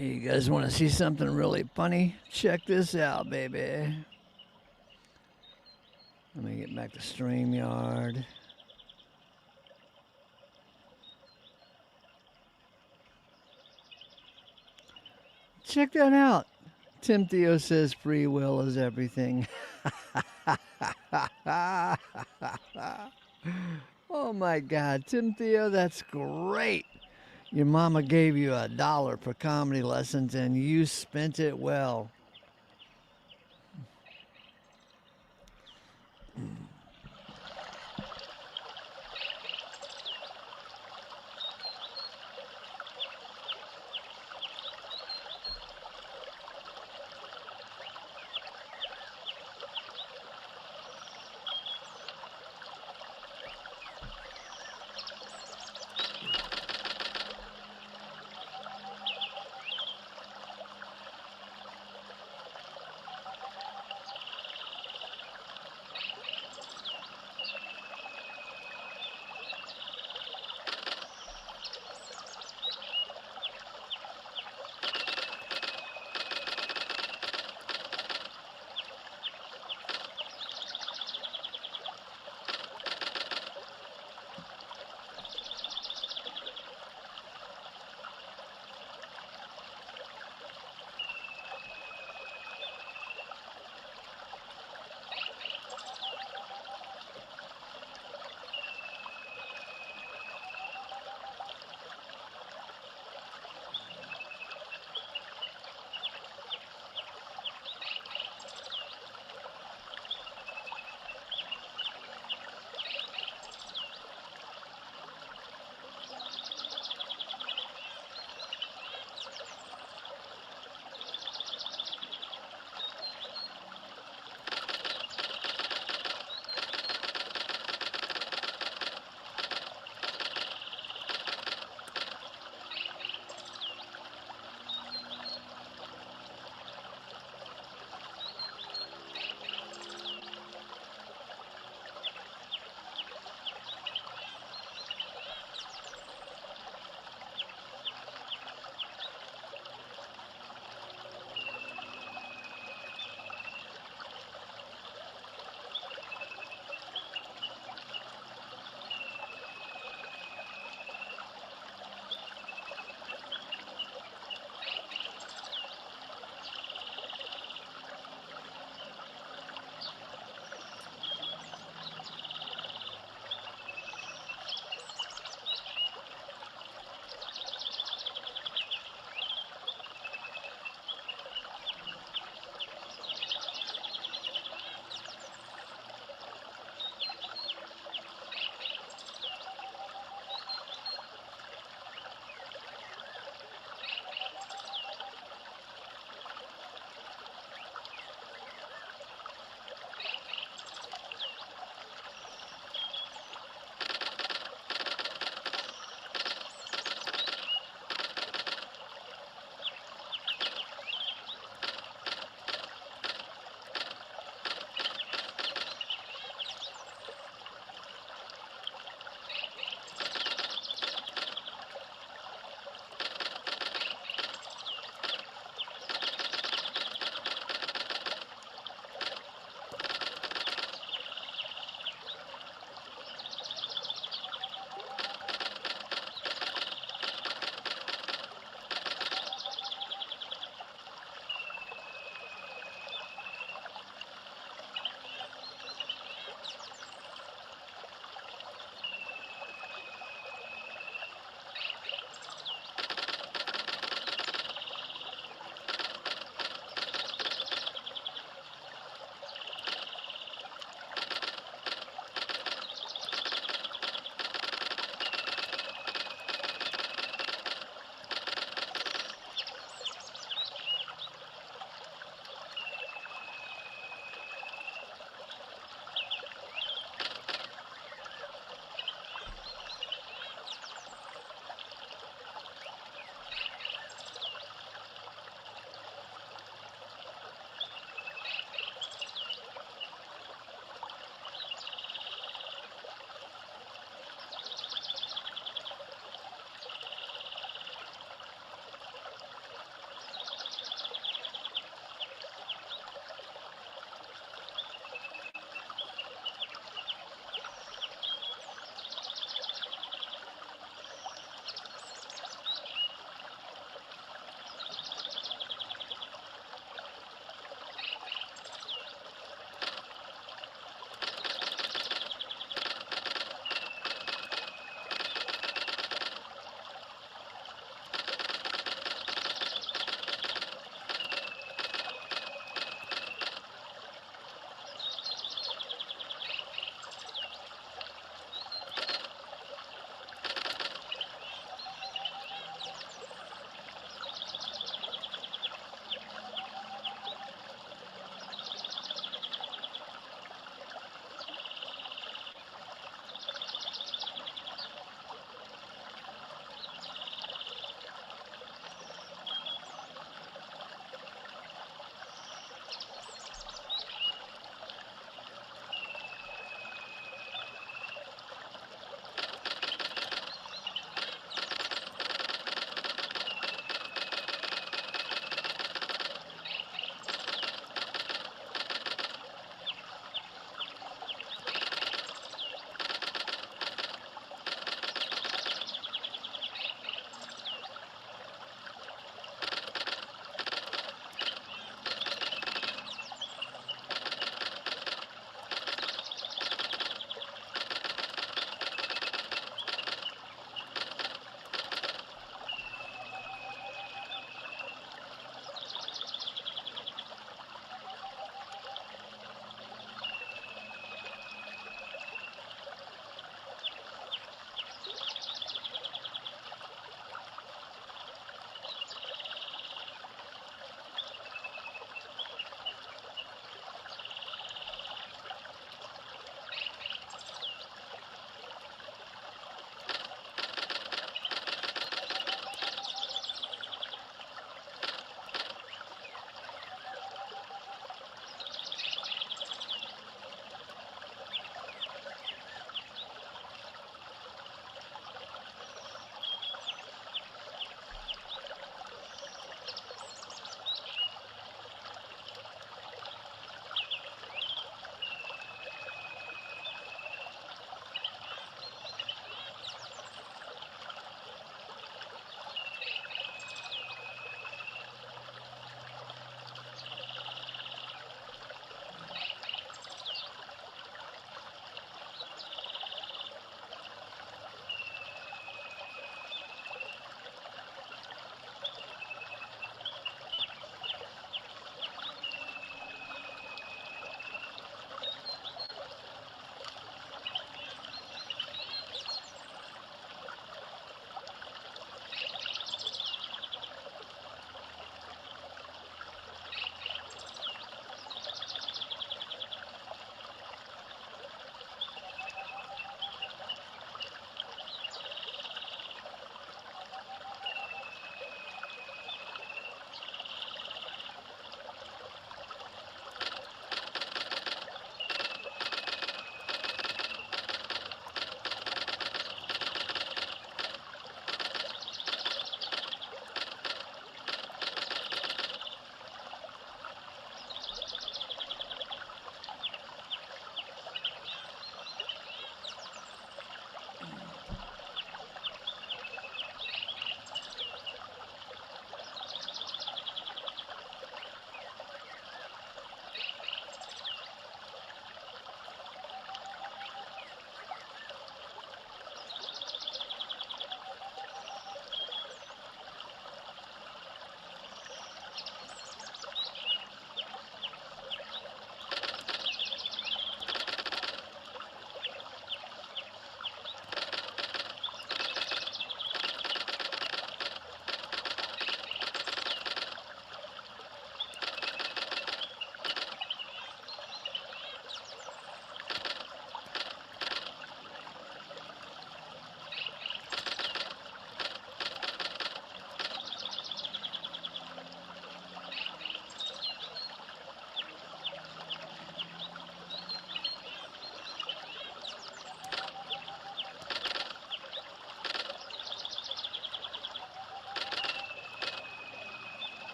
Hey, you guys want to see something really funny? Check this out, baby. Let me get back to StreamYard. Check that out. Tim Theo says free will is everything. Oh my God, Tim Theo, that's great. Your mama gave you $1 for comedy lessons and you spent it well.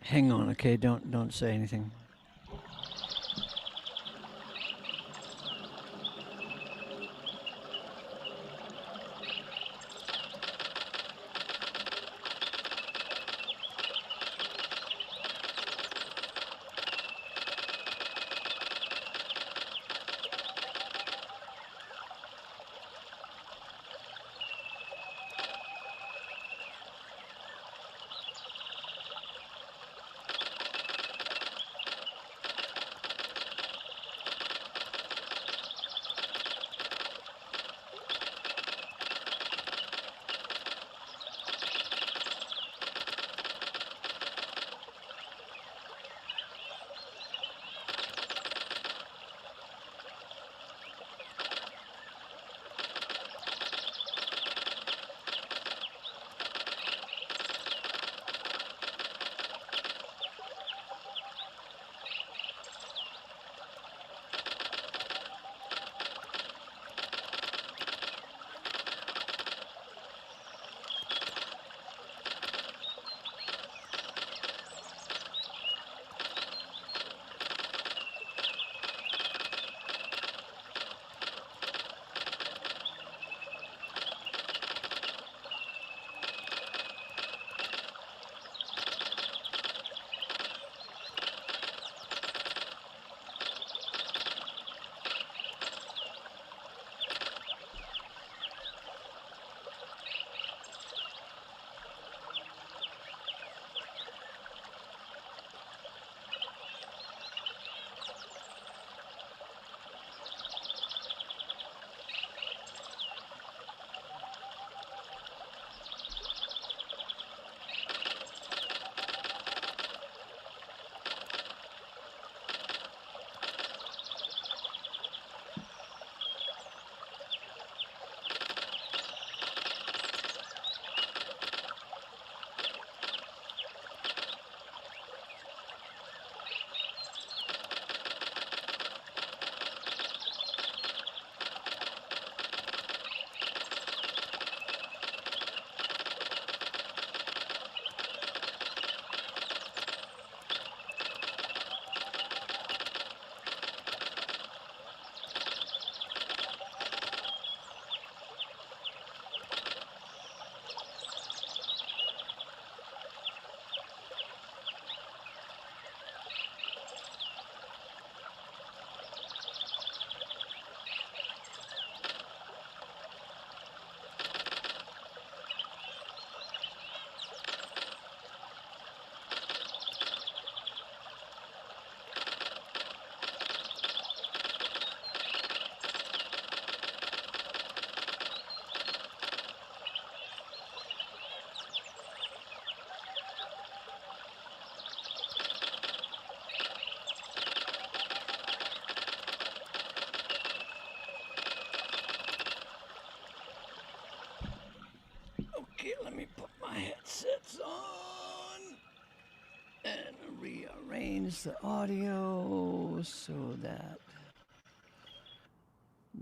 Hang on, okay? Don't say anything. Okay, let me put my headsets on and rearrange the audio so that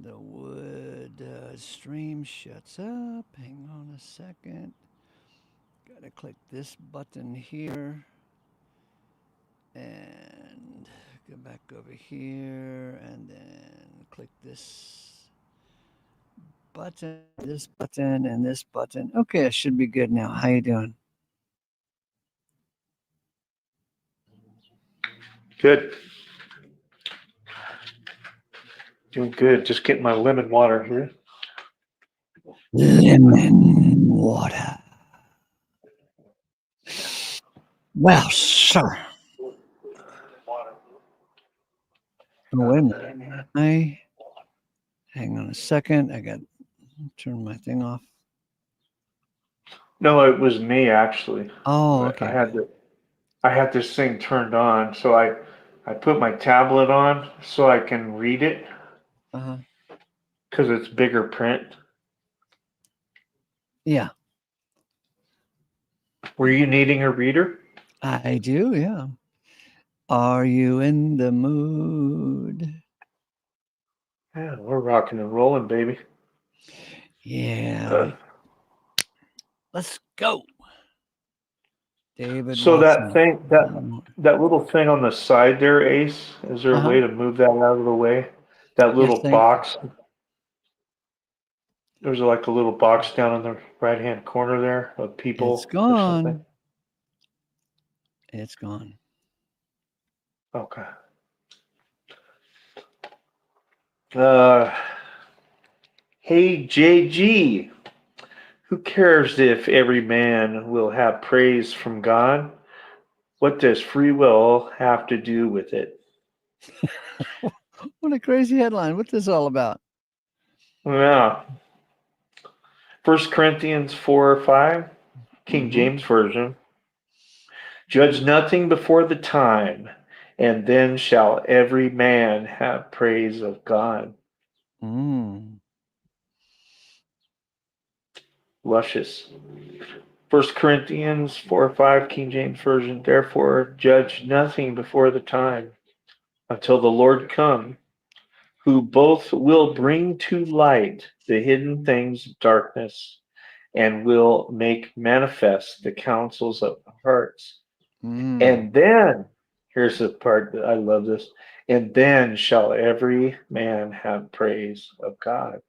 the wood stream shuts up. Hang on a second. Gotta click this button here and go back over here and then click this button, and this button. Okay, it should be good now. How you doing? Good. Doing good. Just getting my lemon water here. Lemon water. Well, sir. Oh, wait a minute. Hang on a second. I got to turn my thing off. No, it was me actually. Oh, okay. I had this thing turned on, so I put my tablet on so I can read it Uh-huh. because it's bigger print. Yeah, Were you needing a reader? I do. Yeah. Are you in the mood? Yeah, we're rocking and rolling, baby. Yeah. Let's go. David So that Watson. thing, that little thing on the side there, Ace, is there a Uh-huh. way to move that out of the way? That Yes, little thank. box. There's like a little box down in the right hand corner there of It's people or something. gone. It's gone. Okay. Uh, hey JG, who cares if every man will have praise from God? What does free will have to do with it? What a crazy headline. What's this all about? Yeah. 1 Corinthians 4:5, King Mm-hmm. James Version. Judge nothing before the time, and then shall every man have praise of God. Mm. Luscious. 1 Corinthians 4:5, King James Version. Therefore, judge nothing before the time until the Lord come, who both will bring to light the hidden things of darkness and will make manifest the counsels of the hearts. Mm. And then, here's the part that I love this, and then shall every man have praise of God.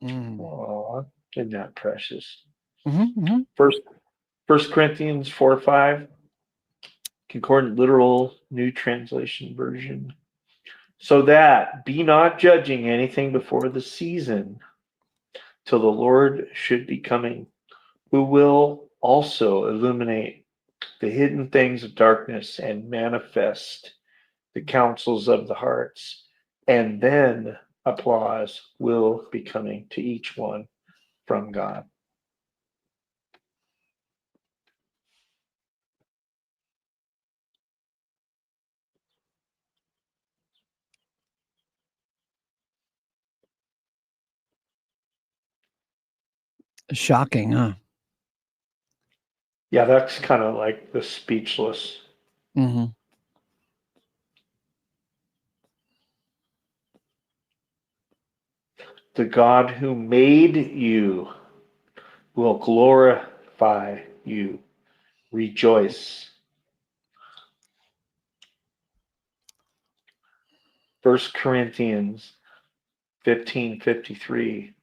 Mm. Aw, isn't that precious? Mm-hmm. Mm-hmm. First, 1 Corinthians 4:5, Concordant Literal New Translation Version. So that be not judging anything before the season, till the Lord should be coming, who will also illuminate the hidden things of darkness and manifest the counsels of the hearts. And then applause will be coming to each one from God. Shocking, huh? Yeah, that's kind of like the speechless. Mm-hmm. The God who made you will glorify you. Rejoice. 1 Corinthians 15:53.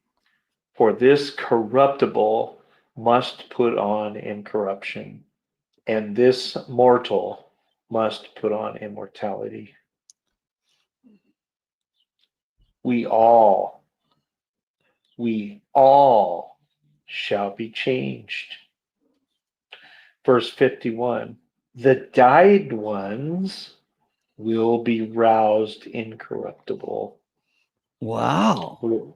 For this corruptible must put on incorruption, and this mortal must put on immortality. We all, we all shall be changed. Verse 51. The died ones will be roused incorruptible. Wow.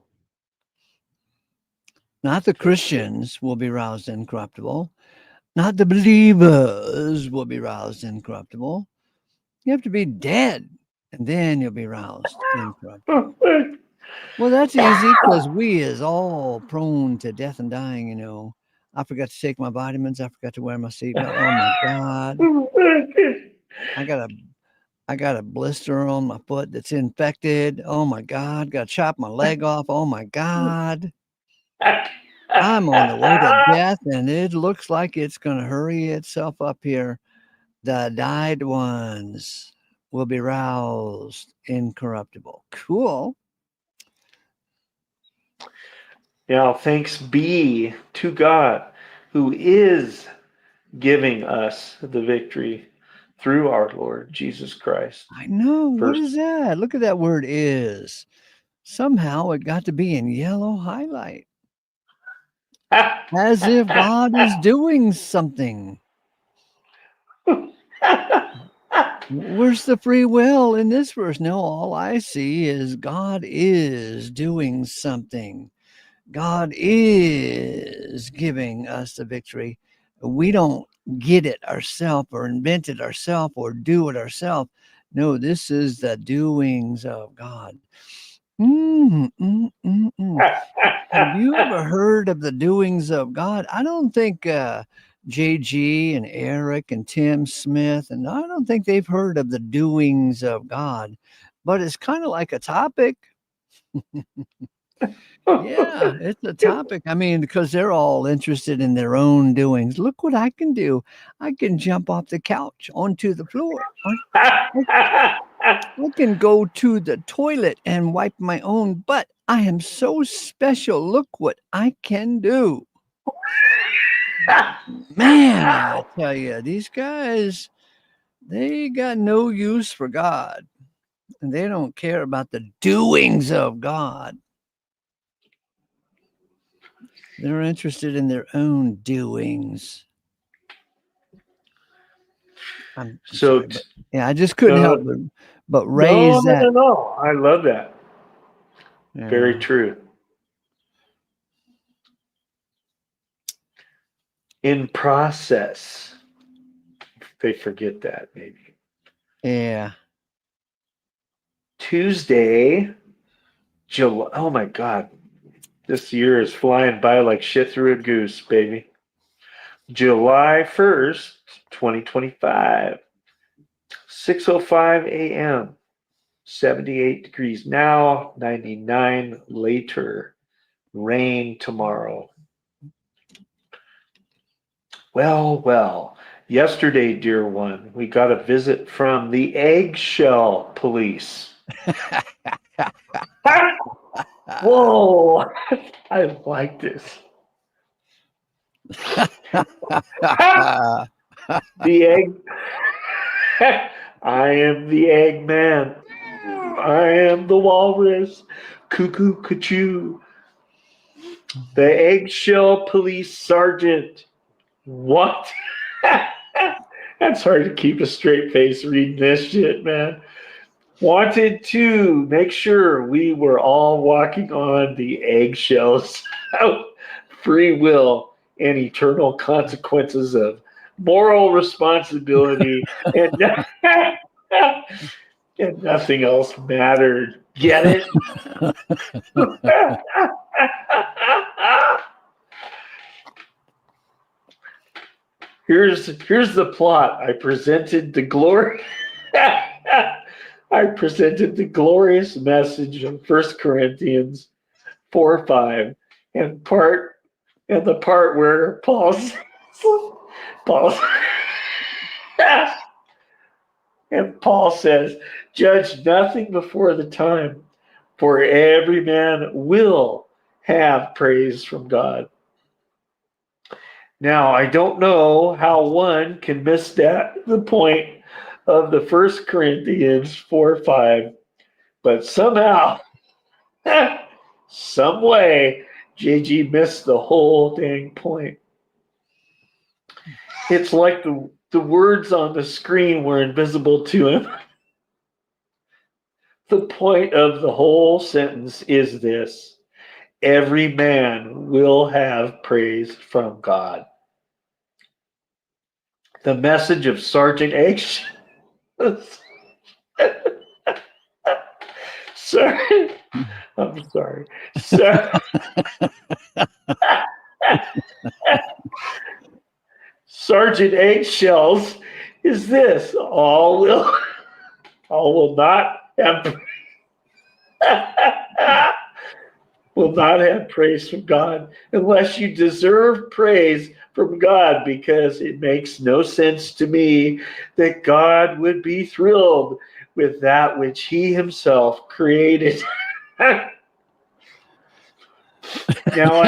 Not the Christians will be roused incorruptible. Not the believers will be roused incorruptible. You have to be dead, and then you'll be roused incorruptible. Well, that's easy because we is all prone to death and dying, you know. I forgot to take my vitamins. I forgot to wear my seatbelt. Oh my God. I got a I got a blister on my foot that's infected. Oh my God. Got to chop my leg off. Oh my God. I'm on the way to death, and it looks like it's going to hurry itself up here. The died ones will be roused incorruptible. Cool. Now, thanks be to God who is giving us the victory through our Lord Jesus Christ. I know. What Verse is that? Look at that word is. Somehow it got to be in yellow highlight, as if God is doing something. Where's the free will in this verse? No, all I see is God is doing something. God is giving us the victory. We don't get it ourselves or invent it ourselves or do it ourselves. No, this is the doings of God. Mm, mm, mm, mm. Have you ever heard of the doings of God? I don't think JG and Eric and Tim Smith, and I don't think they've heard of the doings of God, but it's kind of like a topic. Yeah, it's a topic. I mean, because they're all interested in their own doings. Look what I can do. I can jump off the couch onto the floor. I can go to the toilet and wipe my own butt. I am so special. Look what I can do. Man, I tell you, these guys, they got no use for God. And they don't care about the doings of God. They're interested in their own doings. I'm So, sorry, but yeah, I just couldn't help but no, raise no, no, that. no. I love that. Very Yeah. true. In process. They forget that, maybe. Yeah. Tuesday, July. Oh my God. This year is flying by like shit through a goose, baby. July 1st, 2025. 6:05 a.m. 78 degrees now, 99 later. Rain tomorrow. Well, well. Yesterday, dear one, we got a visit from the eggshell police. Whoa! I like this. The egg. I am the Eggman. I am the walrus. Cuckoo, cuckoo. The eggshell police sergeant. What? That's hard to keep a straight face reading this shit, man. Wanted to make sure we were all walking on the eggshells of free will and eternal consequences of moral responsibility and, and nothing else mattered. Get it? Here's the plot. I presented the glorious message of 1 Corinthians 4:5 and the part where Paul and Paul says, judge nothing before the time, for every man will have praise from God. Now, I don't know how one can miss the point of the 1 Corinthians 4:5, but somehow, some way, JG missed the whole dang point. It's like the words on the screen were invisible to him. The point of the whole sentence is this: every man will have praise from God. The message of Sergeant H. Sorry. I'm sorry. Sergeant Eggshells is this: all will not have will not have praise from God unless you deserve praise from God, because it makes no sense to me that God would be thrilled with that which he himself created. Now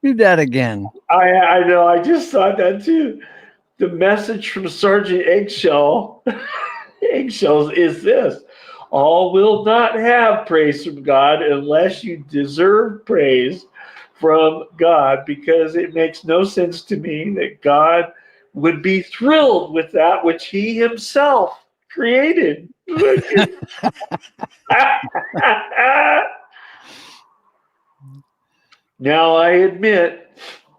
Read that again. I know, I just thought that too. The message from Sergeant Eggshells is this: all will not have praise from God unless you deserve praise from God, because it makes no sense to me that God would be thrilled with that which he himself created. Now I admit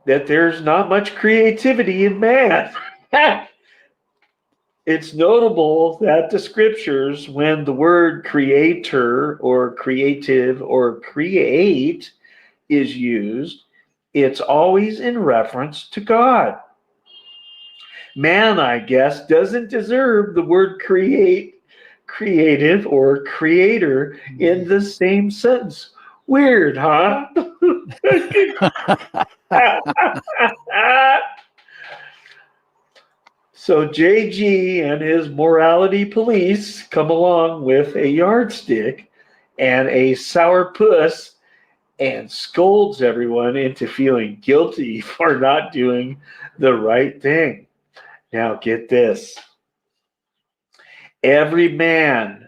that there's not much creativity in man. It's notable that the scriptures, when the word creator or creative or create is used, it's always in reference to God. Man, I guess, doesn't deserve the word creative or creator in the same sentence. Weird, huh? So JG and his morality police come along with a yardstick and a sourpuss and scolds everyone into feeling guilty for not doing the right thing. Now get this. Every man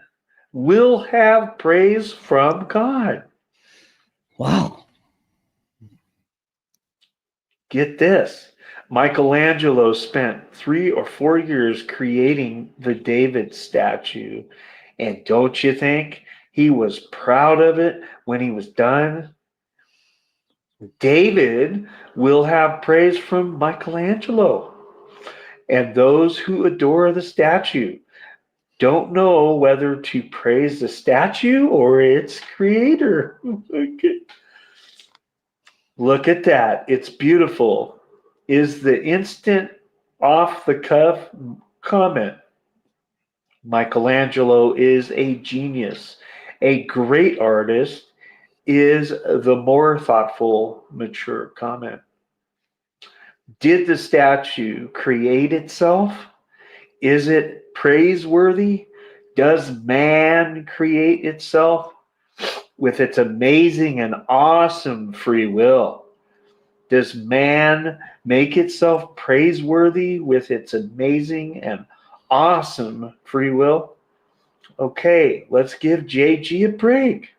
will have praise from God. Wow. Get this. Michelangelo spent 3 or 4 years creating the David statue. And don't you think he was proud of it when he was done? David will have praise from Michelangelo. And those who adore the statue don't know whether to praise the statue or its creator. Look at that. It's beautiful. Is the instant off the cuff comment. Michelangelo is a genius. A great artist is the more thoughtful, mature comment. Did the statue create itself? Is it praiseworthy? Does man create itself with its amazing and awesome free will? Does man make itself praiseworthy with its amazing and awesome free will? Okay, let's give JG a break.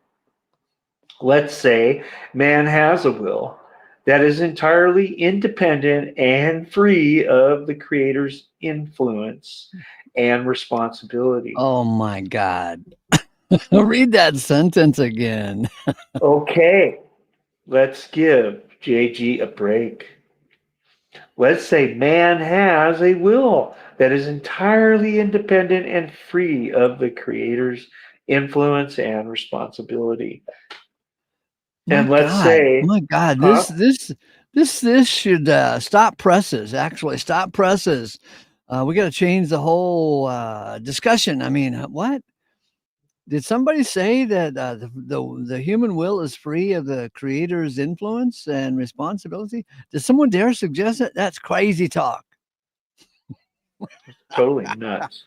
Let's say man has a will that is entirely independent and free of the Creator's influence and responsibility. Oh my God. Read that sentence again. Okay, let's give JG a break. Let's say man has a will that is entirely independent and free of the Creator's influence and responsibility. And let's say, My God, huh? this should stop presses. Actually, stop presses. We got to change the whole discussion. I mean, what did somebody say that the human will is free of the Creator's influence and responsibility? Did someone dare suggest that? That's crazy talk. Totally nuts.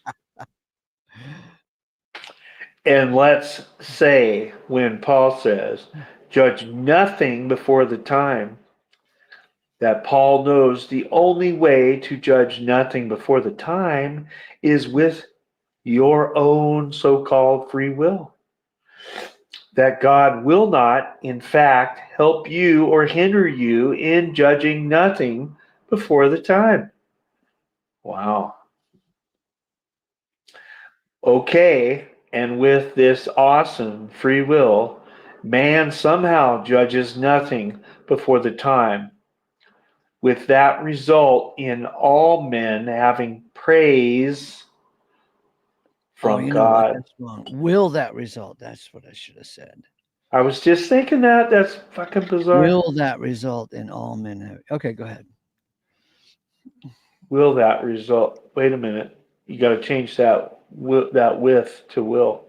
And let's say when Paul says, judge nothing before the time, that Paul knows the only way to judge nothing before the time is with your own so called free will. That God will not, in fact, help you or hinder you in judging nothing before the time. Wow. Okay, and with this awesome free will, man somehow judges nothing before the time, with that result in all men having praise Oh, from you know what? God. That's wrong. Will that result? That's what I should have said. I was just thinking that. That's fucking bizarre. Will that result in all men have? Okay, go ahead. Will that result? Wait a minute. You got to change that that with to will.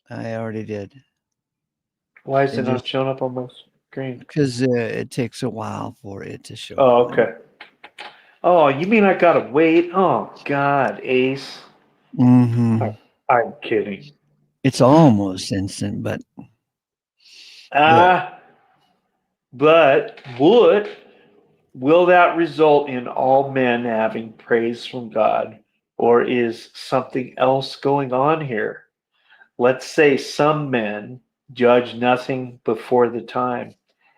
I already did. Why is It it not just showing up on my screen? because it takes a while for it to show up. Oh, okay. Oh, you mean I gotta wait? Oh God, Ace. Mm-hmm. I'm kidding. It's almost instant, but Ah, but will that result in all men having praise from God, or is something else going on here? Let's say some men judge nothing before the time,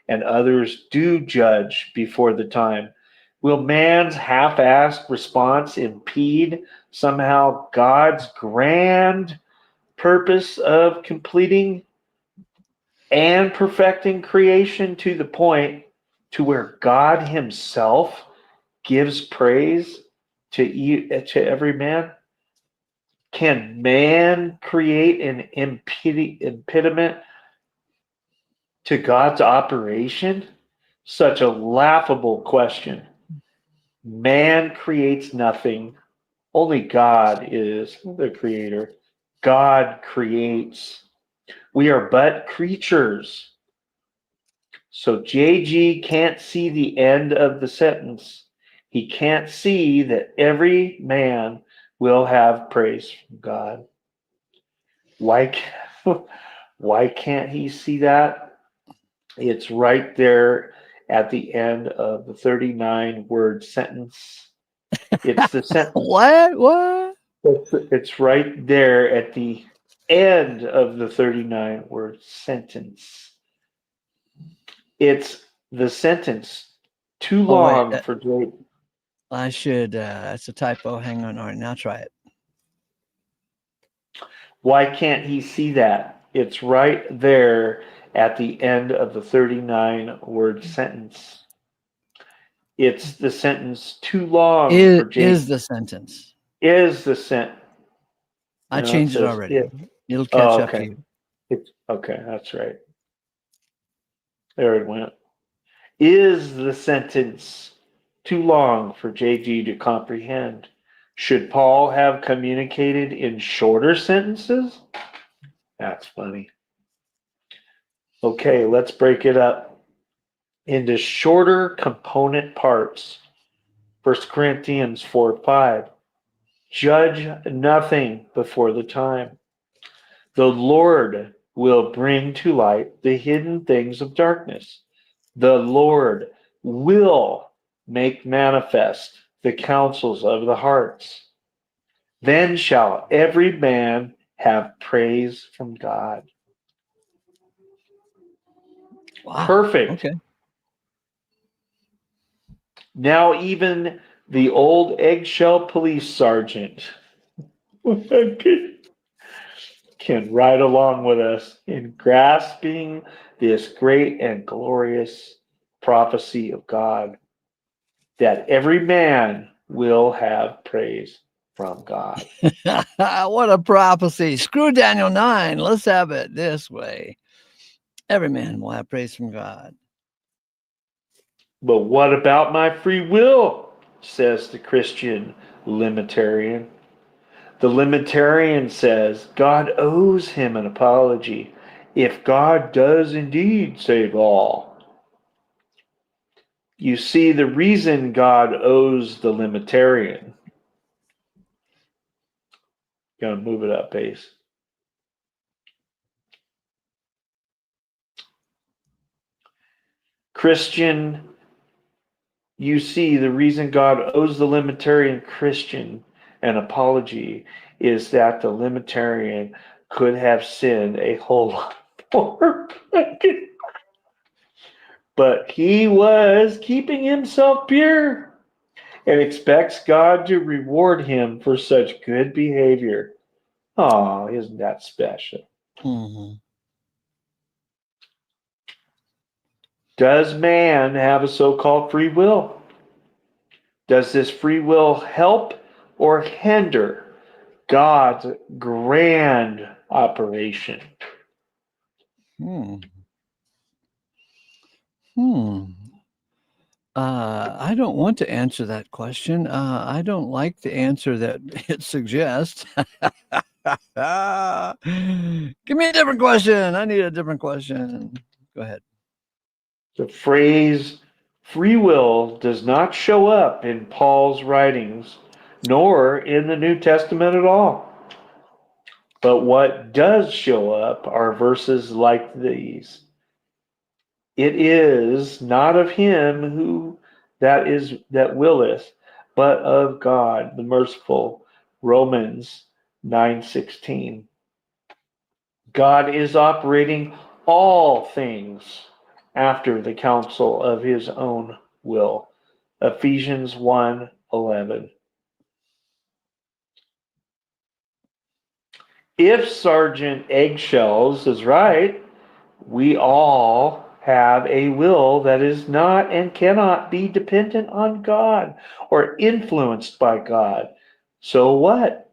and others do judge before the time. Will man's half-assed response impede somehow God's grand purpose of completing and perfecting creation to the point to where God himself gives praise to every man? Can man create an impediment to God's operation? Such a laughable question. Man creates nothing. Only God is the creator. God creates. We are but creatures. So JG can't see the end of the sentence. He can't see that every man will have praise from God. Why, why can't he see that? It's right there at the end of the 39-word sentence. It's the sentence. What? It's right there at the end of the 39-word sentence. It's the sentence. Too Oh, wait. long for Jake. I should, it's a typo. Hang on. All right, now try it. Why can't he see that? It's right there at the end of the 39-word sentence. It's the sentence too long for Jake. Is the sentence. Is the sentence. I No, it changed it says already. it. It'll catch Oh, up to okay. you. It's okay. That's right. There it went. Is the sentence too long for JG to comprehend? Should Paul have communicated in shorter sentences? That's funny. Okay, let's break it up into shorter component parts. 1 Corinthians 4:5. Judge nothing before the time. The Lord will bring to light the hidden things of darkness. The Lord will make manifest the counsels of the hearts. Then shall every man have praise from God. Wow. Perfect. Okay. Now even the old eggshell police sergeant can ride along with us in grasping this great and glorious prophecy of God that every man will have praise from God. What a prophecy. Screw Daniel 9. Let's have it this way. Every man will have praise from God. But what about my free will? Says the Christian limitarian. The limitarian says God owes him an apology if God does indeed save all. You see, the reason God owes the limitarian, gonna move it up, Pace. Christian, you see, the reason God owes the limitarian Christian an apology is that the limitarian could have sinned a whole lot more. But he was keeping himself pure and expects God to reward him for such good behavior. Oh, isn't that special? Mm-hmm. Does man have a so-called free will? Does this free will help or hinder God's grand operation? Hmm. Hmm. I don't want to answer that question. I don't like the answer that it suggests. Give me a different question. I need a different question. Go ahead. The phrase free will does not show up in Paul's writings, nor in the New Testament at all. But what does show up are verses like these. It is not of him who that willeth, but of God, the merciful. Romans 9:16. God is operating all things after the counsel of his own will. Ephesians 1:11. If Sergeant Eggshells is right, we all have a will that is not and cannot be dependent on God or influenced by God. So what?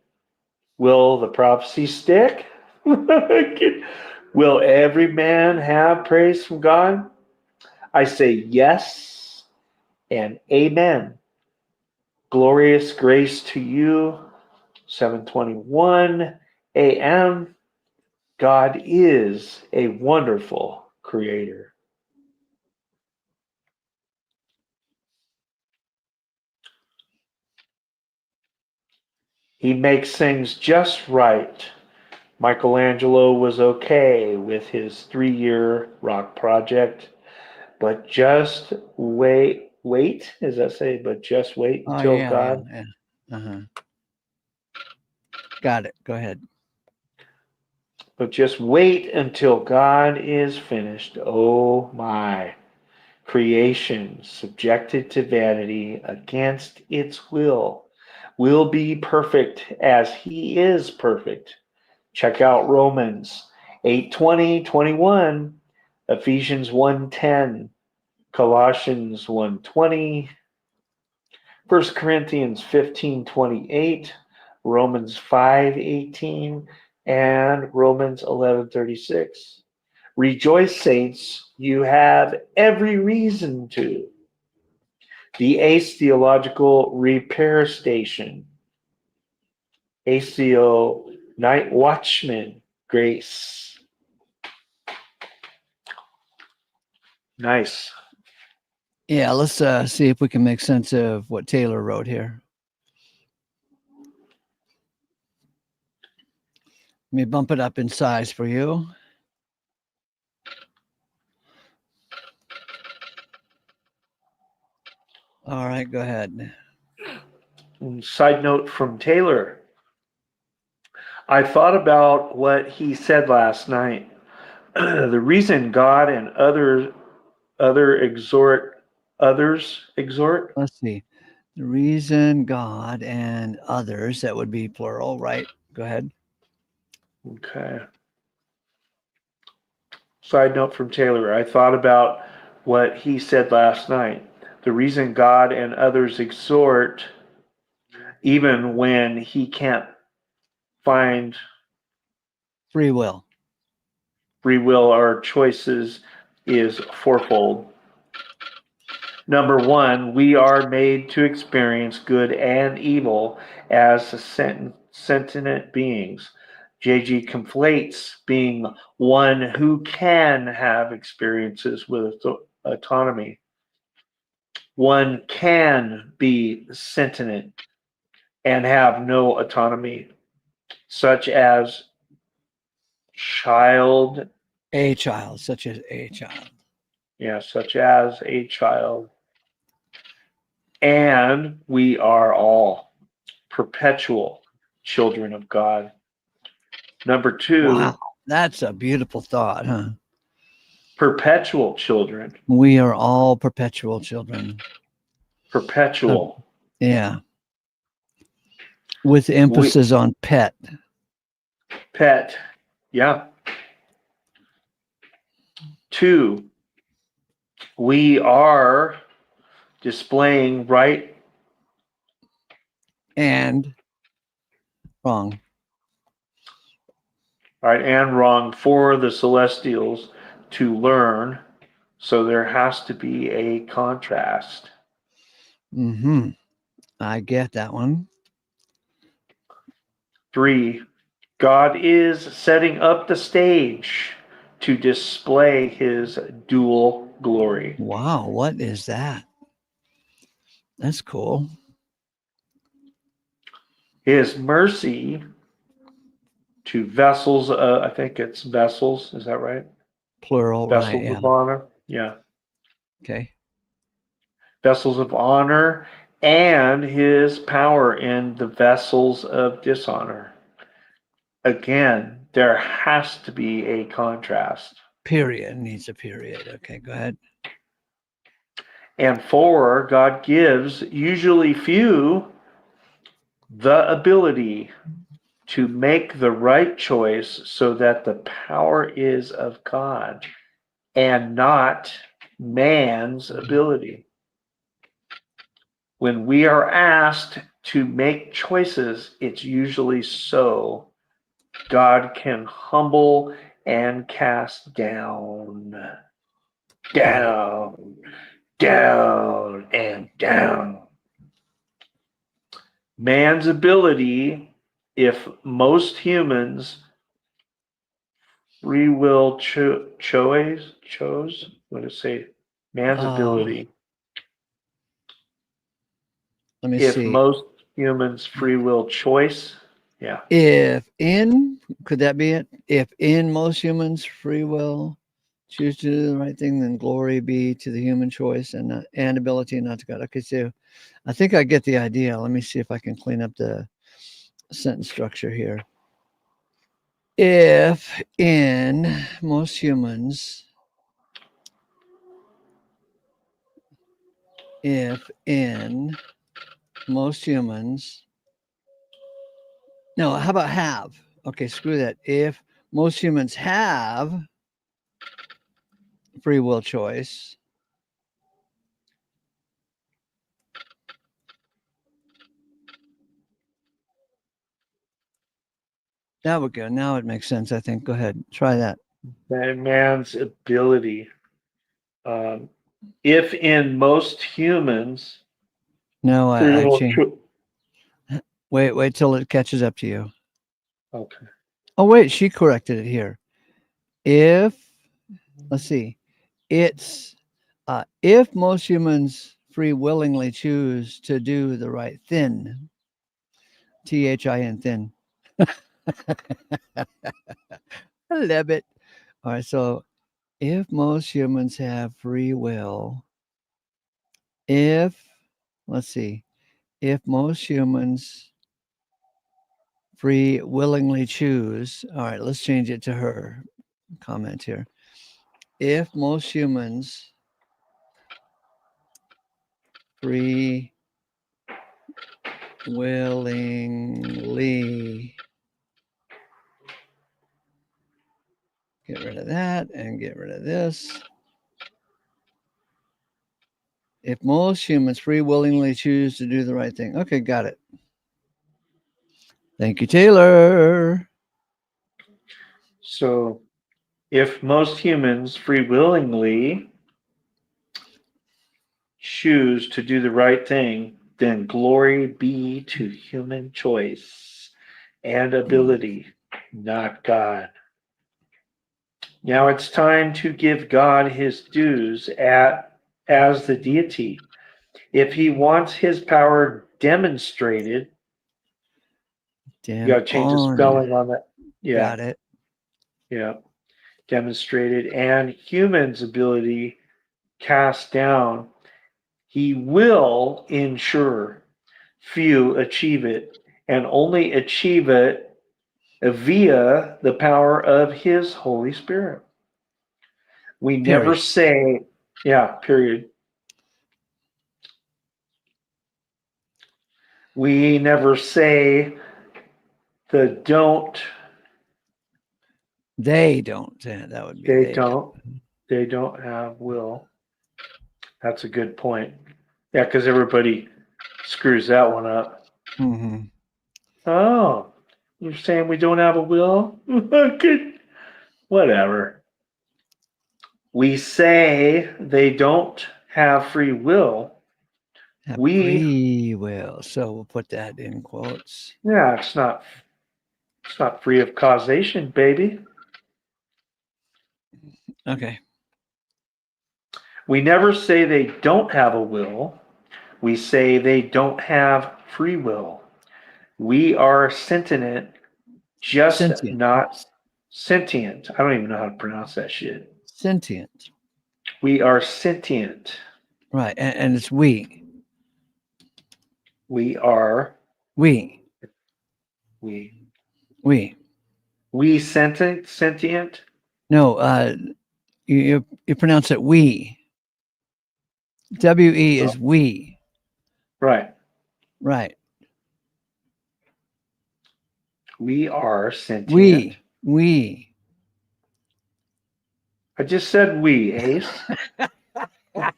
Will the prophecy stick? Will every man have praise from God? I say yes and amen. Glorious grace to you. 721. A.M. God is a wonderful creator. He makes things just right. Michelangelo was okay with his 3-year rock project, but just wait, does that say, but just wait Oh, until yeah. God? Uh-huh. Got it. Go ahead. But just wait until God is finished. Oh my. Creation, subjected to vanity against its will be perfect as he is perfect. Check out Romans 8:20, 21, Ephesians 1:10, Colossians 1:20, 1 Corinthians 15:28, Romans 5:18, and Romans 11:36. Rejoice, saints, you have every reason to. The ACE Theological Repair Station, ACO Night Watchman, Grace. Nice. Yeah, let's see if we can make sense of what Taylor wrote here. Let me bump it up in size for you. All right, go ahead. Side note from Taylor. I thought about what he said last night. The reason God and others exhort. Let's see. The reason God and others, that would be plural, right? Go ahead. Okay. Side note from Taylor. I thought about what he said last night. The reason God and others exhort, even when he can't find Free will. free will or choices, is fourfold. Number one, we are made to experience good and evil as sentient beings. JG conflates being one who can have experiences with autonomy. One can be sentient and have no autonomy, such as child, A child, such as a child. such as a child. And we are all perpetual children of God. Number Wow. two, That's a beautiful thought, huh? perpetual children. We are all perpetual children. Perpetual. Yeah. With We, emphasis on pet. pet. Yeah. Two, we are displaying right And wrong. and wrong for the celestials to learn. So there has to be a contrast. Mm-hmm. I get that one. Three, God is setting up the stage to display his dual glory. Wow, what is that? That's cool. His mercy to vessels, I think it's vessels, is that right? Plural, right? Vessels Yeah. of honor. Yeah. Okay. Vessels of honor and his power in the vessels of dishonor. Again, there has to be a contrast. Period needs a period. Okay, go ahead. And four, God gives usually few the ability to make the right choice so that the power is of God and not man's ability. When we are asked to make choices, it's usually so God can humble and cast down, down, down, and down. Man's ability if most humans free will chose, what did it say? Man's ability. Let me If see. most humans free will choice, yeah. Could that be it? If in most humans free will choose to do the right thing, then glory be to the human choice and ability, not to God. Okay, so I think I get the idea. Let me see if I can clean up the sentence structure here. If in most humans, no, how about have? Okay, screw that. If most humans have free will choice, that would go. Now it makes sense, I think. Go ahead. Try that. Man's ability. If in most humans No, free I will changed. Wait till it catches up to you. okay. Oh, wait, she corrected it here. If, let's see, it's if most humans free willingly choose to do the right thing, THIN, thin. I love it. All right, so if most humans have free will, if, let's see, if most humans free willingly choose, all right, let's change it to her comment here. If most humans free willingly get rid of that and get rid of this. If most humans free willingly choose to do the right thing. Okay, got it. Thank you, Taylor. So if most humans free willingly choose to do the right thing, then glory be to human choice and ability, not God. Now it's time to give God his dues as the deity. If he wants his power demonstrated, you got to change the spelling on that. Yeah, Got it. yeah. Demonstrated and humans' ability cast down, he will ensure few achieve it and only achieve it via the power of his Holy Spirit. We never Period. say, yeah, period. We never say the don't, They don't. That would be they they don't. don't, they don't have will. That's a good point. Yeah, because everybody screws that one up. Mm-hmm. Oh, you're saying we don't have a will? Good. Whatever. We say they don't have free will. Have We, free will. So we'll put that in quotes. yeah, it's not free of causation, baby. Okay. We never say they don't have a will. We say they don't have free will. We are sentient, just Sentient. not sentient. I don't even know how to pronounce that shit. Sentient. We are sentient. Right. And it's we. We are We. we We. we sentient. No, you pronounce it we. WE Oh, is we. right. Right. We are sentient. We. I just said we, Ace.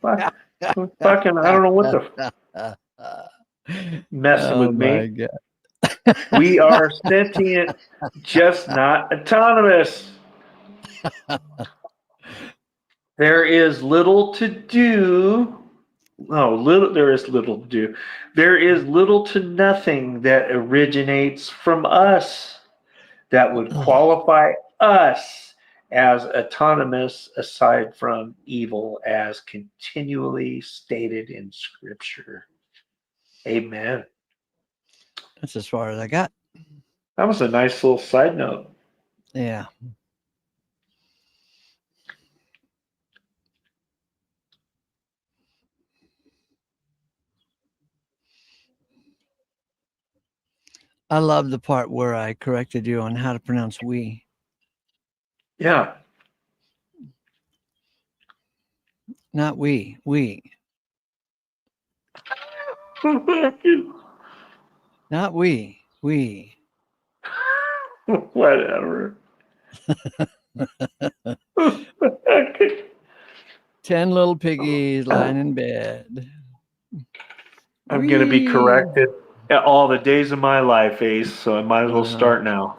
Fucking, I don't know what the messing Oh with my me. god. We are sentient, just not autonomous. There is little to do No, little. There is little to do. There is little to nothing that originates from us that would qualify us as autonomous aside from evil, as continually stated in Scripture. Amen. That's as far as I got. That was a nice little side note. Yeah. I love the part where I corrected you on how to pronounce we. Yeah. Not we. We. Not we. We. Whatever. 10 little piggies lying in bed. I'm going to be We. corrected all the days of my life, Ace, so I might as well start now.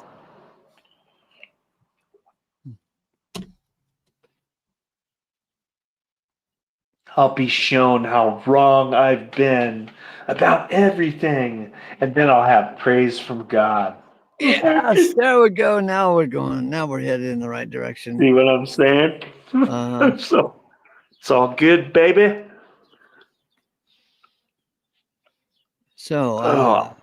I'll be shown how wrong I've been about everything, and then I'll have praise from God. Yes, there we go. Now we're going. Now we're headed in the right direction. See what I'm saying? So it's all good, baby. So,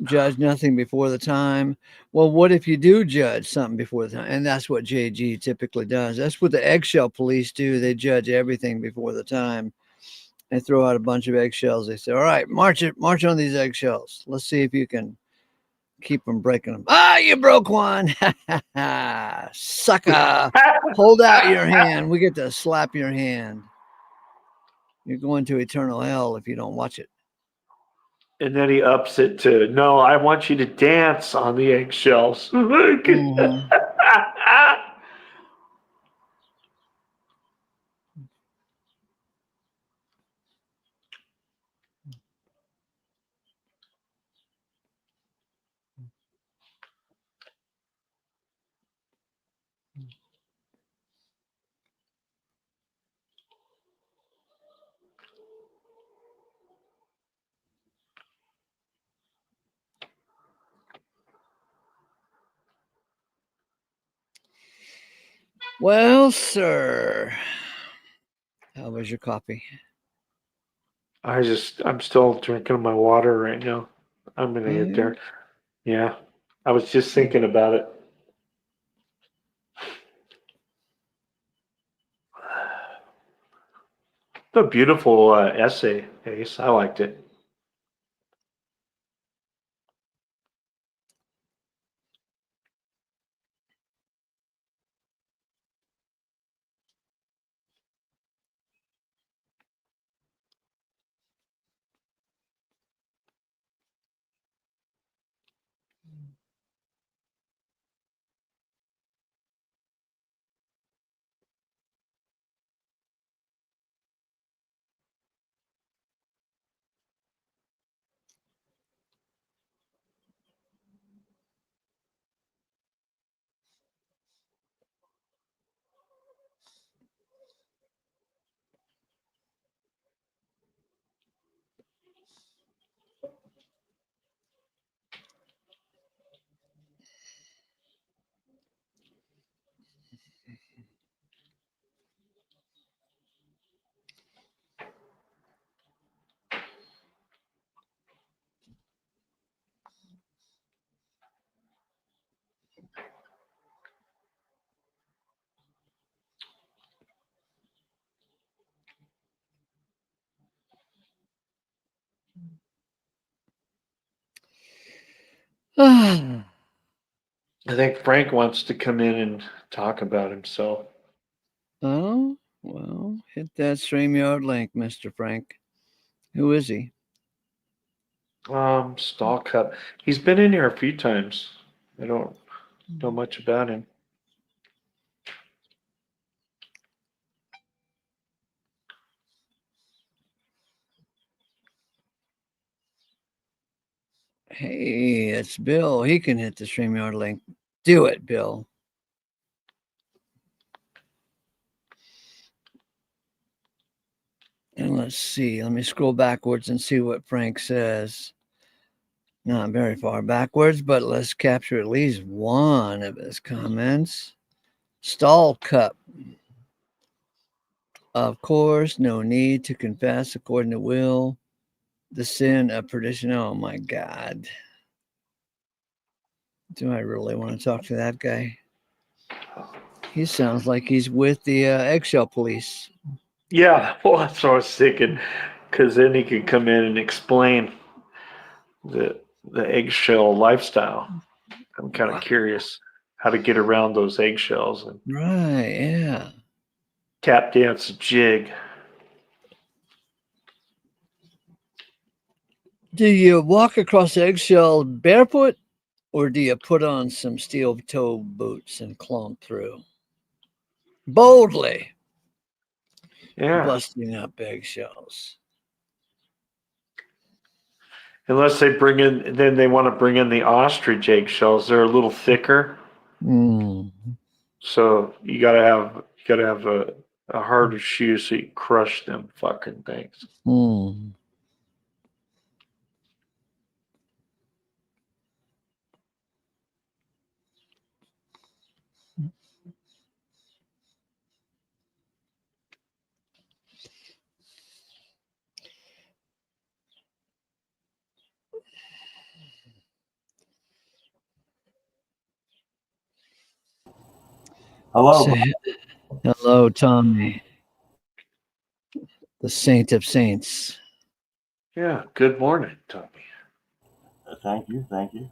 judge nothing before the time. Well, what if you do judge something before the time? And that's what JG typically does. That's what the eggshell police do. They judge everything before the time. They throw out a bunch of eggshells. They say, "All right, march on these eggshells. Let's see if you can keep from breaking them." Ah, you broke one. Sucker. Hold out your hand. We get to slap your hand. You're going to eternal hell if you don't watch it. And then he ups it to, no, I want you to dance on the eggshells. Mm-hmm. Well, sir, how was your coffee? I'm still drinking my water right now. I'm going to get there. Yeah. I was just thinking about it. A beautiful essay, Ace. I liked it. Oh, I think Frank wants to come in and talk about himself. well, hit that StreamYard link, Mr. Frank. Who is he? Stall Cup. He's been in here a few times. I don't know much about him. Hey, it's Bill. He can hit the StreamYard link. Do it, Bill. And let's see. Let me scroll backwards and see what Frank says. Not very far backwards, but let's capture at least one of his comments. Stall cup. Of course, no need to confess according to will the sin of perdition. Oh my God. Do I really want to talk to that guy? He sounds like he's with the eggshell police. Yeah, well, that's what I was thinking, because then he could come in and explain the eggshell lifestyle. I'm kind of curious how to get around those eggshells and Right, yeah. tap dance a jig. Do you walk across the eggshell barefoot, or do you put on some steel toe boots and clomp through? Boldly Yeah, busting up eggshells. unless they bring in, then they want to bring in the ostrich eggshells. They're a little thicker, Mm. so you gotta have a harder shoe so you crush them fucking things. Mm. Hello. Say hello, Tommy, the saint of saints. Yeah. Good morning, Tommy. Thank you. Thank you.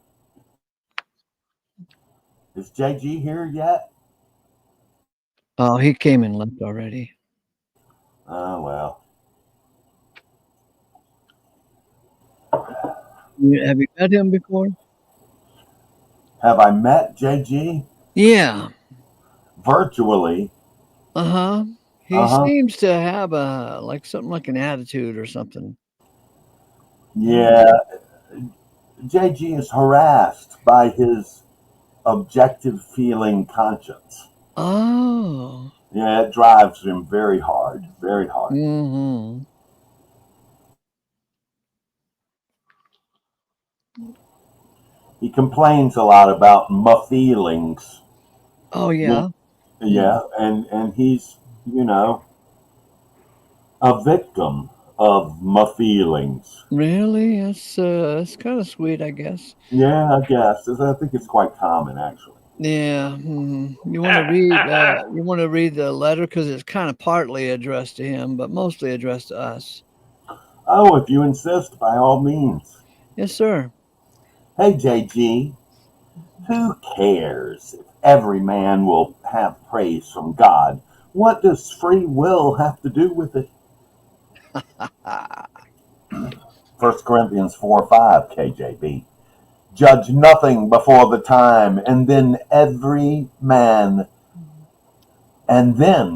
Is JG here yet? Oh, he came and left already. Oh, well. Have you met him before? Have I met JG? Yeah. Virtually. Uh-huh. He Uh-huh. seems to have something like an attitude or something. Yeah. JG is harassed by his objective feeling conscience. Oh. Yeah, it drives him very hard. Very hard. Mm-hmm. He complains a lot about my feelings. Oh yeah. Yeah, and he's, you know, a victim of my feelings. Really? That's kind of sweet, I guess. Yeah, I guess. I think it's quite common, actually. Yeah. You want to read? You want to read the letter because it's kind of partly addressed to him, but mostly addressed to us. Oh, if you insist, by all means. Yes, sir. Hey, JG, who cares if every man will have praise from God? What does free will have to do with it? 1 Corinthians 4:5, KJB. Judge nothing before the time, and then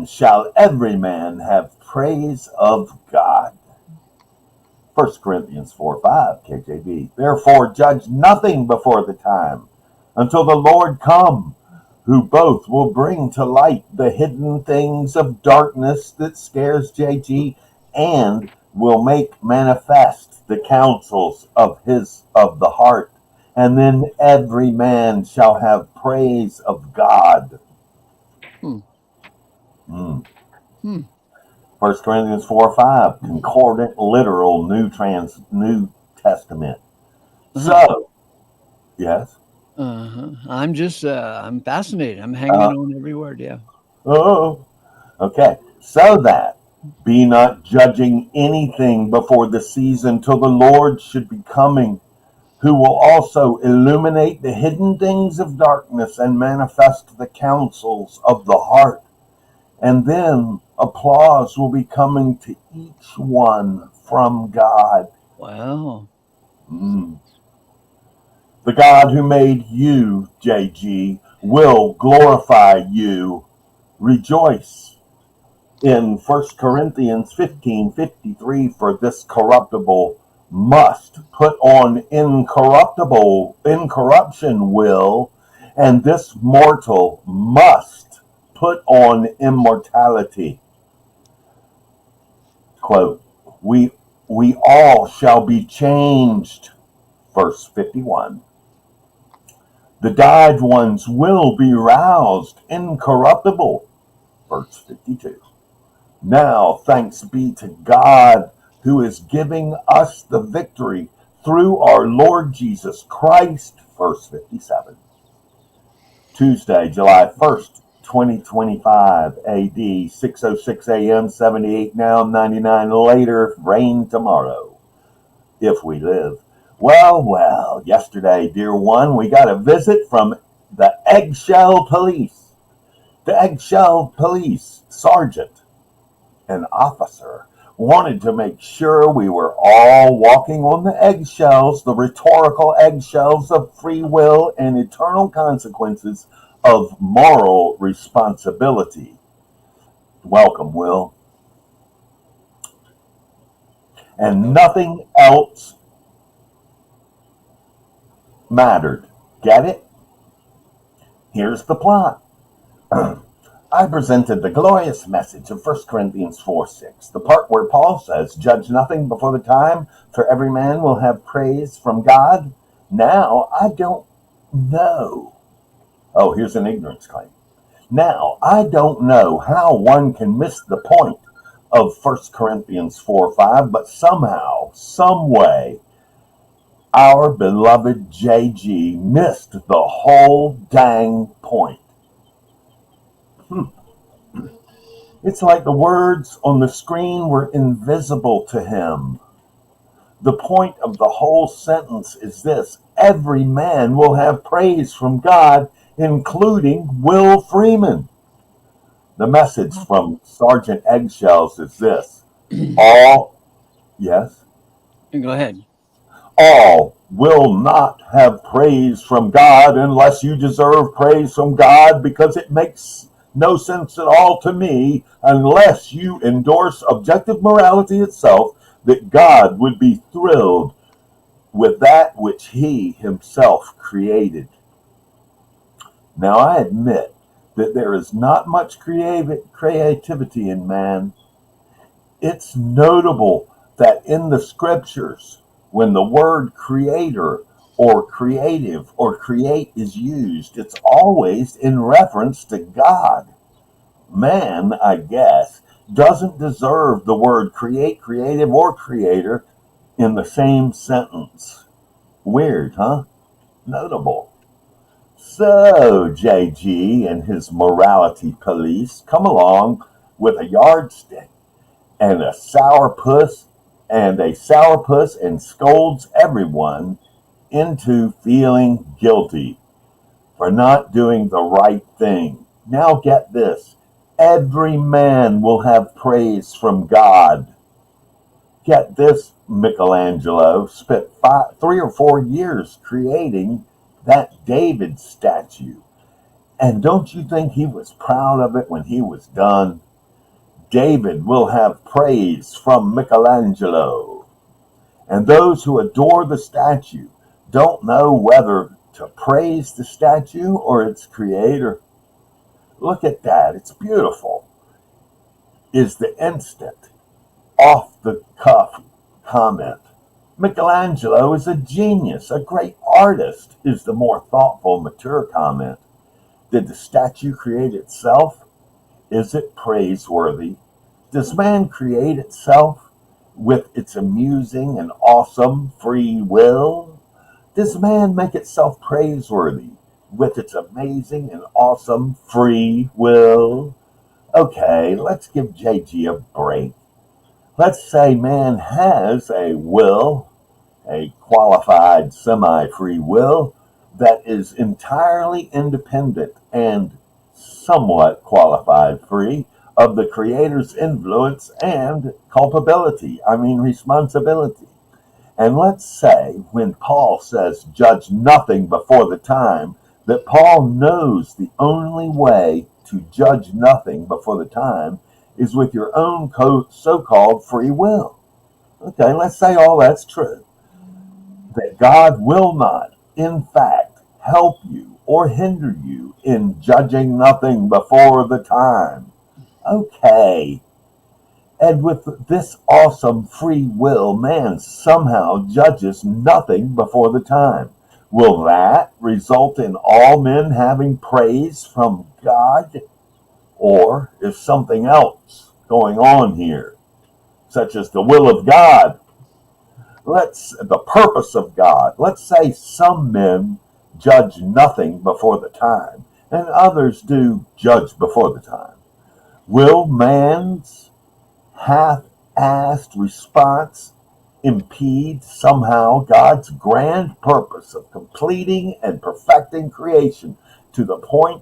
shall every man have praise of God. 1 Corinthians 4:5, KJV. Therefore, judge nothing before the time until the Lord come, who both will bring to light the hidden things of darkness that scares JG and will make manifest the counsels of the heart. And then every man shall have praise of God. Hmm. Mm. Hmm. 1 Corinthians 4:5, concordant literal New Testament. So, yes. I'm just I'm fascinated. I'm hanging on every word. Yeah. Oh, okay. So that be not judging anything before the season till the Lord should be coming, who will also illuminate the hidden things of darkness and manifest the counsels of the heart. And then applause will be coming to each one from God. Wow. Mm. The God who made you, JG, will glorify you. Rejoice. In 1 Corinthians 15:53, for this corruptible must put on incorruption will, and this mortal must put on immortality. Quote, we all shall be changed. Verse 51. The died ones will be roused incorruptible. Verse 52. Now thanks be to God who is giving us the victory through our Lord Jesus Christ. Verse 57. Tuesday, July 1st, 2025 AD, 6:06 a.m., 78 now, 99 later, rain tomorrow, if we live. Well, yesterday, dear one, we got a visit from the eggshell police. The eggshell police sergeant, an officer, wanted to make sure we were all walking on the eggshells, the rhetorical eggshells of free will and eternal consequences of moral responsibility. Welcome, Will. And nothing else mattered. Get it? Here's the plot. I presented the glorious message of 1 Corinthians 4:6, the part where Paul says, judge nothing before the time, for every man will have praise from God. Now, I don't know. Oh, here's an ignorance claim. Now, I don't know how one can miss the point of 1 Corinthians 4:5, but somehow, some way, our beloved JG missed the whole dang point. It's like the words on the screen were invisible to him. The point of the whole sentence is this: every man will have praise from God, including Will Freeman. The message from Sergeant Eggshells is this: all, yes, Go ahead. all will not have praise from God unless you deserve praise from God, because it makes no sense at all to me unless you endorse objective morality itself, that God would be thrilled with that which he himself created. Now, I admit that there is not much creativity in man. It's notable that in the scriptures, when the word creator or creative or create is used, it's always in reference to God. Man, I guess, doesn't deserve the word create, creative, or creator in the same sentence. Weird, huh? Notable. So, JG and his morality police come along with a yardstick and a sourpuss and scolds everyone into feeling guilty for not doing the right thing. Now get this: every man will have praise from God. Get this: Michelangelo spent 3 or 4 years creating that David statue. And don't you think he was proud of it when he was done? David will have praise from Michelangelo. And those who adore the statue don't know whether to praise the statue or its creator. Look at that. It's beautiful. Is the instant, off the cuff comment. Michelangelo is a genius, a great artist, is the more thoughtful, mature comment. Did the statue create itself? Is it praiseworthy? Does man create itself with its amusing and awesome free will? Does man make itself praiseworthy with its amazing and awesome free will? Okay, let's give JG a break. Let's say man has a will, a qualified semi-free will, that is entirely independent and somewhat qualified free of the Creator's influence and responsibility. And let's say when Paul says, judge nothing before the time, that Paul knows the only way to judge nothing before the time is with your own so-called free will. Okay, let's say all that's true. That God will not, in fact, help you or hinder you in judging nothing before the time. Okay. And with this awesome free will, man somehow judges nothing before the time. Will that result in all men having praise from God? Or is something else going on here, such as the will of God? The purpose of God. Let's say some men judge nothing before the time, and others do judge before the time. Will man's half-assed response impede somehow God's grand purpose of completing and perfecting creation to the point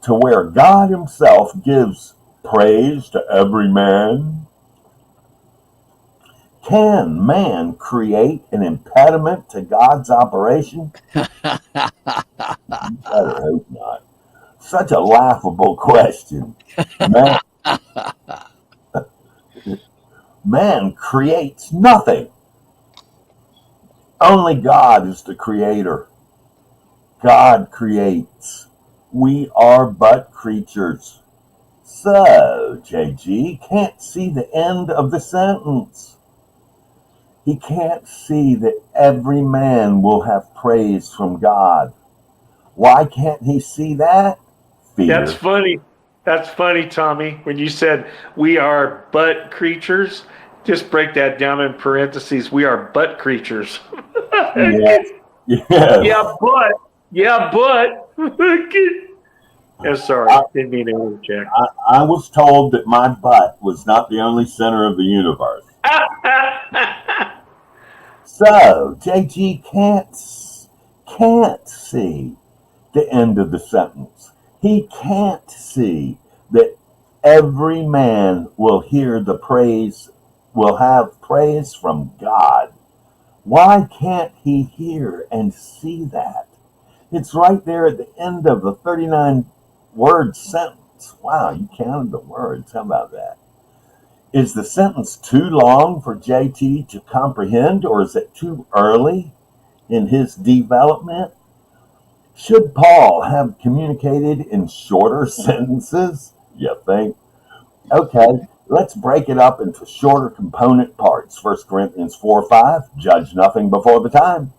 to where God himself gives praise to every man? Can man create an impediment to God's operation? Better hope not. Such a laughable question. Man creates nothing. Only God is the creator. God creates. We are but creatures. So, JG can't see the end of the sentence. He can't see that every man will have praise from God. Why can't he see that? Fear. That's funny. That's funny, Tommy. When you said we are but creatures, just break that down in parentheses. We are but creatures. Yes. Yeah, but. I'm sorry. Didn't mean to interject. I was told that my butt was not the only center of the universe. So, JG can't see the end of the sentence. He can't see that every man will have praise from God. Why can't he hear and see that? It's right there at the end of the 39-word sentence. Wow, you counted the words. How about that? Is the sentence too long for JT to comprehend, or is it too early in his development? Should Paul have communicated in shorter sentences? You think? Okay, let's break it up into shorter component parts. 1 Corinthians 4:5, judge nothing before the time.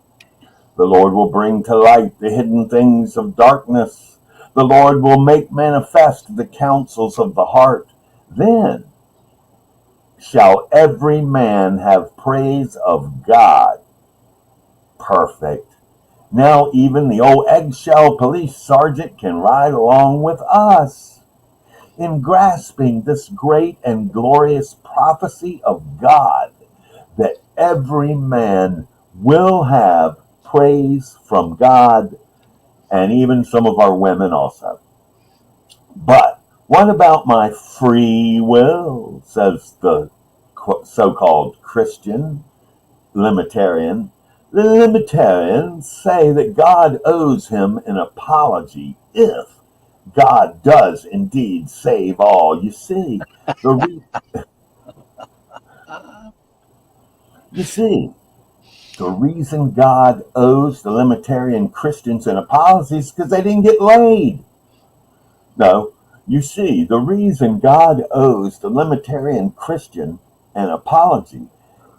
The Lord will bring to light the hidden things of darkness. The Lord will make manifest the counsels of the heart. Then shall every man have praise of God. Perfect. Now even the old eggshell police sergeant can ride along with us in grasping this great and glorious prophecy of God that every man will have praise from God, and even some of our women also. But what about my free will, says the so-called Christian limitarian. The limitarians say that God owes him an apology if God does indeed save all. You see, the reason God owes the limitarian Christians an apology is because they didn't get laid. No, you see, the reason God owes the limitarian Christian an apology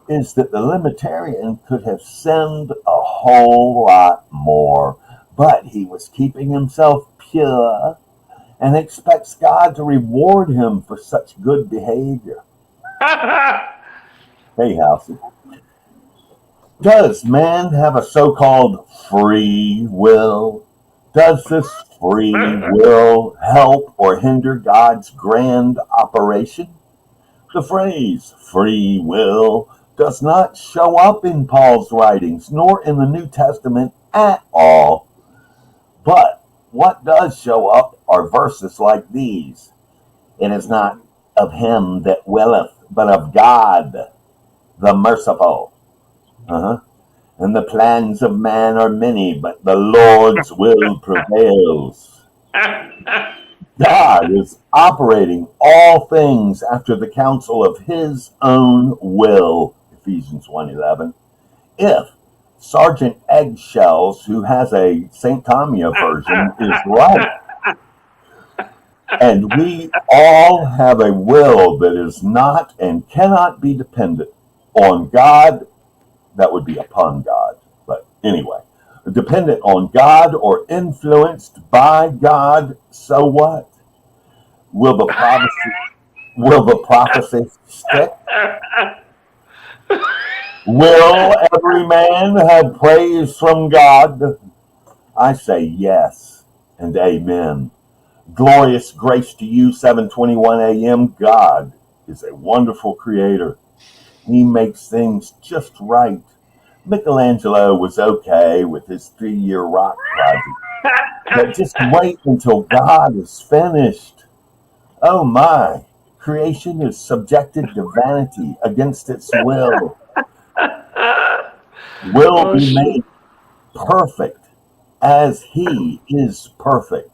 is that the limitarian could have sinned a whole lot more, but he was keeping himself pure and expects God to reward him for such good behavior. Hey, Housey. Does man have a so-called free will? Does this free will help or hinder God's grand operation? The phrase free will does not show up in Paul's writings, nor in the New Testament at all. But what does show up are verses like these. It is not of him that willeth, but of God, the merciful. And the plans of man are many, but the Lord's will prevails. God is operating all things after the counsel of his own will, Ephesians 1:11. If Sergeant Eggshells, who has a St. Tommy version, is right, And we all have a will that is not and cannot be dependent on God. That would be upon God. But anyway, dependent on God or influenced by God. So what? Will the prophecy stick? Will every man have praise from God? I say yes and amen. Glorious grace to you, 7:21 a.m. God is a wonderful creator. He makes things just right. Michelangelo was okay with his 3-year rock project, but just wait until God is finished. Oh my, creation is subjected to vanity against its will. Will Oh, be shit. made perfect as he is perfect.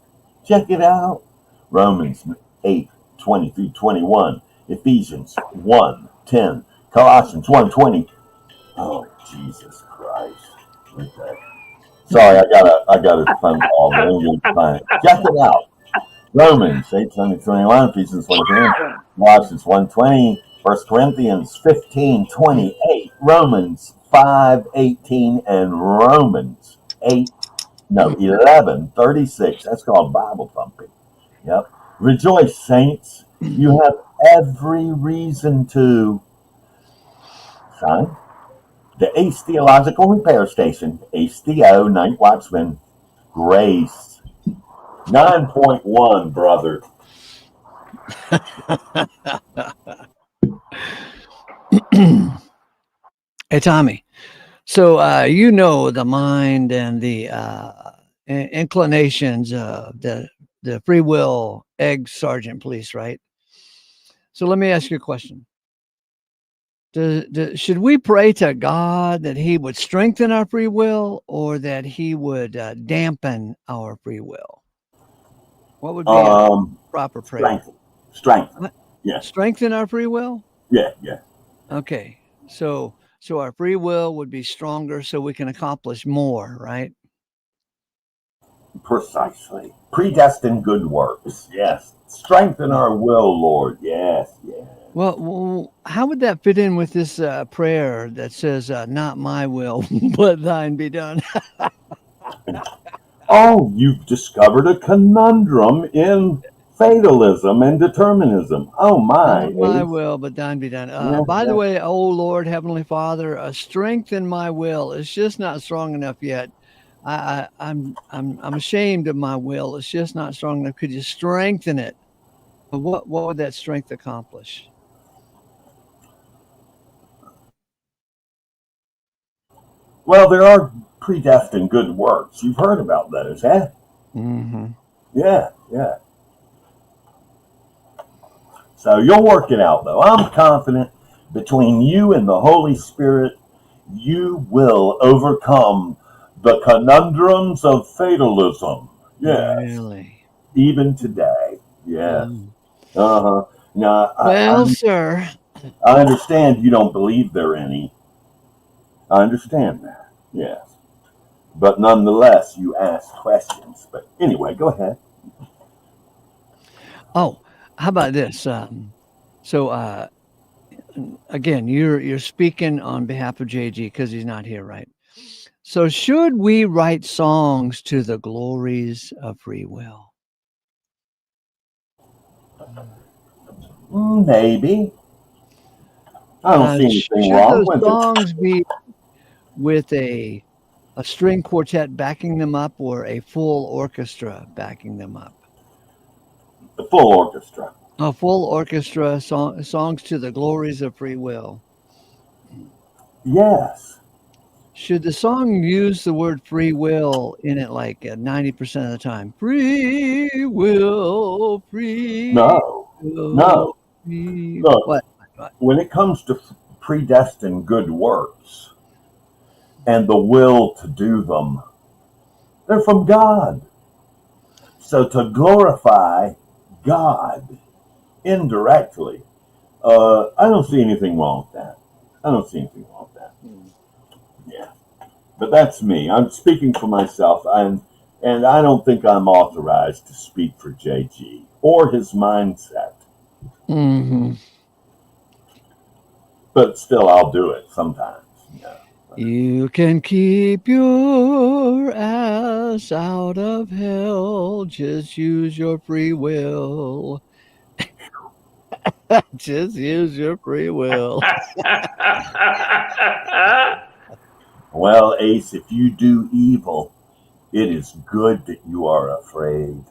Check it out. Romans 8:20 through 21, Ephesians 1:10, Colossians 1:20. Oh, Jesus Christ. Okay. Sorry, I got a phone call. But I'm fine. Check it out. Romans 8:20-21, Ephesians 1:10, Colossians 1:20, 1 Corinthians 15:28, Romans 5:18, and Romans 11:36. That's called Bible thumping. Yep. Rejoice, saints. You have every reason to. Son, the Ace Theological Repair Station, HTO, Night Watchman, Grace. 9.1, brother. Hey, Tommy. So you know the mind and the inclinations, the free will egg sergeant police, right? So let me ask you a question. Should we pray to God that he would strengthen our free will or that he would dampen our free will? What would be a proper prayer? Strength. What? Yeah. Strengthen our free will? Yeah. Okay. So our free will would be stronger so we can accomplish more, right? Precisely. Predestined good works. Yes. Strengthen our will, Lord. Yes. Well, how would that fit in with this prayer that says, "Not my will, but thine be done"? Oh, you've discovered a conundrum in fatalism and determinism. Oh, my, Not my Ace. will, but thine be done. Yeah, By the yeah. way, oh Lord, Heavenly Father, strengthen my will. It's just not strong enough yet. I'm ashamed of my will. It's just not strong enough. Could you strengthen it? But what would that strength accomplish? Well, there are predestined good works. You've heard about those, huh? Mm-hmm. Yeah. So you'll work it out, though. I'm confident between you and the Holy Spirit, you will overcome the conundrums of fatalism. Yes, Really? even today. Yes. Mm. Uh huh. Now, Well, sir. I understand you don't believe there are any. I understand that. Yes. But nonetheless, you ask questions. But anyway, go ahead. Oh, how about this? So again, you're speaking on behalf of JG because he's not here, right? So should we write songs to the glories of free will? Maybe. I don't see anything Should wrong those with it. songs be with a string quartet backing them up or a full orchestra backing them up? The full orchestra. A full orchestra songs to the glories of free will. Yes. Should the song use the word free will in it like 90% of the time? Free will, free No. will, No. free. Look, What? What? when it comes to predestined good works and the will to do them, they're from God. So to glorify God indirectly, I don't see anything wrong with that. I don't see anything wrong with that. Yeah. But that's me. I'm speaking for myself. And I don't think I'm authorized to speak for JG or his mindset, Mm-hmm. but still, I'll do it sometimes. Yeah. You can keep your ass out of hell. Just use your free will. Just use your free will. Well, Ace, if you do evil, it is good that you are afraid.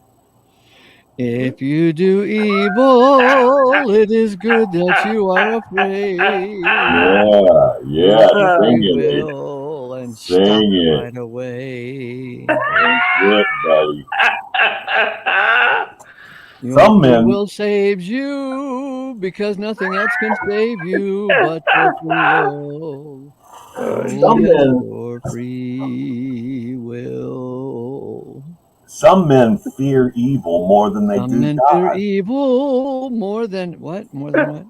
If you do evil, it is good that you are afraid. Yeah, Use yeah, your sing free it, Ace. will and stop Sing it it. right away. That's it, buddy. Your Some free men, will saves you because nothing else can save you but your free will. Oh, some yes, men, your free will. some men fear evil more than they Some do men fear God. evil more than what? More than what?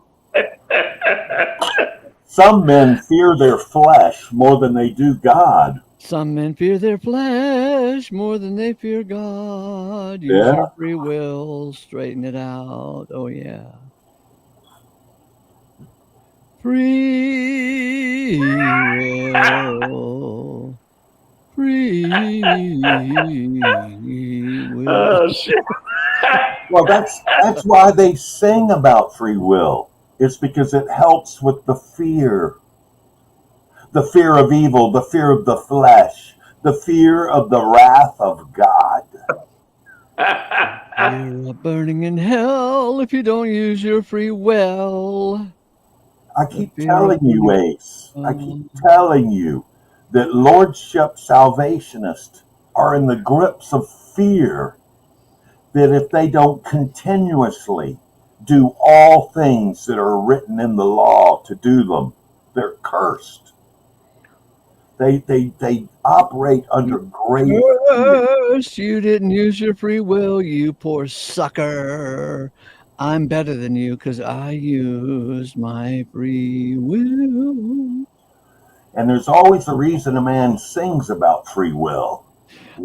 Some men fear their flesh more than they do God. Some men fear their flesh more than they fear God. Use Yeah, your free will, straighten it out. Oh, yeah. Free will. Free will. Oh shit. well, that's why they sing about free will. It's because it helps with the fear of evil, the fear of the flesh, the fear of the wrath of God. You're burning in hell if you don't use your free will. I The keep fear of telling you, burning Ace, I keep hell. telling you that Lordship Salvationists are in the grips of fear that if they don't continuously do all things that are written in the law to do them, they're cursed. They operate under great fear. Curse, you didn't use your free will, you poor sucker. I'm better than you because I used my free will. And there's always a reason a man sings about free will,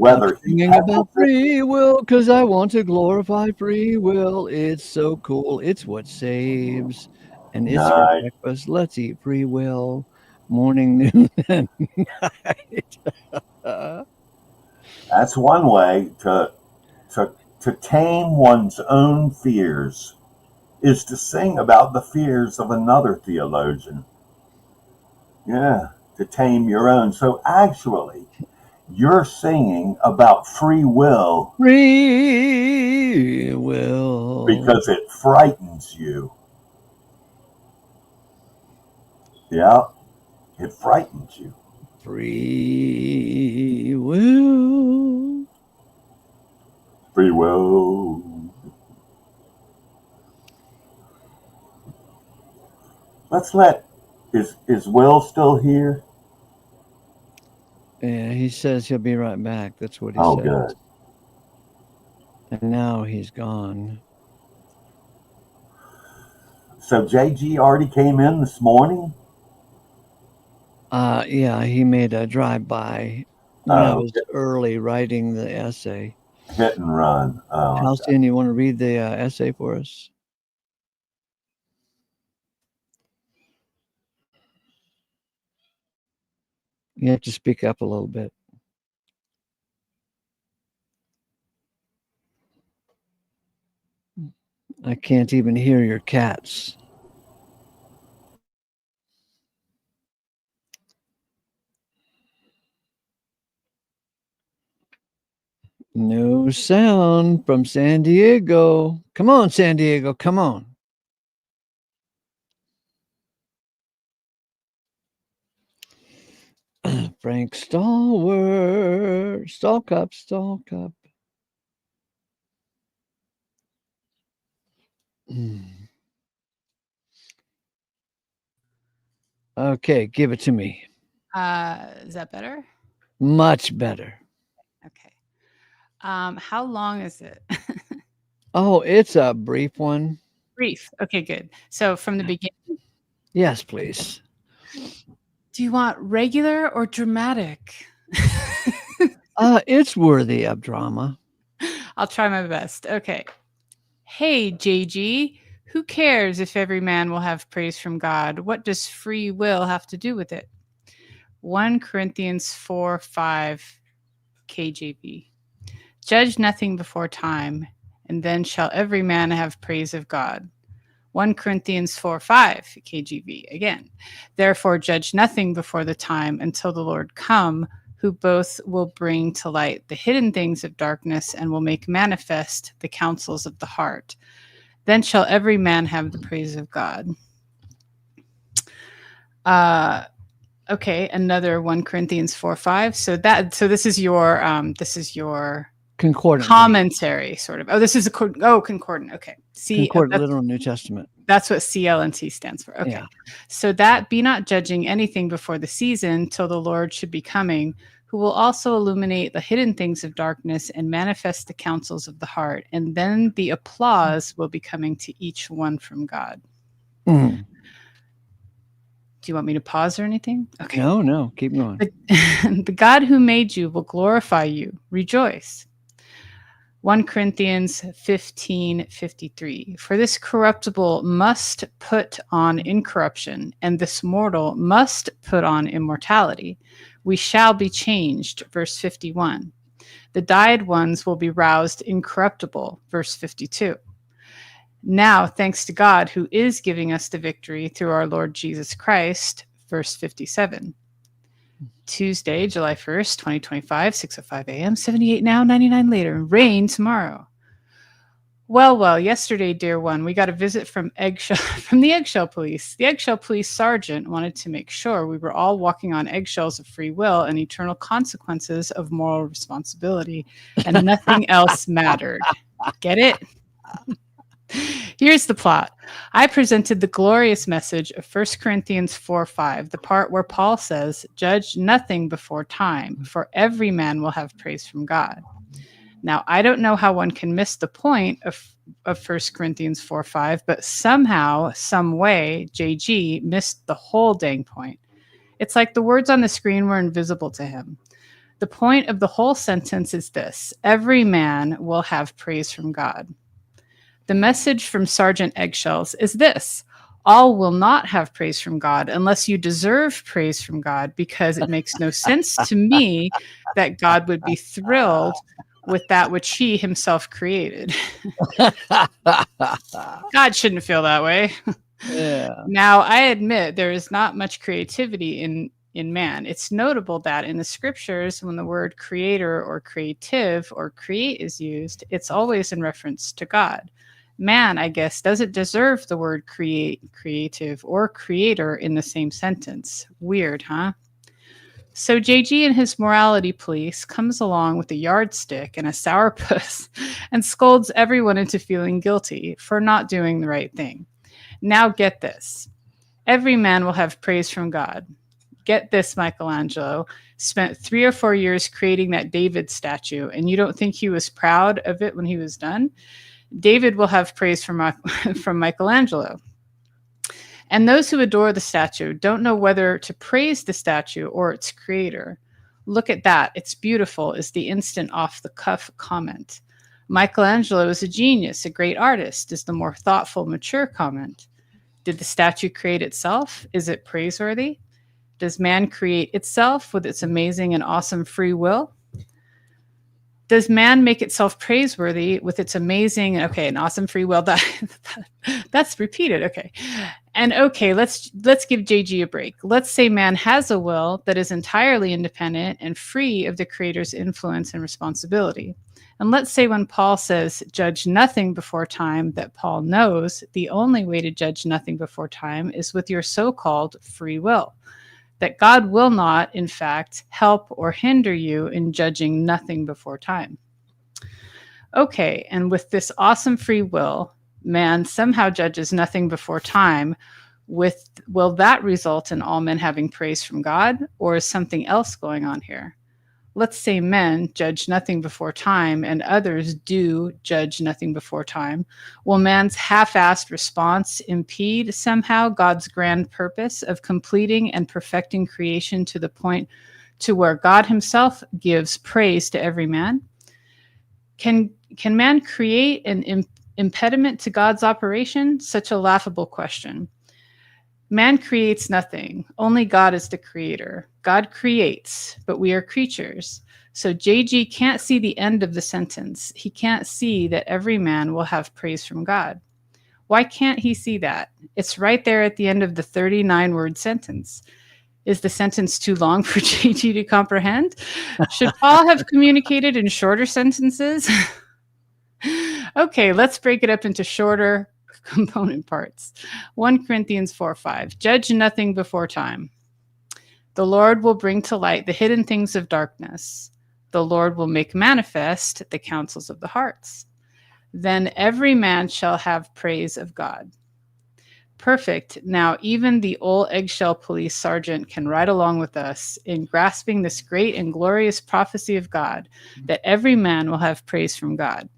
I'm whether he singing handles about it. free will because I want to glorify free will. It's so cool. It's what saves, and it's for No, breakfast. Let's eat free will, morning, noon, and night. that's one way to tame one's own fears is to sing about the fears of another theologian. Yeah, to tame your own. So actually, you're singing about free will Free will. because it frightens you. Yeah, it frightens you. Free will. Free will. Let's let is Will still here? Yeah, he says he'll be right back. That's what he Oh, says. good. And now he's gone. So JG already came in this morning. Yeah, he made a drive by when I Oh, was early writing the essay. hit and run. Oh, okay. Halcyon, you want to read the essay for us? You have to speak up a little bit. I can't even hear your cats. No sound from San Diego. Come on, San Diego. Come on. Frank Stalwart. Stall cup, stall cup. Okay, give it to me. Is that better? Much better. Okay. How long is it? Oh, it's a brief one. Brief. Okay, good. So from the beginning, Yes, please. do you want regular or dramatic? It's worthy of drama. I'll try my best. Okay. Hey, JG, who cares if every man will have praise from God? What does free will have to do with it? 1 Corinthians 4:5 KJV. Judge nothing before time, and then shall every man have praise of God. 1 Corinthians 4:5 KJV again. Therefore, judge nothing before the time until the Lord come, who both will bring to light the hidden things of darkness and will make manifest the counsels of the heart. Then shall every man have the praise of God. Okay, another 1 Corinthians 4:5. So this is your Concordant. commentary, sort of. Oh, this is concordant. Okay. Concordant, literal New Testament. That's what CLNT stands for. Okay. Yeah. So that be not judging anything before the season till the Lord should be coming, who will also illuminate the hidden things of darkness and manifest the counsels of the heart. And then the applause will be coming to each one from God. Mm. Do you want me to pause or anything? Okay. No, keep going. The God who made you will glorify you. Rejoice. 1 Corinthians 15:53. For this corruptible must put on incorruption, and this mortal must put on immortality. We shall be changed. Verse 51. The died ones will be roused incorruptible. Verse 52. Now, thanks to God who is giving us the victory through our Lord Jesus Christ. Verse 57. Tuesday, July 1st, 2025, 6:05 a.m., 78 now, 99 later. Rain tomorrow. Well, yesterday, dear one, we got a visit from the Eggshell Police. The Eggshell Police sergeant wanted to make sure we were all walking on eggshells of free will and eternal consequences of moral responsibility, and nothing else mattered. Get it? Here's the plot. I presented the glorious message of 1 Corinthians 4:5, the part where Paul says, judge nothing before time, for every man will have praise from God. Now, I don't know how one can miss the point of 1 Corinthians 4:5, but somehow, some way, JG missed the whole dang point. It's like the words on the screen were invisible to him. The point of the whole sentence is this: every man will have praise from God. The message from Sergeant Eggshells is this: all will not have praise from God unless you deserve praise from God, because it makes no sense to me that God would be thrilled with that which he himself created. God shouldn't feel that way. Yeah. Now, I admit there is not much creativity in man. It's notable that in the scriptures, when the word creator or creative or create is used, it's always in reference to God. Man, I guess, doesn't deserve the word create, creative, or creator in the same sentence. Weird, huh? So JG and his morality police comes along with a yardstick and a sourpuss and scolds everyone into feeling guilty for not doing the right thing. Now get this. Every man will have praise from God. Get this, Michelangelo spent 3 or 4 years creating that David statue, and you don't think he was proud of it when he was done? David will have praise from Michelangelo. And those who adore the statue don't know whether to praise the statue or its creator. Look at that. It's beautiful, is the instant off-the-cuff comment. Michelangelo is a genius, a great artist, is the more thoughtful, mature comment. Did the statue create itself? Is it praiseworthy? Does man create itself with its amazing and awesome free will? Does man make itself praiseworthy with its amazing, and awesome free will? That's repeated. Okay. And okay, let's give JG a break. Let's say man has a will that is entirely independent and free of the creator's influence and responsibility. And let's say when Paul says, judge nothing before time, that Paul knows the only way to judge nothing before time is with your so-called free will. That God will not, in fact, help or hinder you in judging nothing before time. Okay, and with this awesome free will, man somehow judges nothing before time. Will that result in all men having praise from God, or is something else going on here? Let's say men judge nothing before time and others do judge nothing before time. Will man's half-assed response impede somehow God's grand purpose of completing and perfecting creation to the point to where God himself gives praise to every man? Can man create an impediment to God's operation? Such a laughable question. Man creates nothing. Only God is the creator. God creates, but we are creatures. So JG can't see the end of the sentence. He can't see that every man will have praise from God. Why can't he see that? It's right there at the end of the 39-word sentence. Is the sentence too long for JG to comprehend? Should Paul have communicated in shorter sentences? Okay, let's break it up into shorter component parts. 1 Corinthians 4:5. Judge nothing before time. The Lord will bring to light the hidden things of darkness. The Lord will make manifest the counsels of the hearts. Then every man shall have praise of God. Perfect. Now, even the old eggshell police sergeant can ride along with us in grasping this great and glorious prophecy of God, that every man will have praise from God.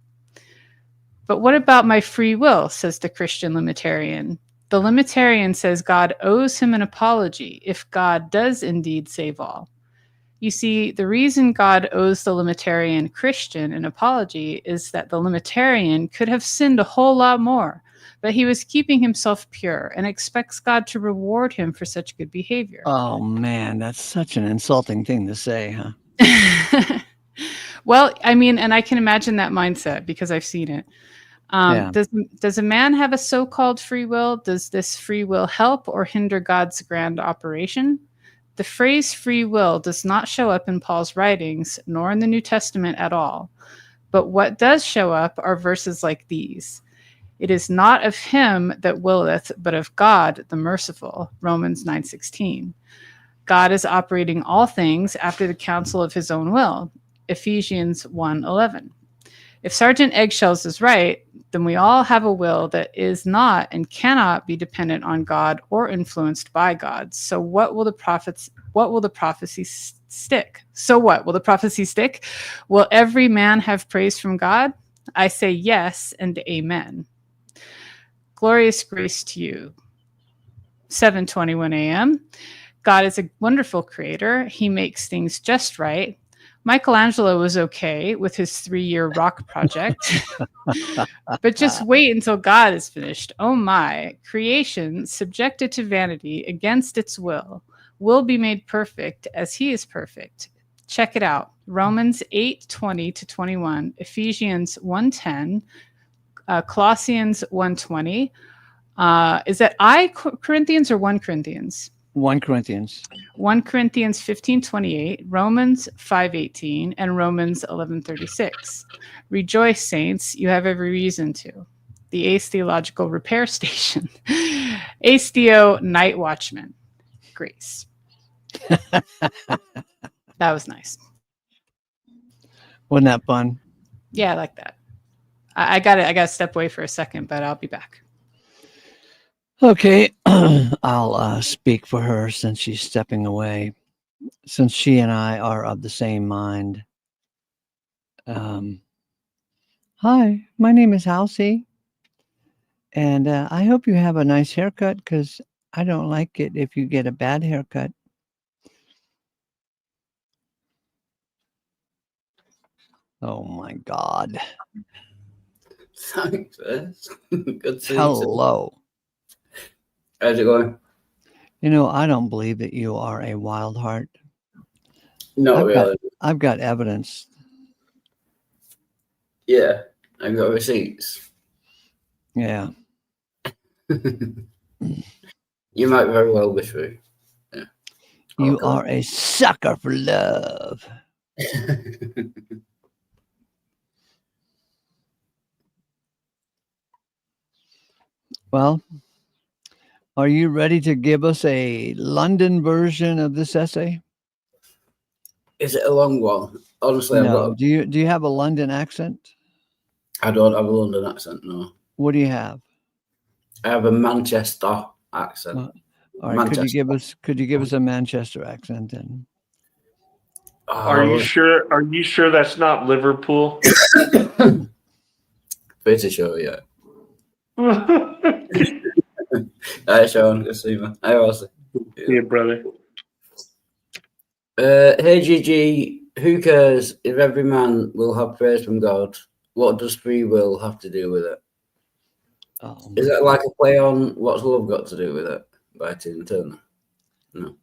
But what about my free will, says the Christian limitarian. The limitarian says God owes him an apology if God does indeed save all. You see, the reason God owes the limitarian Christian an apology is that the limitarian could have sinned a whole lot more, but he was keeping himself pure and expects God to reward him for such good behavior. Oh man, that's such an insulting thing to say, huh? Well, I mean, and I can imagine that mindset because I've seen it. Yeah. Does a man have a so-called free will? Does this free will help or hinder God's grand operation? The phrase free will does not show up in Paul's writings, nor in the New Testament at all. But what does show up are verses like these. It is not of him that willeth, but of God the merciful. Romans 9:16. God is operating all things after the counsel of his own will. Ephesians 1:11. If Sergeant Eggshells is right, then we all have a will that is not and cannot be dependent on God or influenced by God. So what will the prophecy stick? So what? Will the prophecy stick? Will every man have praise from God? I say yes and amen. Glorious grace to you. 7:21 a.m. God is a wonderful creator. He makes things just right. Michelangelo was okay with his 3-year rock project. But just wait until God is finished. Oh my, creation, subjected to vanity against its will be made perfect as he is perfect. Check it out. Romans 8:20-21, Ephesians 1:10, Colossians 1:20. Is that Corinthians or 1 Corinthians? 1 Corinthians. 1 Corinthians 15:28, Romans 5:18, and Romans 11:36. Rejoice, saints, you have every reason to. The Ace Theological Repair Station. Ace Theo Night Watchman. Grace. That was nice. Wasn't that fun? Yeah, I like that. I got to step away for a second, but I'll be back. Okay, I'll speak for her since she's stepping away, since she and I are of the same mind. Hi, my name is Halsey, and I hope you have a nice haircut because I don't like it if you get a bad haircut. Oh my God. Thanks, Wes. Good to see you. Hello. How's it going? You know, I don't believe that you are a wild heart. Not really. I've got evidence. Yeah, I've got receipts. Yeah. You might very well be true. Yeah. You Okay. are a sucker for love. Well, are you ready to give us a London version of this essay? Is it a long one? Honestly, No. Do you have a London accent? I don't have a London accent, no. What do you have? I have a Manchester accent. All right. Could you give us a Manchester accent then? Are you sure? Are you sure that's not Liverpool? Pretty sure, yeah. Hi, Sean. Good to see you, man. Hi, Rosie. Yeah, brother. Hey GG, who cares if every man will have praise from God? What does free will have to do with it? Oh, Is that like a play on What's Love Got to Do with It by Tina Turner? No.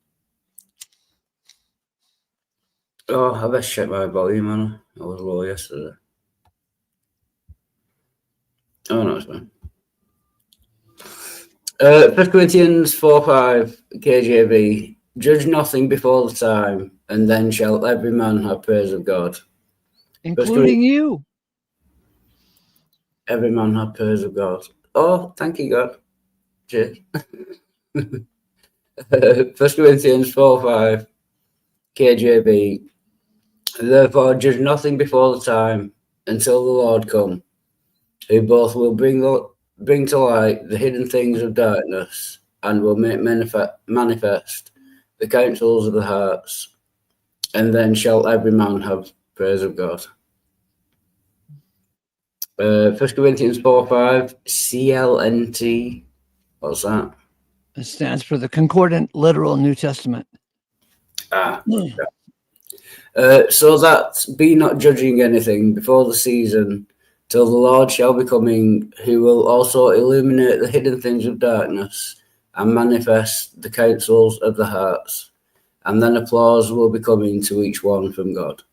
Oh, I best check my volume, man. I was low yesterday. Oh, no, it's fine. 1 Corinthians 4:5 KJV, judge nothing before the time, and then shall every man have praise of God. including you. Every man have praise of God. Oh, thank you, God. Cheers. 1 Corinthians 4:5 KJV, therefore judge nothing before the time until the Lord come, who both will bring to light the hidden things of darkness and will make manifest the counsels of the hearts, and then shall every man have praise of God. 1 Corinthians 4:5 CLNT. What's that? It stands for the Concordant Literal New Testament. So that be not judging anything before the season, till the Lord shall be coming, who will also illuminate the hidden things of darkness and manifest the counsels of the hearts. And then applause will be coming to each one from God.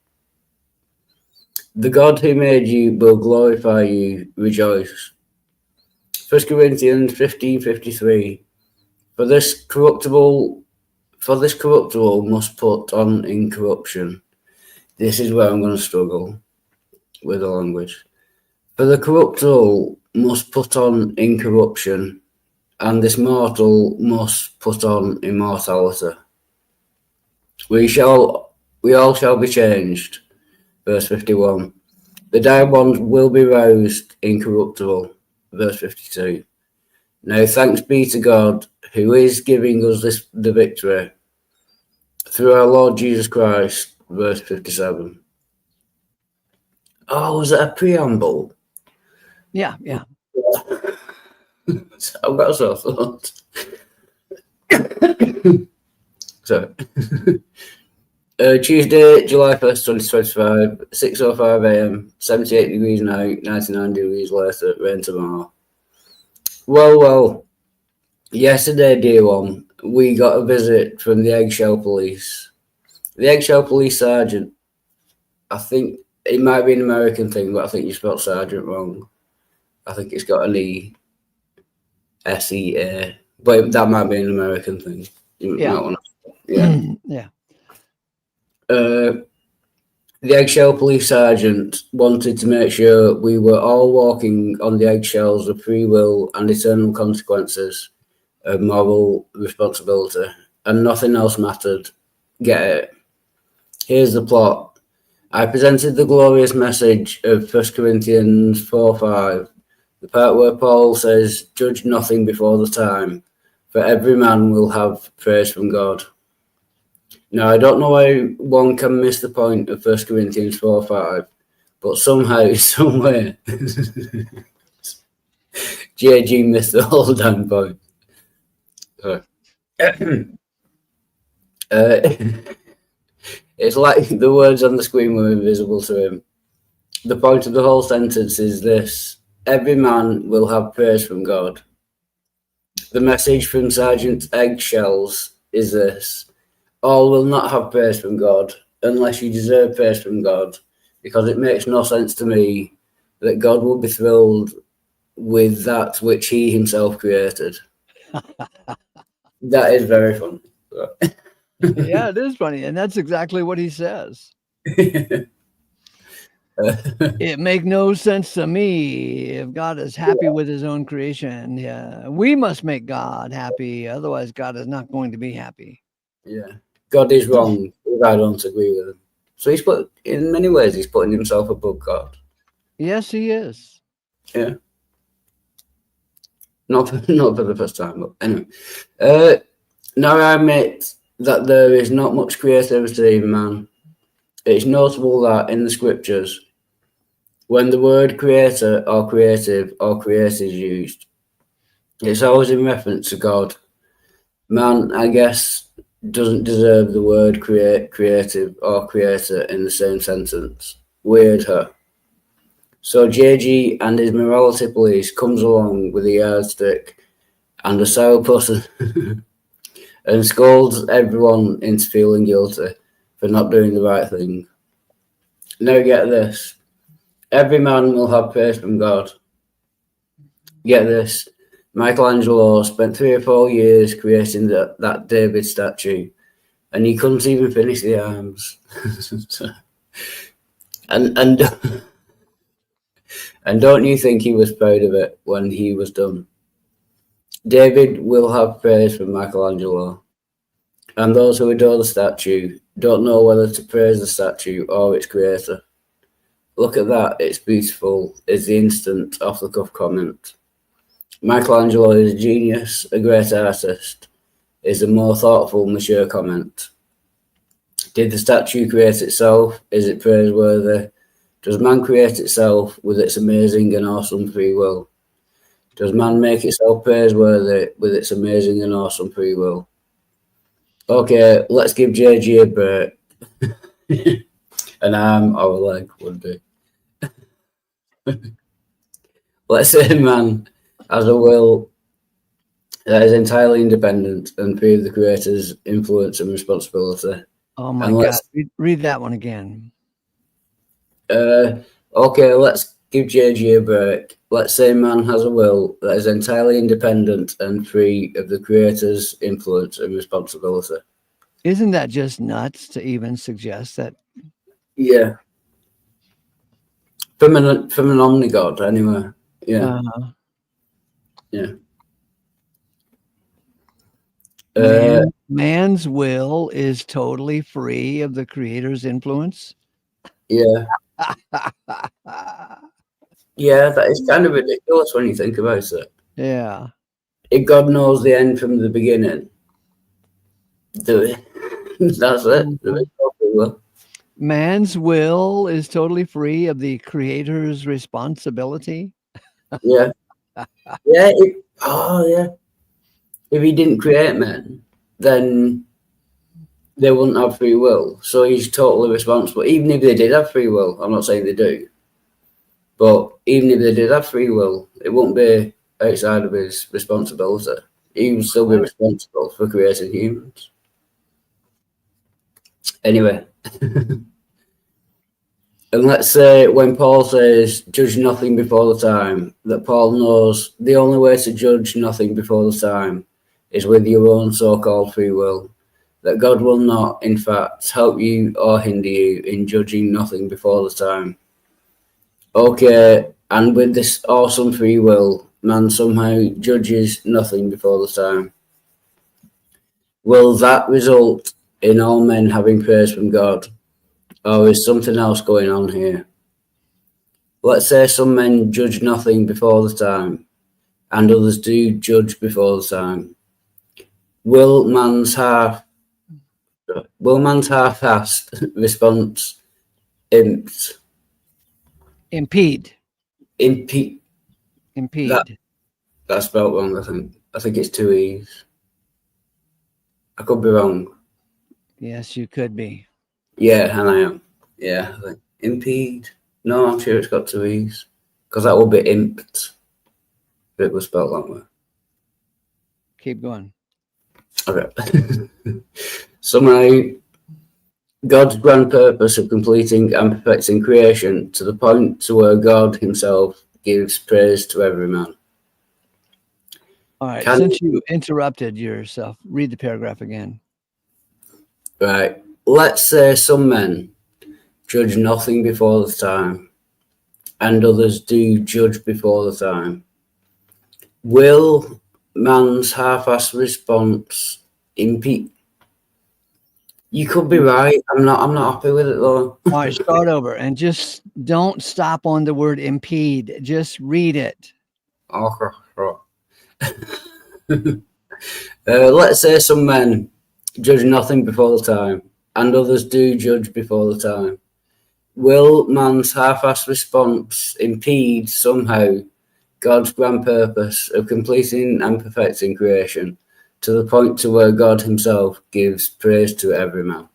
The God who made you will glorify you, rejoice. 1 Corinthians 15:53. For this corruptible must put on incorruption. This is where I'm going to struggle with the language. For the corruptible must put on incorruption, and this mortal must put on immortality. We all shall be changed. Verse 51. The dire ones will be roused incorruptible. Verse 52. Now thanks be to God, who is giving us the victory through our Lord Jesus Christ. Verse 57. Oh, was it a preamble? Yeah. I've got a sore thought. Sorry. Tuesday, July 1st, 2025, 6:05 a.m, 78 degrees now, 99 degrees later, rain tomorrow. Well, yesterday, dear one, we got a visit from the Eggshell Police. The Eggshell Police Sergeant, I think it might be an American thing, but I think you spelled Sergeant wrong. I think it's got an E, S-E-A, but that might be an American thing. Yeah. Yeah. The Eggshell Police Sergeant wanted to make sure we were all walking on the eggshells of free will and eternal consequences of moral responsibility, and nothing else mattered. Get it? Here's the plot. I presented the glorious message of 1 Corinthians 4:5, the part where Paul says, judge nothing before the time, for every man will have praise from God. Now, I don't know why one can miss the point of 1 Corinthians 4:5, but somehow, somewhere, JG missed the whole damn point. It's like the words on the screen were invisible to him. The point of the whole sentence is this: every man will have praise from God. The message from Sergeant Eggshells is this: all will not have praise from God unless you deserve praise from God, because it makes no sense to me that God will be thrilled with that which he himself created. That is very funny. Yeah, it is funny. And that's exactly what he says. It make no sense to me if God is happy with his own creation. Yeah, we must make God happy. Otherwise, God is not going to be happy. Yeah. God is wrong if I don't agree with him. So in many ways, he's putting himself above God. Yes, he is. Yeah. Not for the first time, but anyway. Now I admit that there is not much creativity in man. It's notable that in the scriptures, when the word creator or creative or create is used, it's always in reference to God. Man, I guess, doesn't deserve the word creative or creator in the same sentence. Weird, huh? So JG and his morality police comes along with a yardstick and a sourpuss and scolds everyone into feeling guilty for not doing the right thing. Now get this. Every man will have praise from God. Get this. Michelangelo spent 3 or 4 years creating that David statue, and he couldn't even finish the arms. and don't you think he was proud of it when he was done? David will have praise from Michelangelo, and those who adore the statue don't know whether to praise the statue or its creator. Look at that, it's beautiful, is the instant off-the-cuff comment. Michelangelo is a genius, a great artist, is a more thoughtful, mature comment. Did the statue create itself? Is it praiseworthy? Does man create itself with its amazing and awesome free will? Does man make itself praiseworthy with its amazing and awesome free will? Okay, let's give JG a break. An arm or a leg would do. Let's say man has a will that is entirely independent and free of the creator's influence and responsibility. Oh my God. Read that one again. Okay, let's give JG a break. Let's say man has a will that is entirely independent and free of the creator's influence and responsibility. Isn't that just nuts to even suggest that? Yeah. From an omnigod, anyway. Yeah. Yeah. Man's will is totally free of the creator's influence. Yeah. Yeah, that is kind of ridiculous when you think about it. Yeah. If God knows the end from the beginning, that's it. Man's will is totally free of the creator's responsibility. Yeah. Yeah. Yeah. If he didn't create men, then they wouldn't have free will. So he's totally responsible. Even if they did have free will, I'm not saying they do, but even if they did have free will, it wouldn't be outside of his responsibility. He would still be responsible for creating humans. Anyway. And let's say when Paul says, judge nothing before the time, that Paul knows the only way to judge nothing before the time is with your own so-called free will, that God will not, in fact, help you or hinder you in judging nothing before the time. Okay, and with this awesome free will, man somehow judges nothing before the time. Will that result in all men having praise from God? Or is something else going on here? Let's say some men judge nothing before the time, and others do judge before the time. Will man's half-assed response Impede. That's spelled wrong, I think. I think it's 2 E's. I could be wrong. Yes, you could be. Yeah, and I am. Yeah, I think impede. No, I'm sure it's got 2 E's. Because that would be imped if it was spelled that way. Keep going. Okay. Somehow, God's grand purpose of completing and perfecting creation to the point to where God himself gives praise to every man. All right. Since you interrupted yourself, read the paragraph again. Right. Let's say some men judge nothing before the time, and others do judge before the time. Will man's half-assed response impede? You could be right. I'm not happy with it though. All right, start over and just don't stop on the word impede. Just read it. Let's say some men judge nothing before the time, and others do judge before the time. Will man's half-assed response impede somehow God's grand purpose of completing and perfecting creation to the point to where God himself gives praise to every man.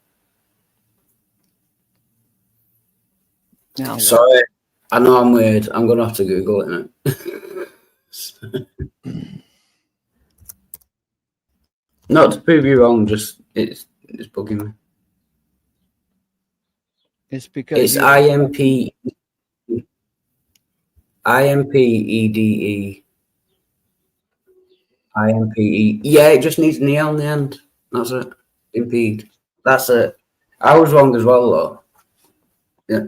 Now, Sorry, I know I'm weird. I'm going to have to Google it now. Not to prove you wrong, just it's bugging me. it's because It's IMPEDE. IMPEDE. Yeah, it just needs an E on the end. That's it. Impede. That's it. I was wrong as well, though. Yeah.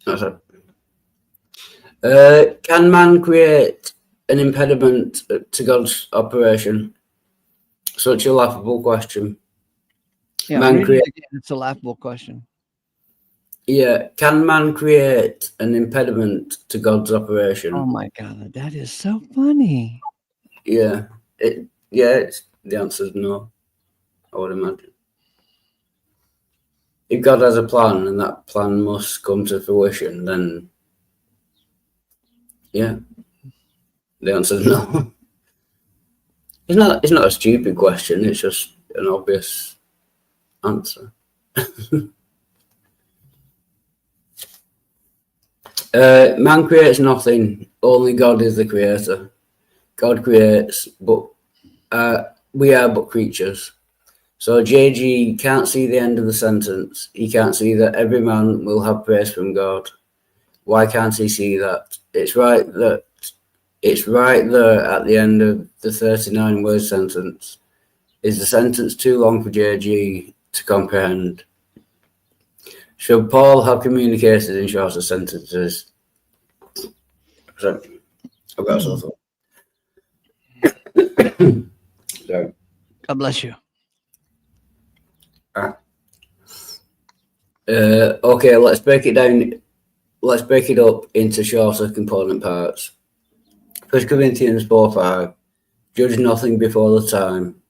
That's it. Can man create an impediment to God's operation? Such a laughable question. yeah, Man read create- it again. It's a laughable question. Yeah. Can man create an impediment to God's operation? Oh my God, that is so funny. Yeah. It's the answer is no, I would imagine. If God has a plan and that plan must come to fruition, then yeah, the answer is no. It's not a stupid question, it's just an obvious answer. Man creates nothing, only God is the creator. God creates, but we are but creatures. So JG can't see the end of the sentence. He can't see that every man will have praise from God. Why can't he see that? It's right there at the end of the 39-word sentence. Is the sentence too long for JG to comprehend? Should Paul have communicated in shorter sentences? So, I've got a sore thought. Sorry. God bless you. Okay, let's break it down. Let's break it up into shorter component parts. 1 Corinthians 4:5. Judge nothing before the time.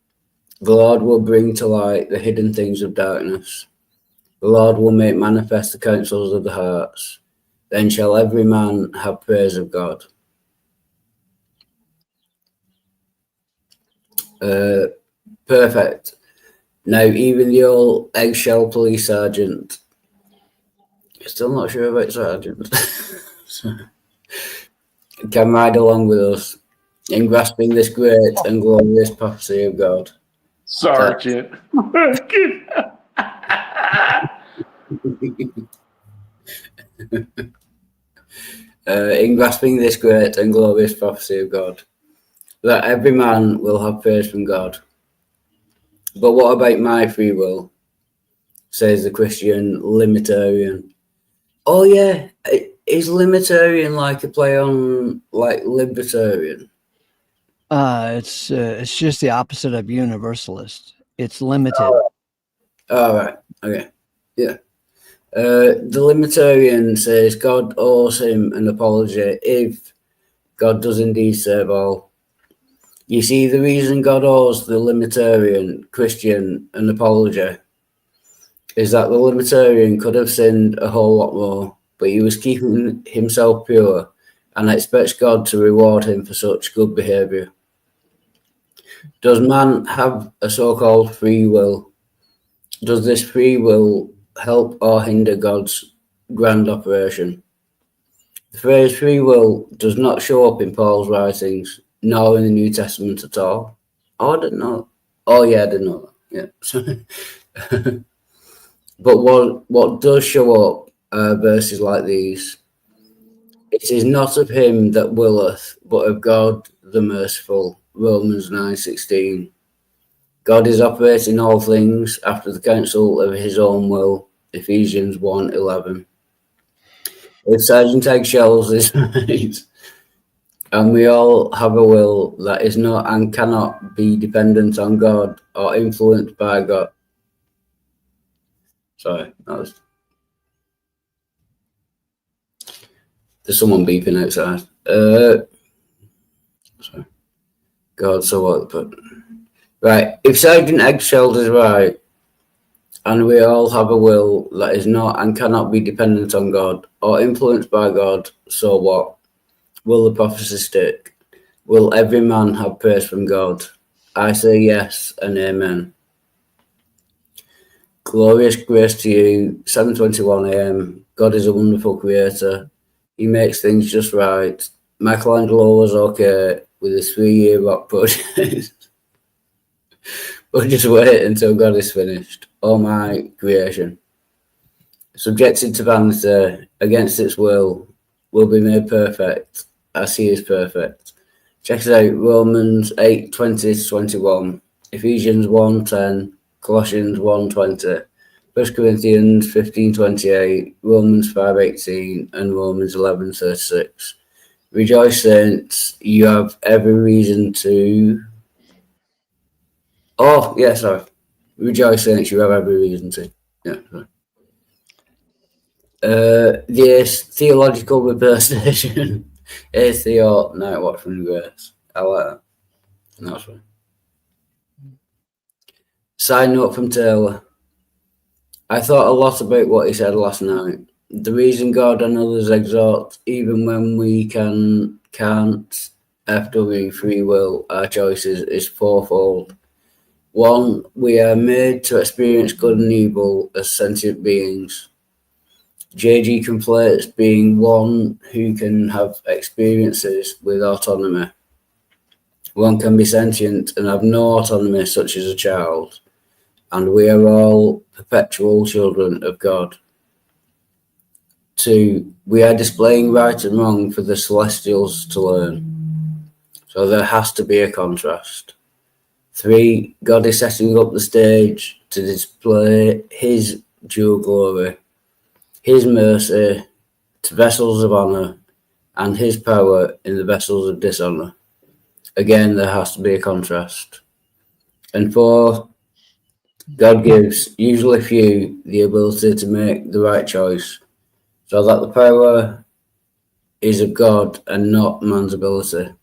The Lord will bring to light the hidden things of darkness. The Lord will make manifest the counsels of the hearts. Then shall every man have praise of God. Perfect. Now, even the old eggshell police sergeant, still not sure about sergeant, can ride along with us in grasping this great and glorious prophecy of God. Sergeant. In grasping this great and glorious prophecy of God, that every man will have praise from God. But what about my free will? Says the Christian limitarian. Oh yeah, is limitarian like a play on like libertarian? It's just the opposite of universalist. It's limited. All right. Okay. Yeah. The limitarian says God owes him an apology if God does indeed save all. You see, the reason God owes the limitarian Christian an apology is that the limitarian could have sinned a whole lot more, but he was keeping himself pure and expects God to reward him for such good behavior. Does man have a so-called free will? Does this free will help or hinder God's grand operation? The phrase free will does not show up in Paul's writings, nor in the New Testament at all. Oh, I didn't know. Oh, yeah, I didn't know that. Yeah. But what does show up are verses like these. It is not of him that willeth, but of God the merciful. Romans 9:16. God is operating all things after the counsel of his own will. Ephesians 1:11. If Sergeant Eggshells is right, and we all have a will that is not and cannot be dependent on God or influenced by God. Sorry, there's someone beeping outside. Sorry. God, so what? But right, if Sergeant Eggshell is right, and we all have a will that is not and cannot be dependent on God or influenced by God, so what? Will the prophecy stick? Will every man have praise from God? I say yes and amen. Glorious grace to you, 7:21 a.m. God is a wonderful creator. He makes things just right. Michelangelo was okay with his 3-year rock project. But just wait until God is finished. Oh my creation. Subjected to vanity, against its will be made perfect, as he is perfect. Check it out, Romans 8:20-21, Ephesians 1:10, Colossians 1:20, 1 Corinthians 15:28, Romans 5:18, and Romans 11:36. Rejoice, saints, you have every reason to... Oh, yeah, sorry. Rejoice, saints, you have every reason to. Yeah, sorry. Yes, theological representation. Theo, Night Watch from Grace. I like that. That's one. Side note from Taylor. I thought a lot about what he said last night. The reason God and others exhort, even when we can't, FW, free will, our choices, is fourfold. 1, we are made to experience good and evil as sentient beings. JG completes being one who can have experiences with autonomy. One can be sentient and have no autonomy, such as a child, and we are all perpetual children of God. 2, we are displaying right and wrong for the celestials to learn. So there has to be a contrast. 3, God is setting up the stage to display his due glory, his mercy to vessels of honour, and his power in the vessels of dishonour. Again, there has to be a contrast. And 4, God gives, usually few, the ability to make the right choice, so that the power is of God and not man's ability.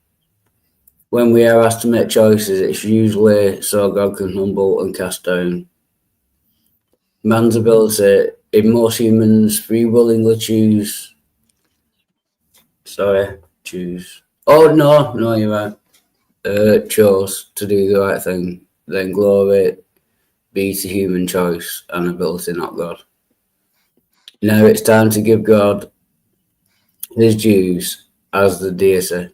When we are asked to make choices, it's usually so God can humble and cast down. Man's ability, in most humans, free willingly choose. Oh, no, you're right. Chose to do the right thing. Then glory be to human choice and ability, not God. Now it's time to give God his dues as the deity.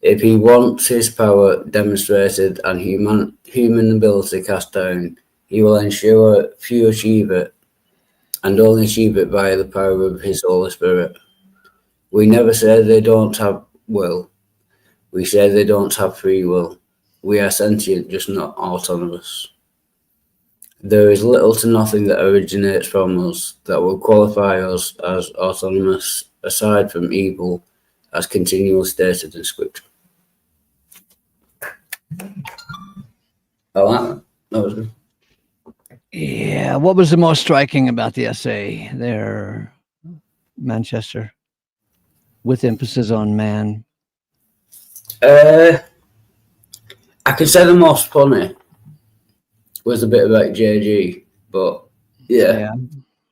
If he wants his power demonstrated and human ability cast down, he will ensure few achieve it, and only achieve it via the power of his Holy Spirit. We never say they don't have will. We say they don't have free will. We are sentient, just not autonomous. There is little to nothing that originates from us that will qualify us as autonomous, aside from evil, as continually stated in Scripture. I like that. That was good. Yeah. What was the most striking about the essay there, Manchester? With emphasis on man. I could say the most funny was a bit about JG, but yeah.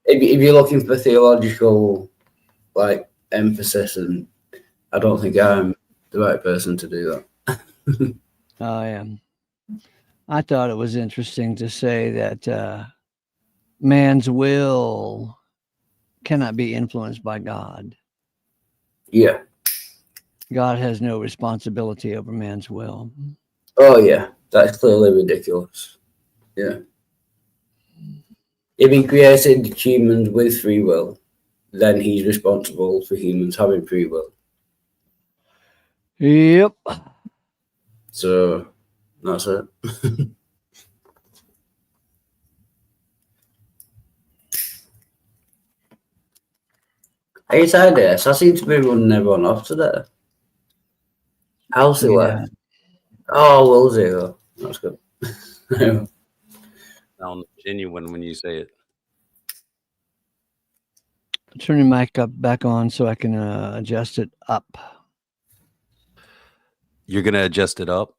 If you're looking for theological emphasis, and I don't think I'm the right person to do that. Oh, yeah. I thought it was interesting to say that man's will cannot be influenced by God. Yeah. God has no responsibility over man's will. Oh, yeah. That's clearly ridiculous. Yeah. If he created humans with free will, then he's responsible for humans having free will. Yep. So that's it. Hey, it's ideas. I seem to be running everyone off today. How's it left? Oh, will zero. That's good. Sound genuine when you say it. Turn your mic back on so I can adjust it up. You're going to adjust it up?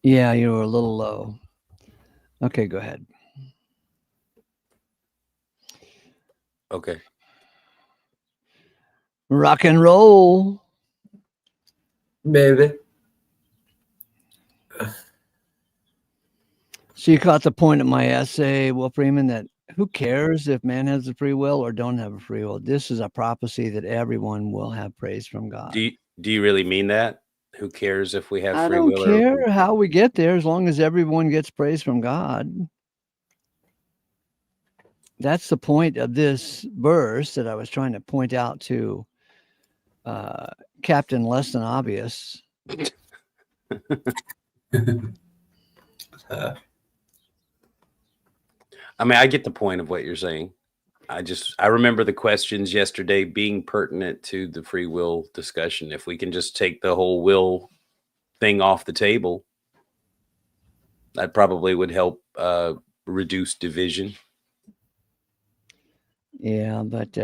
Yeah, you were a little low. Okay, go ahead. Okay. Rock and roll. Baby. So you caught the point of my essay, Will Freeman, that who cares if man has a free will or don't have a free will? This is a prophecy that everyone will have praise from God. Do you really mean that? Who cares if we have I free don't will? care how we get there as long as everyone gets praise from God. That's the point of this verse that I was trying to point out to Captain Less Than Obvious. I mean, I get the point of what you're saying. I remember the questions yesterday being pertinent to the free will discussion. If we can just take the whole will thing off the table, that probably would help reduce division. Yeah, but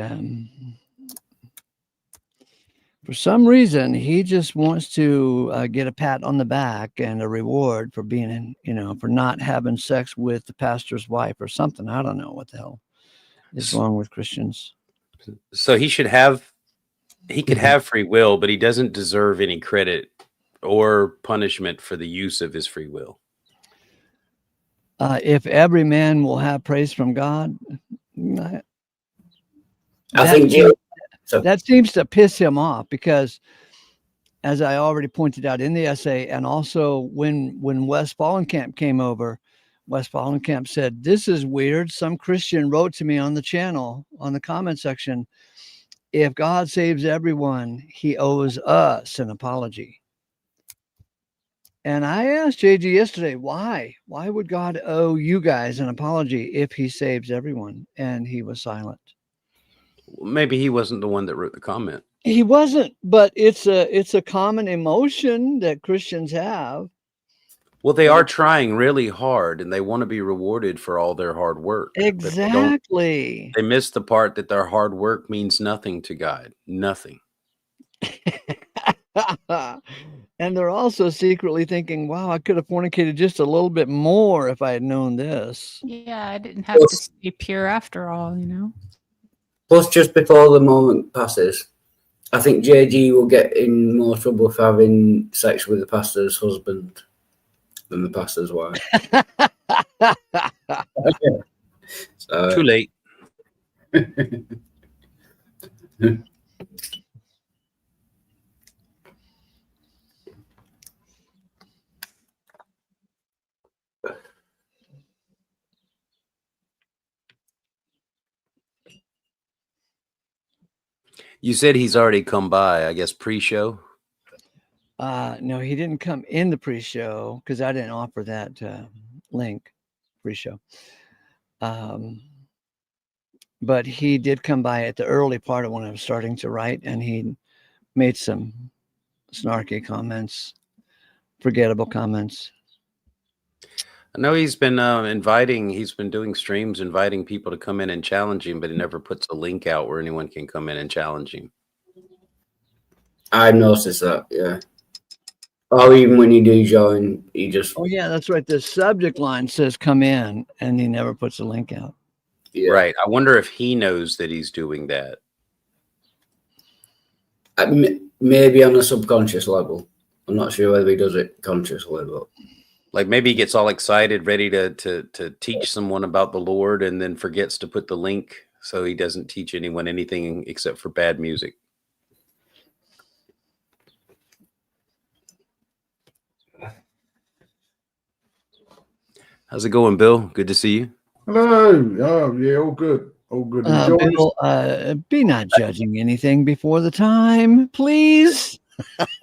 for some reason, he just wants to get a pat on the back and a reward for being, for not having sex with the pastor's wife or something. I don't know what the hell is wrong with Christians. So he could have free will, but he doesn't deserve any credit or punishment for the use of his free will. If every man will have praise from God, that seems to piss him off because, as I already pointed out in the essay, and also when Wes Fallenkamp came over, Wes Fallenkamp said, "This is weird." Some Christian wrote to me on the channel, on the comment section, if God saves everyone, he owes us an apology. And I asked JG yesterday, why? Why would God owe you guys an apology if he saves everyone? And he was silent. Maybe he wasn't the one that wrote the comment. He wasn't, but it's a common emotion that Christians have. Well, they are trying really hard and they want to be rewarded for all their hard work. Exactly. They miss the part that their hard work means nothing to God. Nothing. And they're also secretly thinking, wow, I could have fornicated just a little bit more if I had known this. Yeah, I didn't have to stay pure after all, Plus, just before the moment passes, I think JG will get in more trouble for having sex with the pastor's husband than the pastor's wife. So, too late. You said he's already come by, I guess, pre-show? No, he didn't come in the pre-show because I didn't offer that link pre-show. But he did come by at the early part of when I was starting to write, and he made some snarky comments, forgettable comments. I know he's been he's been doing streams, inviting people to come in and challenge him, but he never puts a link out where anyone can come in and challenge him. I noticed that, yeah. Or even when you do join, he just... Oh, yeah, that's right. The subject line says come in, and he never puts a link out. Yeah. Right. I wonder if he knows that he's doing that. Maybe on a subconscious level. I'm not sure whether he does it consciously, but... Like maybe he gets all excited, ready to teach someone about the Lord, and then forgets to put the link, so he doesn't teach anyone anything except for bad music. How's it going, Bill? Good to see you. Hello. Oh, yeah, all good. All good. Bill, be not judging anything before the time, please.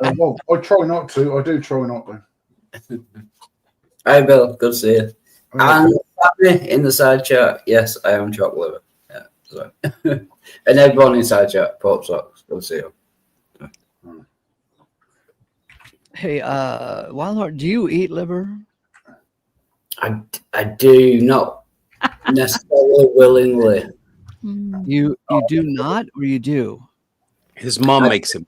Well, I try not to. I do try not to. Hi, Bill. Good to see you. And in the side chat, yes, I am chopped liver. Yeah, so. And everyone in side chat, Pope Socks. Good to see you. Hey, Wildheart, do you eat liver? I do not necessarily willingly. You do not, or you do? His mom makes him.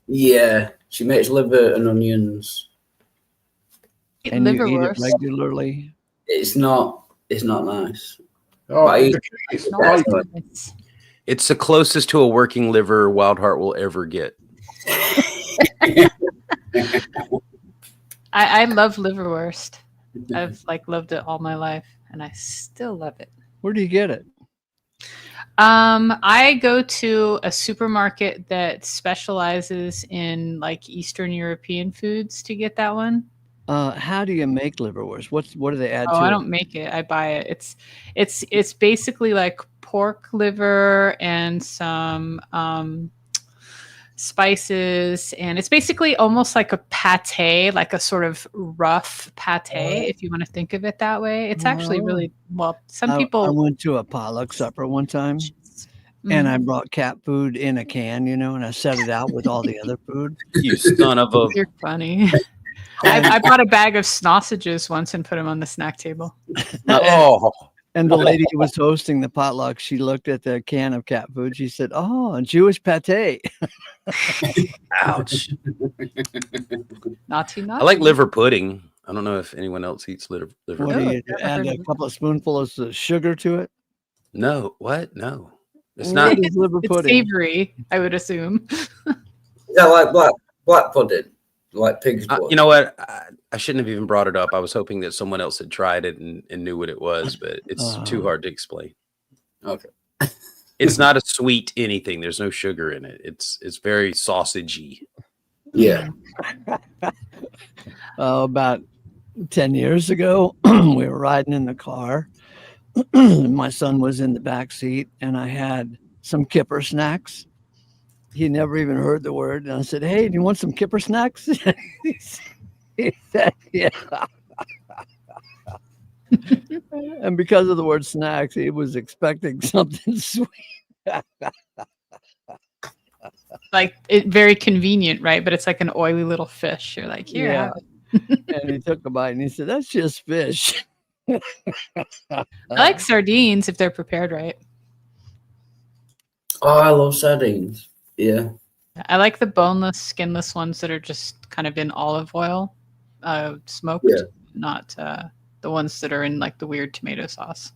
Yeah, she makes liver and onions. And you eat it regularly? It's not nice. Oh, it's the closest to a working liver Wildheart will ever get. I love liverwurst. I've like loved it all my life, and I still love it. Where do you get it? I go to a supermarket that specializes in like Eastern European foods to get that one. How do you make liverwurst? What do they add Oh, to I it? don't make it. I buy it. It's basically like pork liver and some spices, and it's basically almost like a pate, like a sort of rough pate, if you want to think of it that way. It's actually really well. Some I people. went to a potluck supper one time, and I brought cat food in a can, and I set it out with all the other food. You son of a. You're funny. I bought a bag of sausages once and put them on the snack table. Oh, And the lady who was hosting the potluck, she looked at the can of cat food. She said, "Oh, Jewish pate." ouch. Naughty. I like liver pudding. I don't know if anyone else eats liver What pudding. do you do? Add a couple of spoonfuls of sugar to it? No, what? No. It's What not. is liver It's pudding? savory, I would assume. Is that like black pudding? Like pig's blood? You know what? I shouldn't have even brought it up. I was hoping that someone else had tried it and knew what it was, but it's too hard to explain. Okay. It's not a sweet anything. There's no sugar in it. It's very sausagey. Yeah. About 10 years ago, we were riding in the car. My son was in the back seat, and I had some kipper snacks. He never even heard the word. And I said, "Hey, do you want some kipper snacks?" He said, "Yeah." And because of the word snacks, he was expecting something sweet. Like very convenient, right? But it's like an oily little fish. You're like, here, Yeah. have it. And he took a bite and he said, "That's just fish." I like sardines if they're prepared right. Oh, I love sardines. Yeah. I like the boneless, skinless ones that are just kind of in olive oil, smoked, Yeah. not the ones that are in like the weird tomato sauce.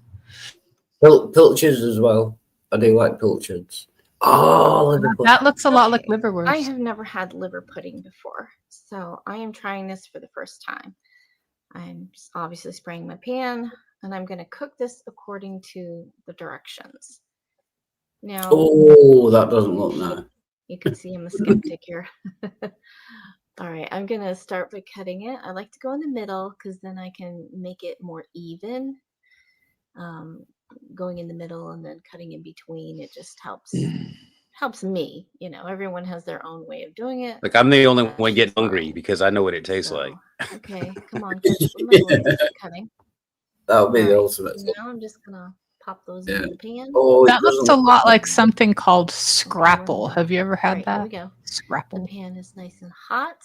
Pilchards as well. I do like pilchards. Oh, liver pudding. That looks a lot like Okay, liverwurst. I have never had liver pudding before, so I am trying this for the first time. I'm obviously spraying my pan, and I'm going to cook this according to the directions. Now, Oh, that doesn't look nice. you can see I'm a skeptic here. All right, I'm going to start by cutting it. I like to go in the middle because then I can make it more even. Going in the middle and then cutting in between, it just helps me. Everyone has their own way of doing it. Like I'm the only one getting hungry because I know what it tastes like. Okay, come on, catch my voice. Cutting. That would be the Alright, ultimate. so now I'm just gonna pop those in the pan. Oh, That looks a lot like something called Scrapple. Have you ever had Alright, here we that? go. The Scrapple. pan is nice and hot.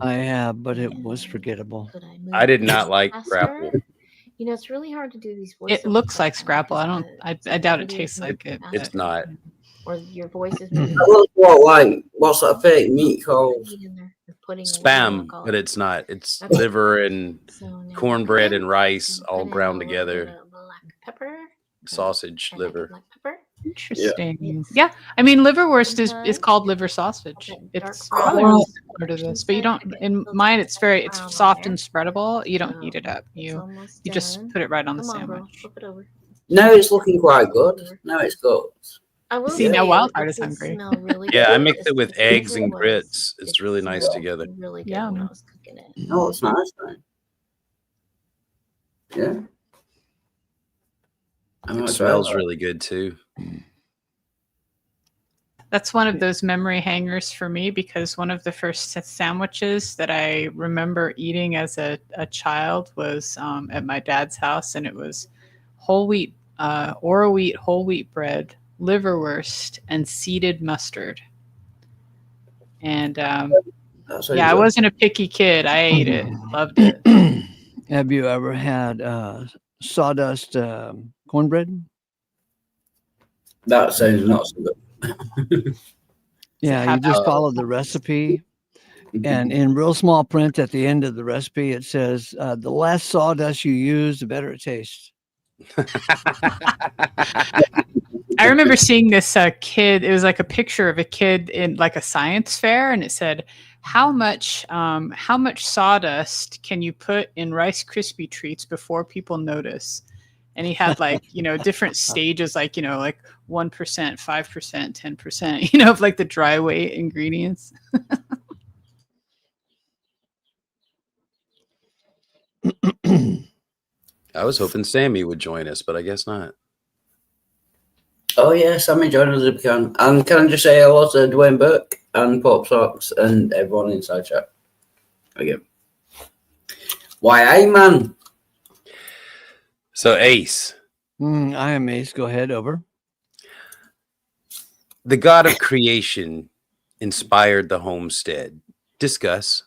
I have, but it was forgettable. Could I move I did it not like faster? Scrapple. It's really hard to do these It voiceovers looks like sometimes Scrapple. because I doubt it somebody tastes is like moving it. faster, It's not. Or your voice is moving That looks more like, what's that fake meat called? faster in there. You're putting a little, I'll Spam, call but it. it's not. It's Okay. liver and So now cornbread pan, and rice I'm all putting ground a little bit together. of black pepper. Sausage, and I liver. black pepper. Interesting. Yes. Yeah, I mean liverwurst is Sometimes called liver sausage. that dark It's brown similar is to this, but you don't. inside, In those mine, it's brown it's on soft there. and spreadable. You don't So heat it up. it's You almost just done. put it right on the Come on, girl, sandwich. flip it over. Now it's looking quite good. Now it's good. I will See, say now it Wildheart is did hungry. smell really Yeah, I good. mixed it with eggs and Was- grits. It's it really nice smelled together. Really good Yum. when I was cooking it. Oh, it's nice, man. Yeah. I It might try smells that. really good too. That's one of those memory hangers for me because one of the first sandwiches that I remember eating as a child was at my dad's house, and it was whole wheat, Oro wheat, whole wheat bread, liverwurst, and seeded mustard. And That sounds yeah, I good. wasn't a picky kid. I ate it, loved it. Have you ever had sawdust cornbread? That sounds not so good. Yeah, you have just that- follow the recipe, and in real small print at the end of the recipe, it says, "The less sawdust you use, the better it tastes." I remember seeing this kid. It was like a picture of a kid in like a science fair, and it said, how much sawdust can you put in Rice Krispie treats before people notice? And he had like, different stages, like, like 1%, 5%, 10%, of like the dry weight ingredients. I was hoping Sammy would join us, but I guess not. Oh yeah, Sammy, join us if you can. And can I just say hello to Dwayne Burke and Pop Socks and everyone inside chat again. Why, hey man. So Ace. I am Ace. Go ahead. Over. The God of creation inspired the homestead. Discuss.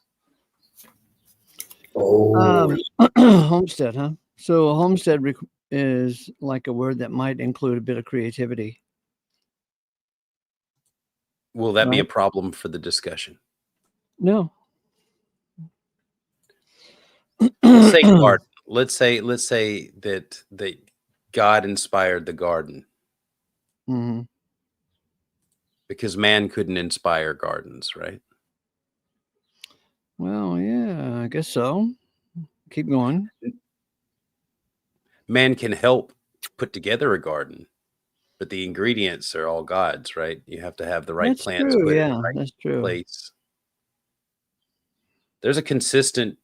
Oh, Homestead, huh? So a homestead is like a word that might include a bit of creativity. Will that be a Right. problem for the discussion? No. Let's say garden. Let's say that God inspired the garden Mhm. because man couldn't inspire gardens, right? Well, yeah, I guess so. Keep going. Man can help put together a garden, but the ingredients are all God's, right? You have to have the right That's plants true. put in the Yeah, right that's true. place. There's a consistent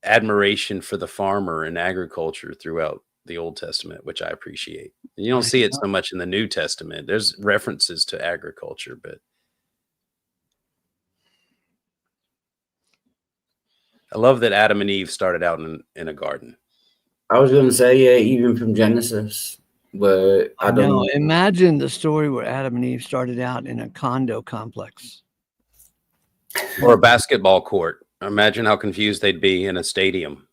admiration for the farmer and agriculture throughout the Old Testament, which I appreciate. And you don't see it so much in the New Testament. There's references to agriculture, but I love that Adam and Eve started out in a garden. I was going to say, yeah, even from Genesis, where Now, Adam. imagine the story where Adam and Eve started out in a condo complex. Or a basketball court. Imagine how confused they'd be in a stadium.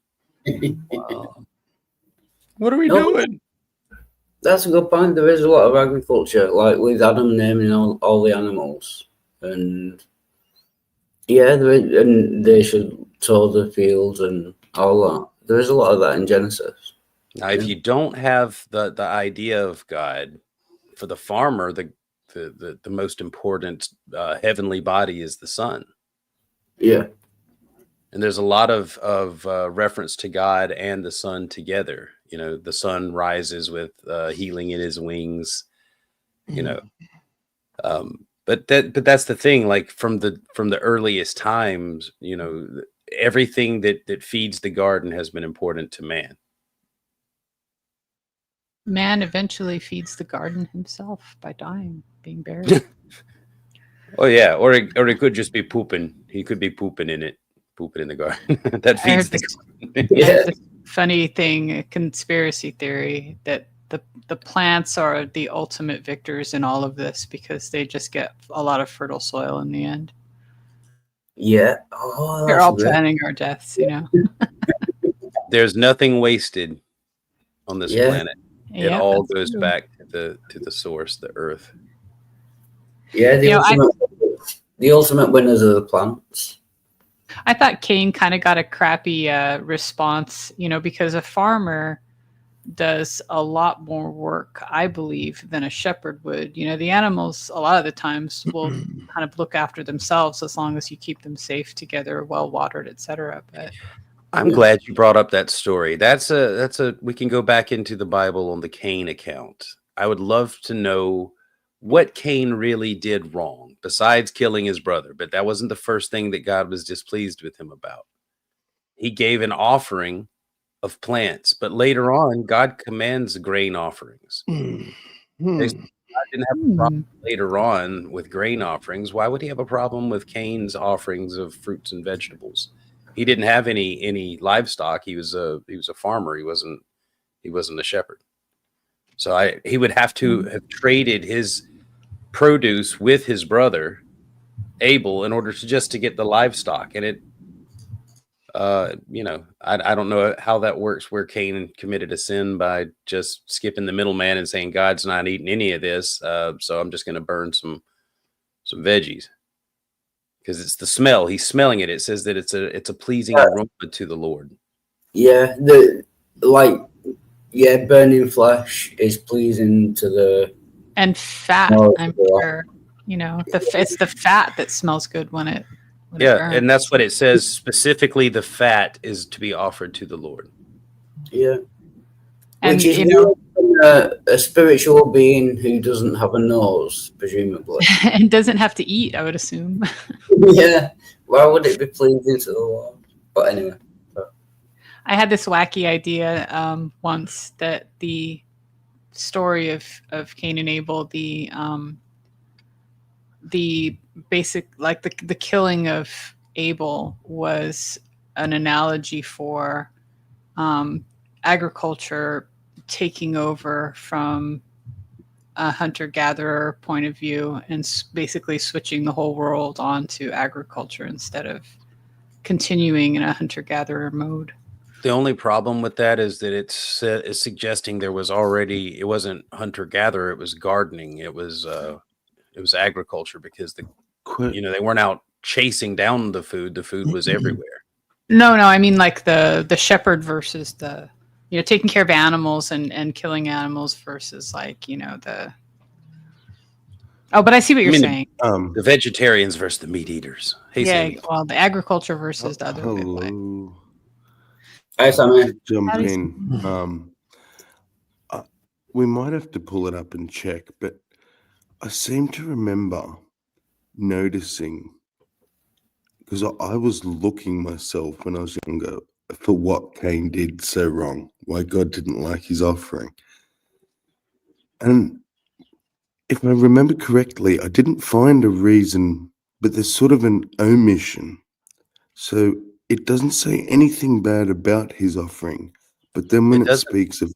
Wow. What are we No. doing? That's a good point. There is a lot of agriculture, like with Adam naming all the animals, and yeah, and they should sow the fields and all that. There is a lot of that in Genesis. Now, if you don't have the idea of God, for the farmer, the most important heavenly body is the sun. Yeah. And there's a lot of reference to God and the sun together. The sun rises with healing in his wings. But that's the thing. Like from the earliest times, everything that feeds the garden has been important to man. Man eventually feeds the garden himself by dying, being buried. Oh yeah, or it could just be pooping. He could be pooping in it, pooping in the garden. That I heard feeds the this, garden. I heard this funny thing, a conspiracy theory, that the plants are the ultimate victors in all of this because they just get a lot of fertile soil in the end. Yeah. Oh, They're that's all great. planning our deaths, There's nothing wasted on this planet. It Yeah, all that's goes true. back to the source, the earth. Yeah, the ultimate winners are the plants. I thought Cain kind of got a crappy response, because a farmer does a lot more work, I believe, than a shepherd would. The animals a lot of the times will kind of look after themselves as long as you keep them safe together, well watered, etc. But I'm glad you brought up that story. That's a we can go back into the Bible on the Cain account. I would love to know what Cain really did wrong besides killing his brother, but that wasn't the first thing that God was displeased with him about. He gave an offering of plants, but later on God commands grain offerings. God didn't have a problem later on with grain offerings. Why would he have a problem with Cain's offerings of fruits and vegetables? He didn't have any livestock. He was a farmer. He wasn't a shepherd. So he would have to have traded his produce with his brother Abel in order to get the livestock. And it, I don't know how that works, where Cain committed a sin by just skipping the middleman and saying God's not eating any of this, so I'm just going to burn some veggies. Because it's the smell. He's smelling it. It says that it's a pleasing aroma to the Lord. Yeah, burning flesh is pleasing to the and fat, I'm sure. It's the fat that smells good when it Yeah, burns. and that's what it says specifically. The fat is to be offered to the Lord. Yeah. And Which is weird from a spiritual being who doesn't have a nose, presumably. and doesn't have to eat, I would assume. Yeah. Why would it be pleasing to the Lord? But anyway. I had this wacky idea once that the story of Cain and Abel, the basic, like the killing of Abel, was an analogy for agriculture taking over from a hunter-gatherer point of view and basically switching the whole world onto agriculture instead of continuing in a hunter-gatherer mode. The only problem with that is that it's suggesting it wasn't hunter-gatherer, it was gardening, it was agriculture, because they weren't out chasing down the food was everywhere. No, I mean like the shepherd versus the taking care of animals and killing animals versus but I see what you're saying. The vegetarians versus the meat eaters. Hey, yeah, Sandy. well, the agriculture versus the other way. Hello. Hi, Sammy. Jump in. We might have to pull it up and check, but I seem to remember noticing, because I was looking myself when I was younger for what Cain did so wrong, why God didn't like his offering. And if I remember correctly, I didn't find a reason, but there's sort of an omission. So it doesn't say anything bad about his offering, but then when it speaks of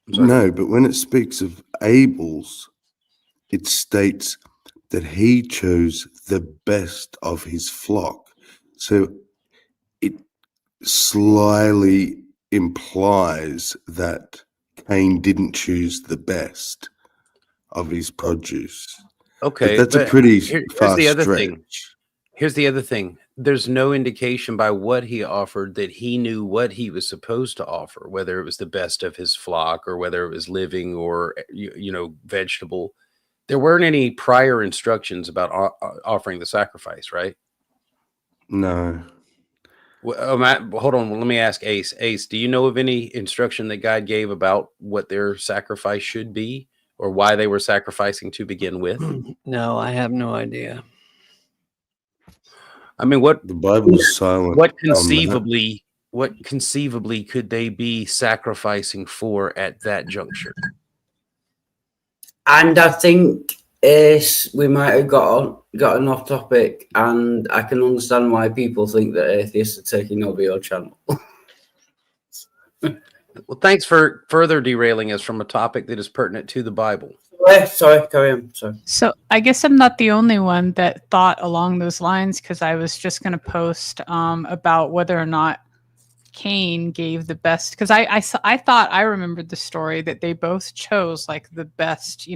when it speaks of Abel's, it states that he chose the best of his flock. So it slyly implies that Cain didn't choose the best of his produce. Okay, but that's a pretty fast stretch. Here's the other thing. There's no indication by what he offered that he knew what he was supposed to offer, whether it was the best of his flock or whether it was living or vegetable. There weren't any prior instructions about offering the sacrifice, right? No. Well, hold on. Let me ask Ace. Ace, do you know of any instruction that God gave about what their sacrifice should be or why they were sacrificing to begin with? No, I have no idea. I mean, what the Bible is silent. What conceivably could they be sacrificing for at that juncture? And I think we might have gotten off topic, and I can understand why people think that atheists are taking over your channel. Well, thanks for further derailing us from a topic that is pertinent to the Bible. Sorry, carry on. Sorry. So I guess I'm not the only one that thought along those lines, because I was just going to post about whether or not Cain gave the best, because I thought I remembered the story that they both chose like the best.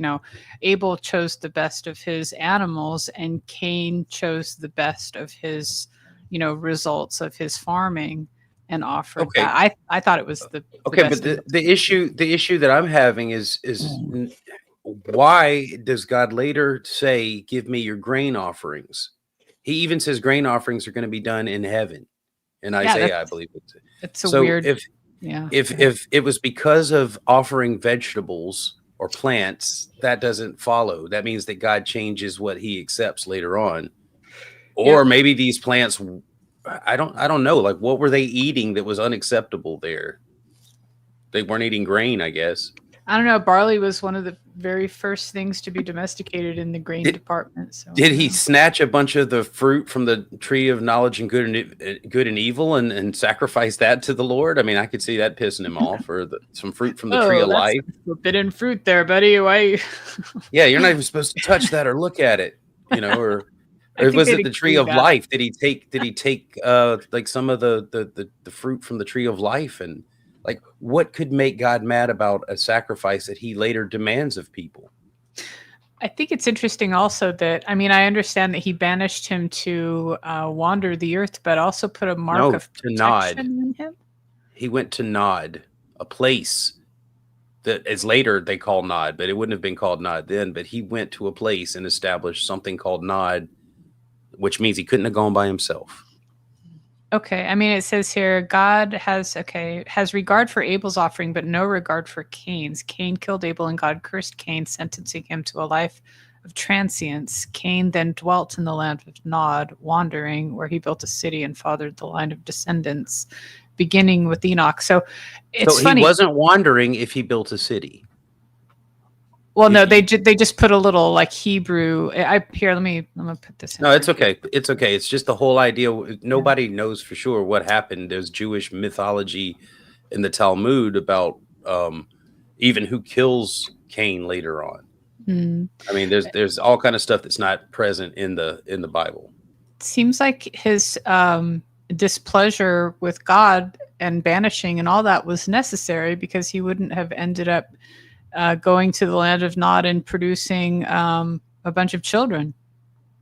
Abel chose the best of his animals, and Cain chose the best of his results of his farming and offered that. I thought it was the best. But the issue that I'm having is why does God later say, give me your grain offerings? He even says grain offerings are going to be done in heaven. In Isaiah, I believe it's so weird. If it was because of offering vegetables or plants, that doesn't follow. That means that God changes what he accepts later on. Or maybe these plants, I don't know. Like, what were they eating that was unacceptable there? They weren't eating grain, I guess. I don't know. Barley was one of the very first things to be domesticated in the grain department. So did he snatch a bunch of the fruit from the tree of knowledge and good and evil and sacrifice that to the Lord? I mean, I could see that pissing him off. Or some fruit from the tree of life. Forbidden fruit there, buddy. Why? Yeah, you're not even supposed to touch that or look at it. Or was it the tree of life? Did he take like some of the fruit from the tree of life? And like, what could make God mad about a sacrifice that he later demands of people? I think it's interesting also that, I understand that he banished him to wander the earth, but also put a mark of protection in him. He went to Nod, a place. that is later they call Nod, but it wouldn't have been called Nod then. But he went to a place and established something called Nod, which means he couldn't have gone by himself. Okay, I mean, it says here, God has regard for Abel's offering, but no regard for Cain's. Cain killed Abel, and God cursed Cain, sentencing him to a life of transience. Cain then dwelt in the land of Nod, wandering, where he built a city and fathered the line of descendants, beginning with Enoch. So it's funny. He wasn't wandering if he built a city. Well, no, they just put a little like Hebrew. I'm gonna put this in. No, it's okay. It's okay. It's just the whole idea. Nobody knows for sure what happened. There's Jewish mythology in the Talmud about even who kills Cain later on. I mean, there's all kind of stuff that's not present in the Bible. It seems like his displeasure with God and banishing and all that was necessary, because he wouldn't have ended up going to the land of Nod and producing a bunch of children,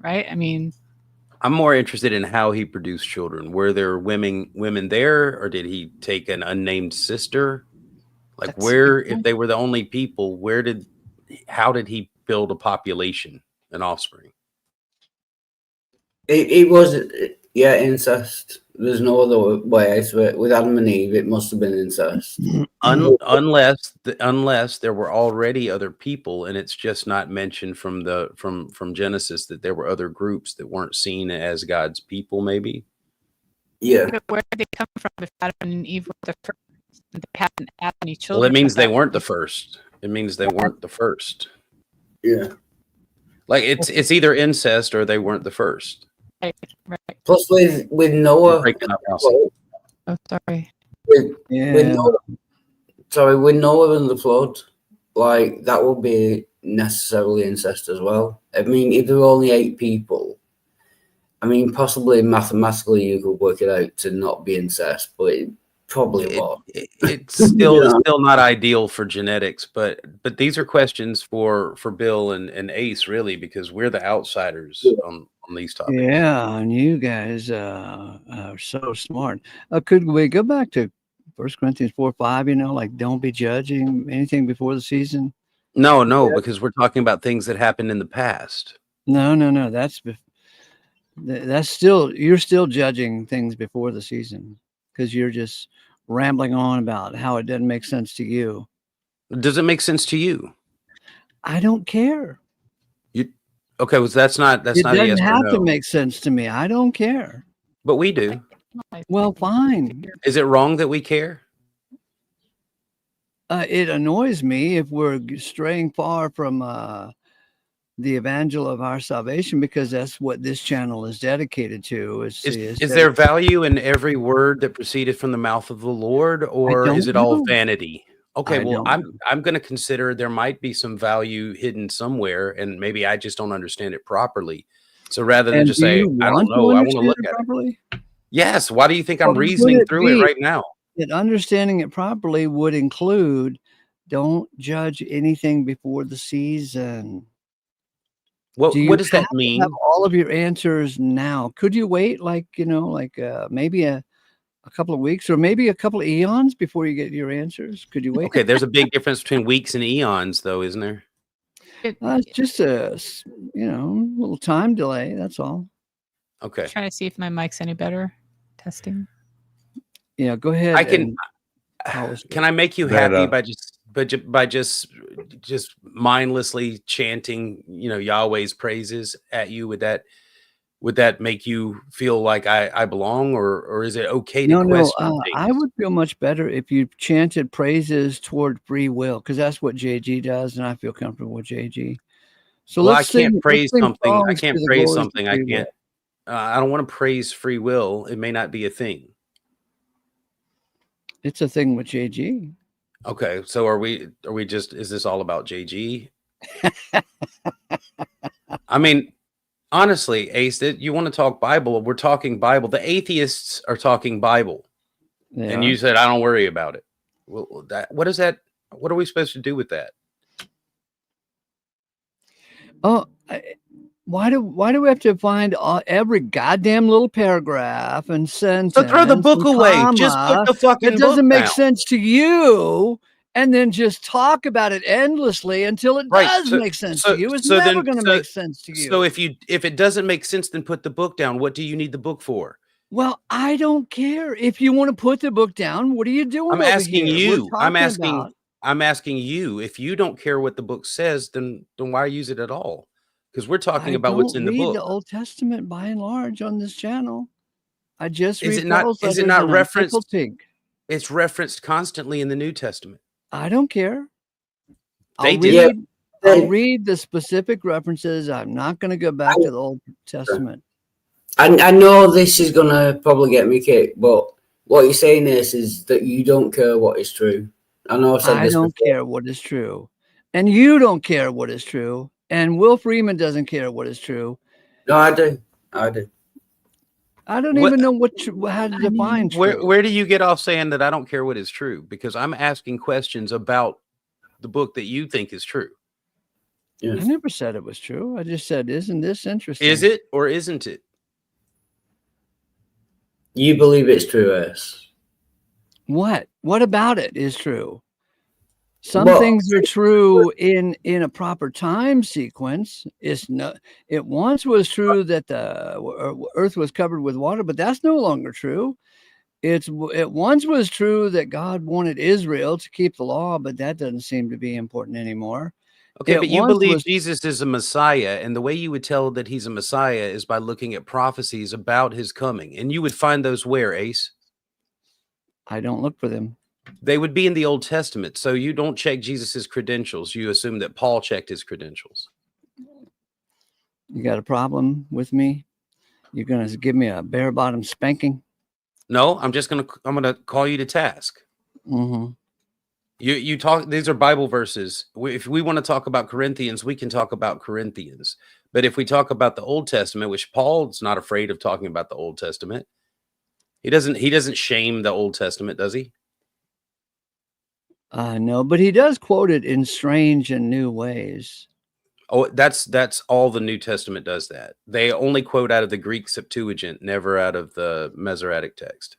right? I mean, I'm more interested in how he produced children. Were there women there, or did he take an unnamed sister? Like, where, if they were the only people, how did he build a population, an offspring? It was, incest. There's no other way. So with Adam and Eve, it must have been incest. Unless there were already other people, and it's just not mentioned from Genesis that there were other groups that weren't seen as God's people, maybe. Yeah. But where did they come from if Adam and Eve were the first? They hadn't had any children. Well, it means they weren't the first. It means they weren't the first. Yeah. Like it's either incest or they weren't the first. Right. Plus, with Noah. Oh, sorry. With Noah and the flood, like that would be necessarily incest as well. I mean, if there were only 8 people, I mean, possibly mathematically you could work it out to not be incest, but it probably was. It's still not ideal for genetics, but these are questions for Bill and Ace, really, because we're the outsiders on these topics. Yeah, and you guys are so smart. Could we go back to 1 Corinthians 4:5? Like, don't be judging anything before the season. No, because we're talking about things that happened in the past. No. That's still, you're still judging things before the season, because you're just rambling on about how it doesn't make sense to you. Does it make sense to you? I don't care. Okay, well, that's not a yes or no. It doesn't have to make sense to me. I don't care. But we do. Well, fine. Is it wrong that we care? It annoys me if we're straying far from the evangel of our salvation, because that's what this channel is dedicated to. Is there value in every word that proceeded from the mouth of the Lord, or is it all vanity? Okay, well, I'm going to consider there might be some value hidden somewhere, and maybe I just don't understand it properly. So rather than just say, I don't know, I want to look at it. Yes. Why do you think I'm reasoning through it right now? That understanding it properly would include, don't judge anything before the season. What does that mean? Have all of your answers now. Could you wait maybe a couple of weeks, or maybe a couple of eons before you get your answers? Could you wait? Okay, there's a big difference between weeks and eons, though, isn't there? It's just a little time delay. That's all. Okay. Trying to see if my mic's any better. Testing. Yeah, go ahead. Can I make you happy by just mindlessly chanting, Yahweh's praises at you? Would that make you feel like I belong, or is it okay to question things? I would feel much better if you chanted praises toward free will, because that's what JG does, and I feel comfortable with JG. So I can't praise something. I can't. I don't want to praise free will. It may not be a thing. It's a thing with JG. Okay, so are we just, is this all about JG? I mean, honestly, Ace, you want to talk Bible? We're talking Bible. The atheists are talking Bible. And you said, I don't worry about it. Well, what is that? What are we supposed to do with that? Oh, why do we have to find every goddamn little paragraph and sentence? So throw the book away. Just put the fucking book down. It doesn't make sense to you, and then just talk about it endlessly until it Right. does make sense to you. It's never going to make sense to you. So if it doesn't make sense, then put the book down. What do you need the book for? Well, I don't care. If you want to put the book down, what are you doing I'm over asking here? you. We're I'm talking asking. about. I'm asking you. If you don't care what the book says, then why use it at all? Because we're talking I about what's in the read book. the Old Testament by and large on this channel. I just Is read it not? Paul's Is it letters not and I'm tickled referenced? pink. It's referenced constantly in the New Testament. I don't care. They I'll did. read the specific references. I'm not going to go back to the Old Testament. I know this is gonna probably get me kicked, but what you're saying is that you don't care what is true. I know I've said I this don't before. care what is true, and you don't care what is true, and Will Freeman doesn't care what is true. No, I do. I do. I don't even know how to define true. Where do you get off saying that I don't care what is true? Because I'm asking questions about the book that you think is true. I never said it was true. I just said, isn't this interesting? Is it or isn't it? You believe it's true, S. What? What about it is true? Some things are true in a proper time sequence. It once was true that the earth was covered with water, but that's no longer true. It once was true that God wanted Israel to keep the law, but that doesn't seem to be important anymore. Okay, but you believe Jesus is a Messiah, and the way you would tell that he's a Messiah is by looking at prophecies about his coming. And you would find those where, Ace? I don't look for them. They would be in the Old Testament. So you don't check Jesus's credentials. You assume that Paul checked his credentials. You got a problem with me? You're going to give me a bare bottom spanking? No, I'm going to call you to task. Mm-hmm. You talk, these are Bible verses. If we want to talk about Corinthians, we can talk about Corinthians. But if we talk about the Old Testament, which Paul's not afraid of talking about the Old Testament, he doesn't shame the Old Testament, does he? No, but he does quote it in strange and new ways. Oh, that's all the New Testament does that. They only quote out of the Greek Septuagint, never out of the Masoretic text.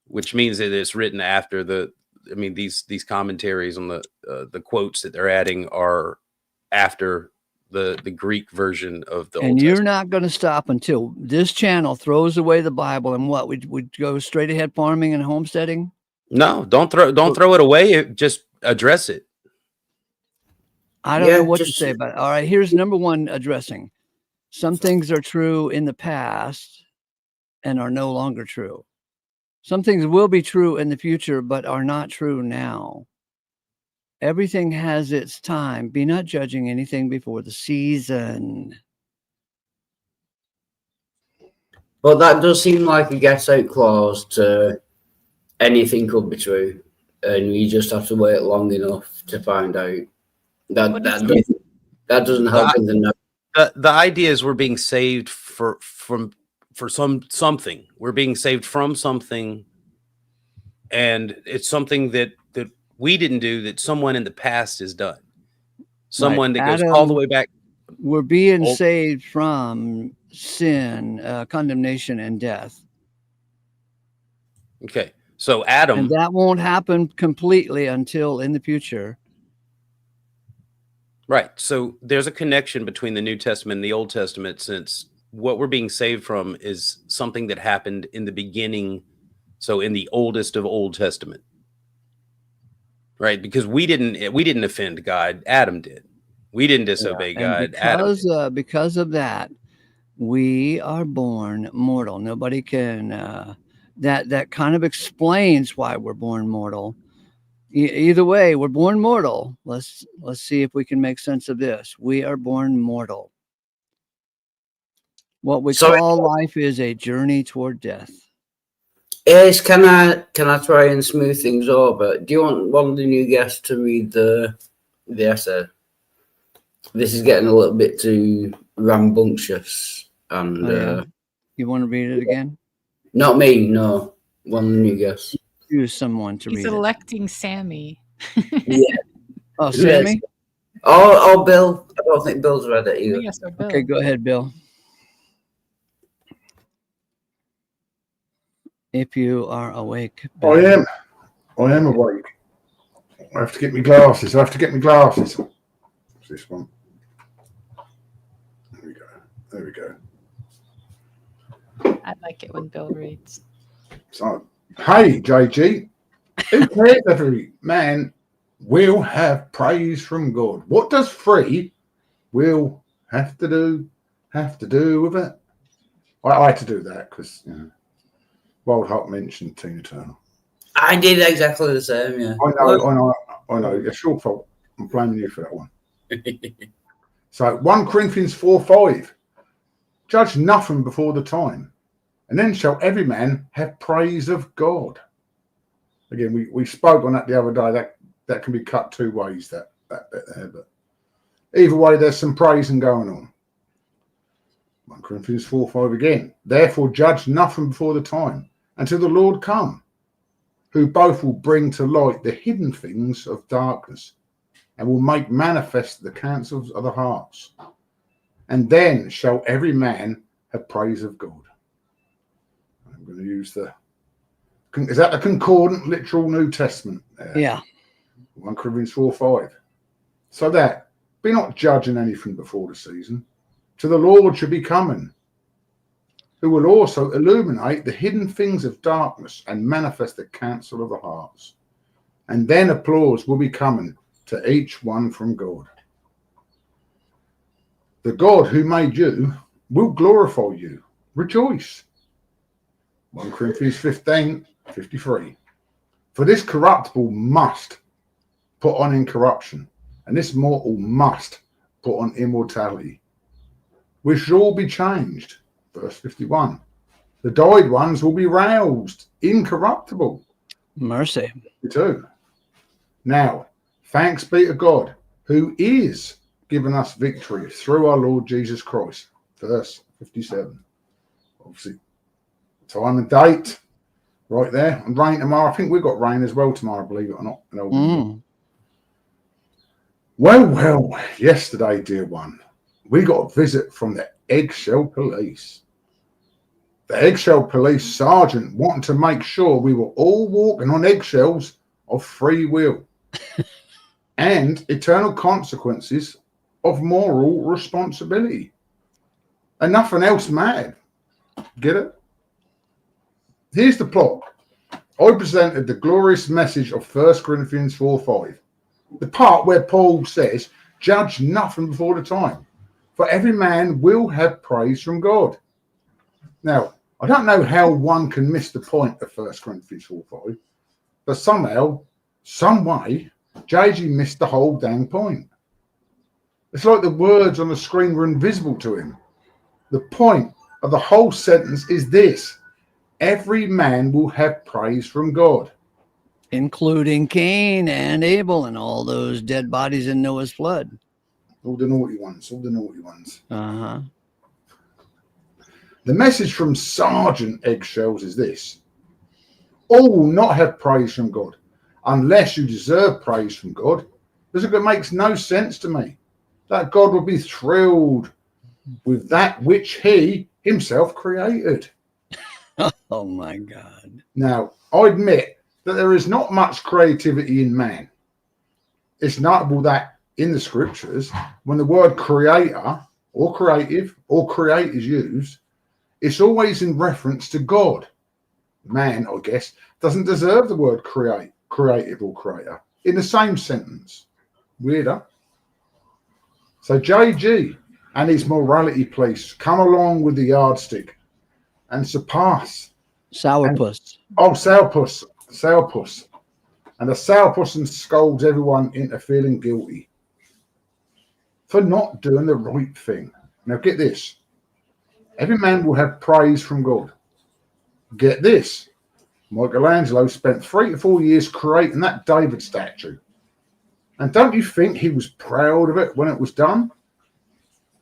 Which means that it's written after these commentaries on the quotes that they're adding are after the Greek version of the Old Testament. And you're not going to stop until this channel throws away the Bible and what we go straight ahead farming and homesteading. No, don't throw it away. Just address it. I don't know what to say about it. All right, here's number one addressing. Some things are true in the past and are no longer true. Some things will be true in the future, but are not true now. Everything has its time. Be not judging anything before the season. But that does seem like a get out clause to anything could be true. And you just have to wait long enough to find out. That doesn't help in the know. The idea is we're being saved for something. We're being saved from something, and it's something that we didn't do, that someone in the past has done. Someone that goes all the way back. We're being saved from sin, condemnation, and death. Okay, so Adam, and that won't happen completely until in the future. Right. So there's a connection between the New Testament and the Old Testament, since what we're being saved from is something that happened in the beginning. So in the oldest of Old Testament. Right. Because we didn't offend God. Adam did. We didn't disobey God. Because of that, we are born mortal. Nobody can, that kind of explains why we're born mortal. Either way, we're born mortal. Let's see if we can make sense of this. We are born mortal. What we call life is a journey toward death. Ace, can I try and smooth things over? Do you want one of the new guests to read the essay? This is getting a little bit too rambunctious. And you want to read it again? Not me, no. One of the new guests. Choose someone to read it. He's electing Sammy. Yeah. Oh, Sammy? Yes. Oh, Bill. I don't think Bill's read it either. Yes, Bill. Okay, go ahead, Bill. If you are awake. Bill. I am awake. I have to get my glasses. What's this one? There we go. I like it when Bill reads. So, hey, JG, who cares every man will have praise from God? What does free will have to do with it? I had to do that because, Wild Heart mentioned Tina Turner. I did exactly the same, yeah. I know. It's your fault. I'm blaming you for that one. So 1 Corinthians 4:5. Judge nothing before the time, and then shall every man have praise of God. Again, we spoke on that the other day. That can be cut 2 ways, that bit there. But either way, there's some praising going on. 1 Corinthians 4:5 again. Therefore judge nothing before the time, until the Lord come, who both will bring to light the hidden things of darkness, and will make manifest the counsels of the hearts. And then shall every man have praise of God. I'm going to use is that the concordant literal New Testament there? Yeah. 1 Corinthians 4:5. So that, be not judging anything before the season, to the Lord should be coming, who will also illuminate the hidden things of darkness and manifest the counsel of the hearts. And then applause will be coming to each one from God. The God who made you will glorify you. Rejoice. 1 Corinthians 15:53. For this corruptible must put on incorruption, and this mortal must put on immortality. We shall all be changed. Verse 51. The died ones will be roused incorruptible. Mercy. 52. Now, thanks be to God, who is giving us victory through our Lord Jesus Christ. Verse 57. Obviously, time and date right there. And rain tomorrow. I think we've got rain as well tomorrow, believe it or not. Well, yesterday, dear one, we got a visit from the eggshell police. The eggshell police sergeant wanted to make sure we were all walking on eggshells of free will and eternal consequences of moral responsibility. And nothing else mattered. Get it? Here's the plot. I presented the glorious message of 1 Corinthians 4:5. The part where Paul says, judge nothing before the time, for every man will have praise from God. Now, I don't know how one can miss the point of 1 Corinthians 4:5, but somehow, some way, JG missed the whole dang point. It's like the words on the screen were invisible to him. The point of the whole sentence is this: every man will have praise from God. Including Cain and Abel and all those dead bodies in Noah's flood. All the naughty ones. Uh-huh. The message from Sergeant Eggshells is this: all will not have praise from God unless you deserve praise from God. Because it makes no sense to me that God would be thrilled with that which he himself created. Oh my God. Now, I admit that there is not much creativity in man. It's notable that in the scriptures, when the word creator or creative or create is used, it's always in reference to God. Man, I guess, doesn't deserve the word create, creative or creator in the same sentence. Weirder. So JG and his morality police come along with the yardstick and surpass. Sourpuss. Sourpuss. And the sourpuss scolds everyone into feeling guilty for not doing the right thing. Now get this. Every man will have praise from God. Get this. Michelangelo spent 3 to 4 years creating that David statue. And don't you think he was proud of it when it was done?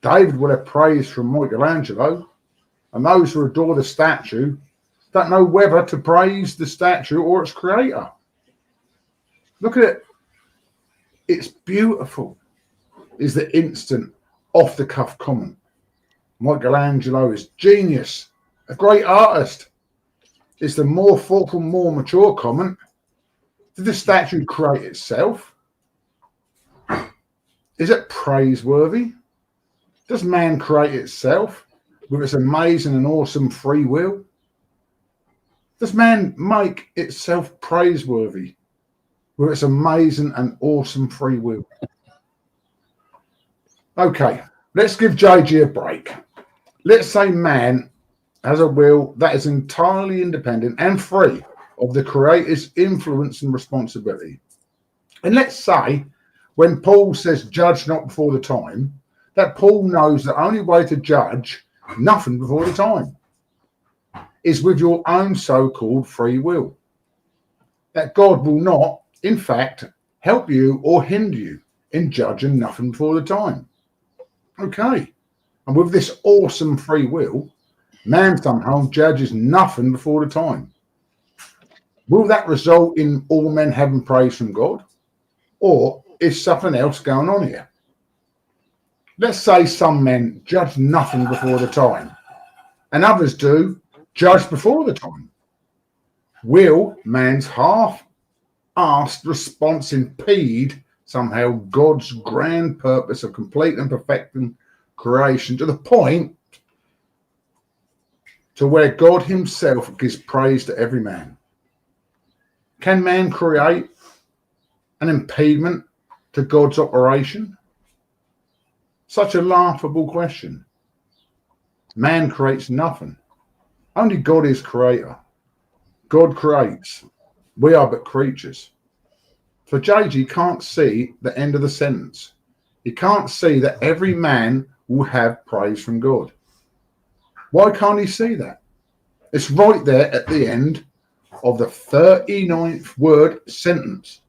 David would have praise from Michelangelo, and those who adore the statue don't know whether to praise the statue or its creator. Look at it. It's beautiful, is the instant off-the-cuff comment. Michelangelo is genius, a great artist. It's the more thoughtful, more mature comment. Did the statue create itself? Is it praiseworthy? Does man create itself with its amazing and awesome free will? Does man make itself praiseworthy with its amazing and awesome free will? Okay, let's give JG a break. Let's say man has a will that is entirely independent and free of the Creator's influence and responsibility. And let's say when Paul says judge not before the time, that Paul knows the only way to judge nothing before the time is with your own so-called free will. That God will not, in fact, help you or hinder you in judging nothing before the time. Okay. And with this awesome free will, man somehow judges nothing before the time. Will that result in all men having praise from God? Or is something else going on here? Let's say some men judge nothing before the time, and others do judge before the time. Will man's half-assed response impede somehow God's grand purpose of complete and perfecting creation to the point to where God himself gives praise to every man? Can man create an impediment to God's operation? Such a laughable question. Man creates nothing. Only God is creator. God creates. We are but creatures. So JG can't see the end of the sentence. He can't see that every man will have praise from God. Why can't he see that? It's right there at the end of the 39th word sentence.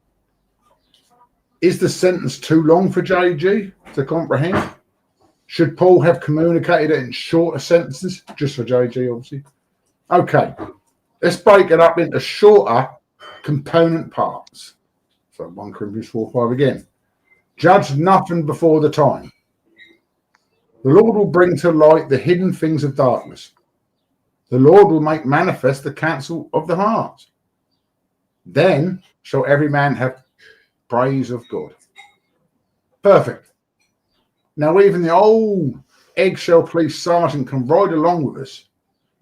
Is the sentence too long for JG to comprehend? Should Paul have communicated it in shorter sentences? Just for JG, obviously. Okay, let's break it up into shorter component parts. So 1 Corinthians 4:5 again. Judge nothing before the time. The Lord will bring to light the hidden things of darkness. The Lord will make manifest the counsel of the heart. Then shall every man have praise of God. Perfect. Now even the old eggshell police sergeant can ride along with us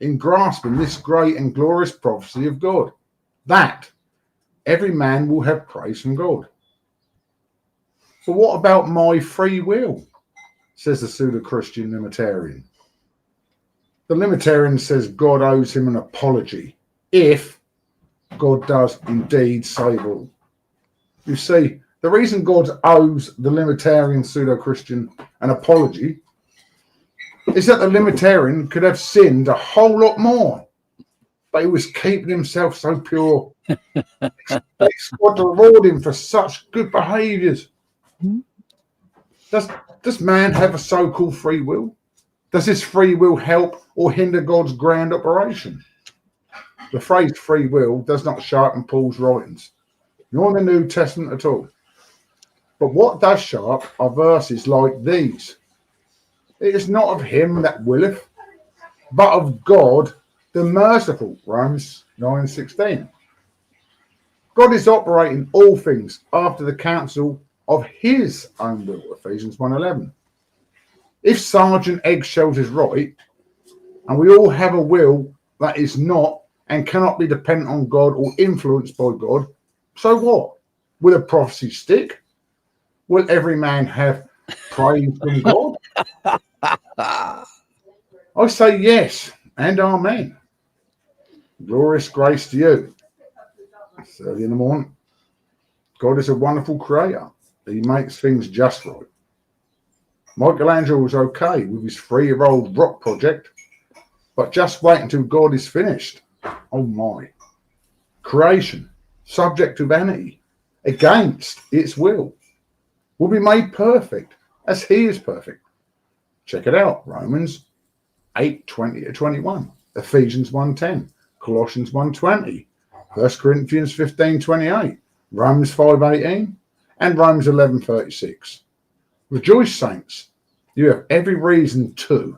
in grasping this great and glorious prophecy of God, that every man will have praise from God. But what about my free will? Says the pseudo-Christian Limitarian. The Limitarian says God owes him an apology if God does indeed save all. You see, the reason God owes the Limitarian pseudo-Christian an apology is that the Limitarian could have sinned a whole lot more, but he was keeping himself so pure. Expects God to reward him for such good behaviours. Does man have a so-called free will? Does his free will help or hinder God's grand operation? The phrase free will does not show up in Paul's writings, nor in the New Testament at all. But what does show up are verses like these. It is not of him that willeth, but of God the merciful. Romans 9:16. God is operating all things after the counsel of his own will. Ephesians 1:11. If Sergeant Eggshells is right, and we all have a will that is not and cannot be dependent on God or influenced by God, so what? Will a prophecy stick? Will every man have praise from God? I say yes and amen. Glorious grace to you. It's early in the morning. God is a wonderful creator. He makes things just right. Michelangelo was okay with his 3-year-old rock project, but just wait until God is finished. Oh my. Creation, subject to vanity, against its will be made perfect as he is perfect. Check it out. Romans 8:20-21, Ephesians 1:10, Colossians 1:20, 1 Corinthians 15:28, Romans 5:18, and Romans 11:36. Rejoice, saints. You have every reason to.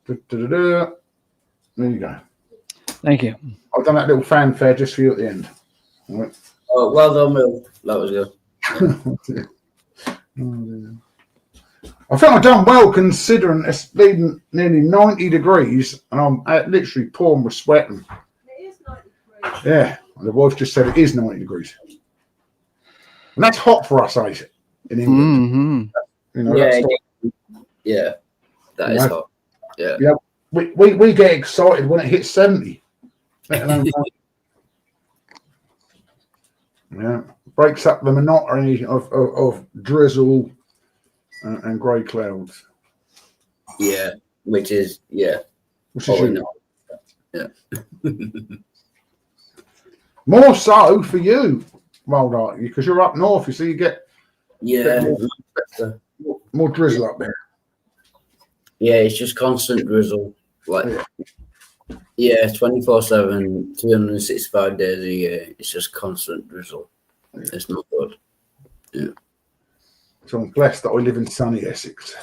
There you go. Thank you. I've done that little fanfare just for you at the end. All right. Oh, well done, Will. That was good. I think I've done well considering it's been nearly 90 degrees and I'm literally pouring with sweating. It is 90 degrees. Yeah, and the wife just said it is 90 degrees. And that's hot for us, in England. Mm-hmm. You know, Yeah, that is hot. Yeah. Yeah, we get excited when it hits 70. Yeah, breaks up the monotony of drizzle and grey clouds. Yeah, which is Which is you. Yeah. More so for you, Waldart, because you're up north, you see, you get more drizzle up there. Yeah, it's just constant drizzle. Like, 24/7, 365 days a year. It's just constant drizzle. It's not good. Yeah. So I'm blessed that I live in sunny Essex.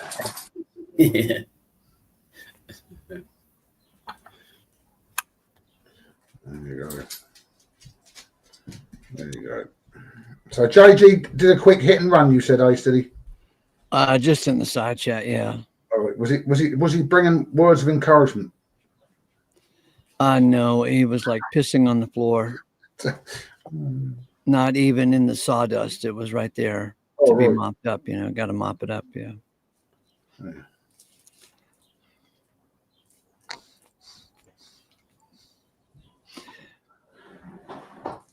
Yeah. There you go. There you go. So JG did a quick hit and run. You said, Ace, did he? Just in the side chat, yeah. Oh, was he bringing words of encouragement? No, he was like pissing on the floor. Not even in the sawdust. It was right there to be mopped up. You know, got to mop it up. Yeah.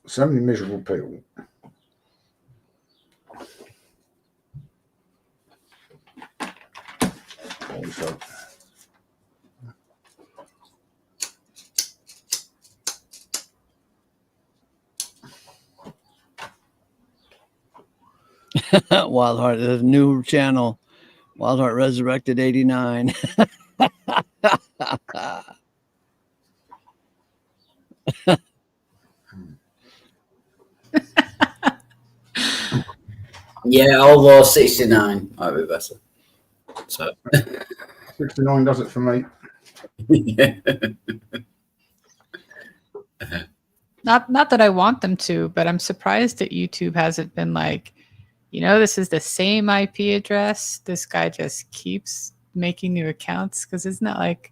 So many miserable people. So. Wildheart, there's a new channel. Wildheart Resurrected 89. Yeah, although 69 might be better. So 69 does it for me. Not that I want them to, but I'm surprised that YouTube hasn't been like, this is the same IP address. This guy just keeps making new accounts, because isn't that like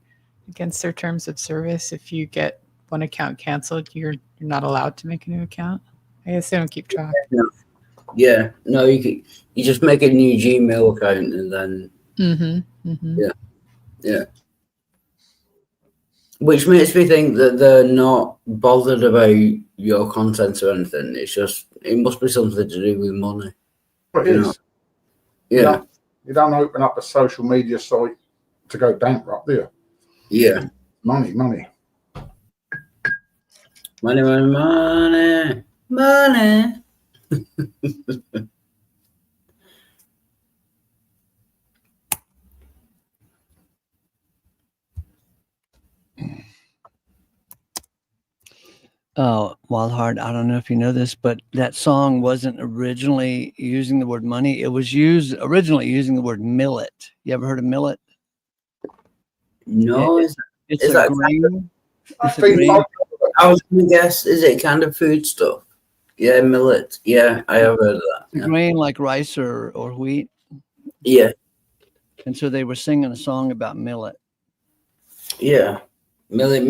against their terms of service? If you get one account canceled, you're not allowed to make a new account. I guess they don't keep track. Yeah, no, you just make a new Gmail account and then yeah. Which makes me think that they're not bothered about your content or anything. It's just, it must be something to do with money. But it is. Yeah. You don't open up a social media site to go bankrupt, do you? Yeah. Money. Money. Oh, Wildheart, I don't know if you know this, but that song wasn't originally using the word money. It was originally using the word millet. You ever heard of millet? No, it's a grain. It's a grain. I was going to guess, is it kind of food stuff? Yeah, millet. Yeah, I have heard of that. It's a grain like rice or wheat. Yeah. And so they were singing a song about millet. Yeah. Millet.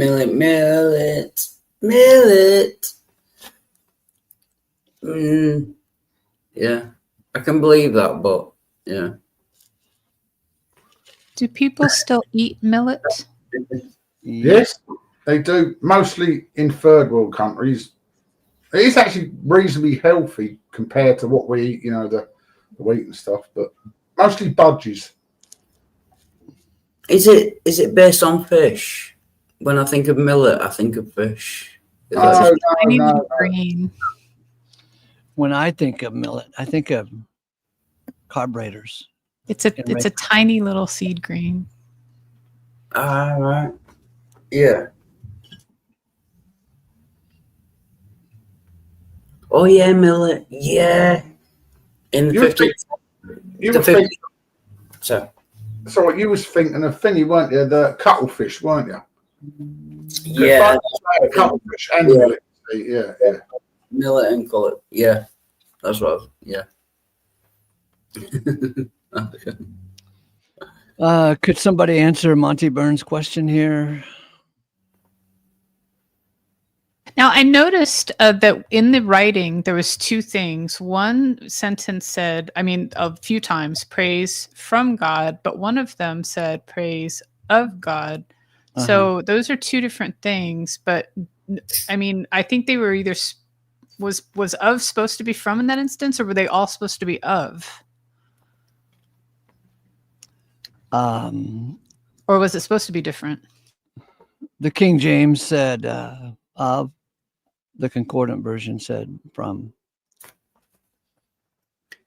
Yeah, I can believe that, but yeah. Do people still eat millet? Yes, they do. Mostly in third world countries. It is actually reasonably healthy compared to what we eat, the wheat and stuff, but mostly budgies. Is it based on fish? When I think of millet, I think of fish. No. Green. When I think of millet, I think of carburetors. It's a tiny little seed grain. Right. Yeah. Oh yeah, millet. Yeah. In the 50s. So you was thinking of thingy, weren't you? The cuttlefish, weren't you? Yeah. Cuttlefish and millet. Yeah. militant color. Yeah, that's what. Yeah. Could somebody answer Monty Burns' question here? Now, I noticed that in the writing, there was two things. One sentence said, I mean, a few times, praise from God, but one of them said praise of God. So those are two different things. But I mean, I think they were either was of supposed to be from in that instance, or were they all supposed to be of? Or was it supposed to be different? The King James said of. The concordant version said from.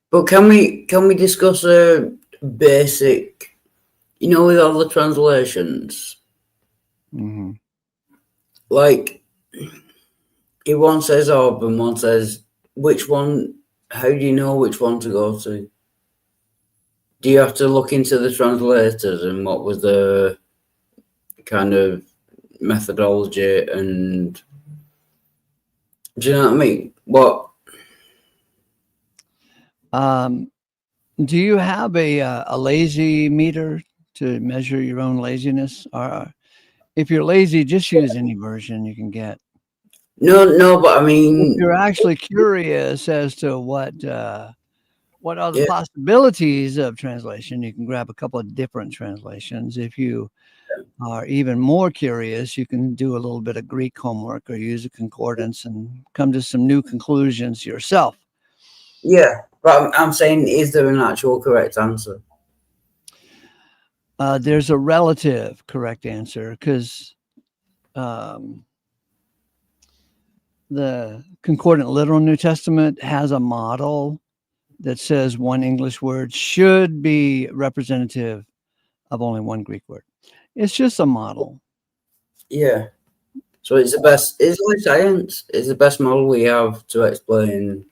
But can we discuss a basic, with all the translations? Mm-hmm. Like, if one says of and one says which one, how do you know which one to go to? Do you have to look into the translators and what was the kind of methodology, and do you know what I mean? What? Do you have a lazy meter to measure your own laziness? Or if you're lazy, just use any version you can get. No, but I mean, if you're actually curious as to what are the possibilities of translation, you can grab a couple of different translations. If you are even more curious, you can do a little bit of Greek homework or use a concordance and come to some new conclusions yourself. Yeah, but I'm saying, is there an actual correct answer? There's a relative correct answer, because the Concordant Literal New Testament has a model that says one English word should be representative of only one Greek word. It's just a model. Yeah. So it's the best. It's like science. It's the best model we have to explain.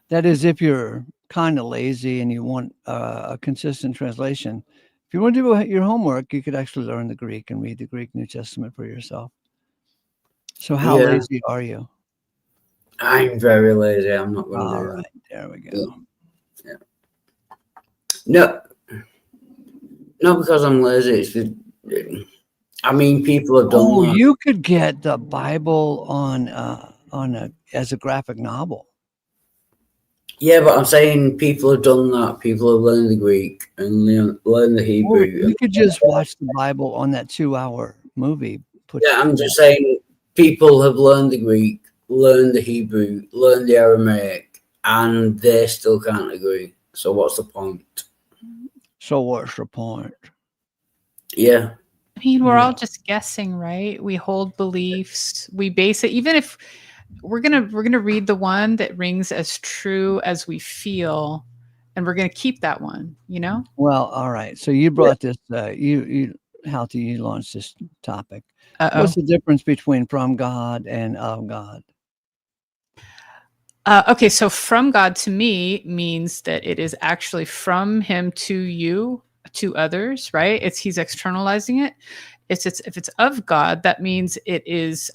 That is, if you're kind of lazy and you want a consistent translation. If you want to do your homework, you could actually learn the Greek and read the Greek New Testament for yourself. So how lazy are you? I'm very lazy. I'm not going to do that. There we go. Yeah. No, because I'm lazy. I mean, people have done that. You could get the Bible as a graphic novel. Yeah, but I'm saying people have done that. People have learned the Greek and learned the Hebrew. You could just watch the Bible on that 2-hour movie. I'm just saying people have learned the Greek, learned the Hebrew, learned the Aramaic, and they still can't agree. So what's the point? Yeah. I mean, we're all just guessing, right? We hold beliefs. We base it, even if we're gonna read the one that rings as true as we feel, and we're gonna keep that one, Well, all right. So you brought this. You launched this topic. What's the difference between from God and of God? Okay, so from God to me means that it is actually from Him to you, to others, right? He's externalizing it. If it's of God, that means it is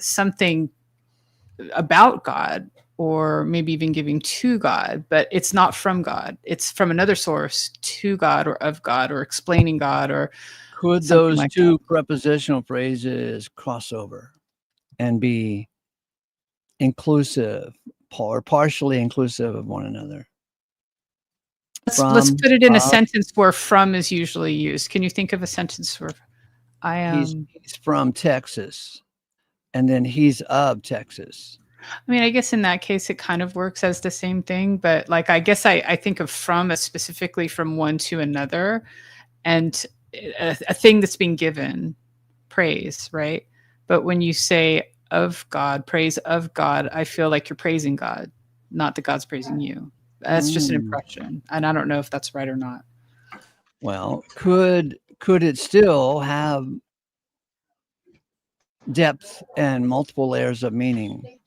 something about God, or maybe even giving to God, but it's not from God. It's from another source to God, or of God, or explaining God, or could those like two prepositional phrases cross over and be inclusive or partially inclusive of one another? Let's put it in a sentence where from is usually used. Can you think of a sentence where he's from Texas, and then he's of Texas? I mean, I guess in that case, it kind of works as the same thing, but like, I guess I think of from as specifically from one to another, and a thing that's being given praise, right? But when you say of God, praise of God, I feel like you're praising God, not that God's praising you. That's just an impression, and I don't know if that's right or not. Well, could it still have depth and multiple layers of meaning?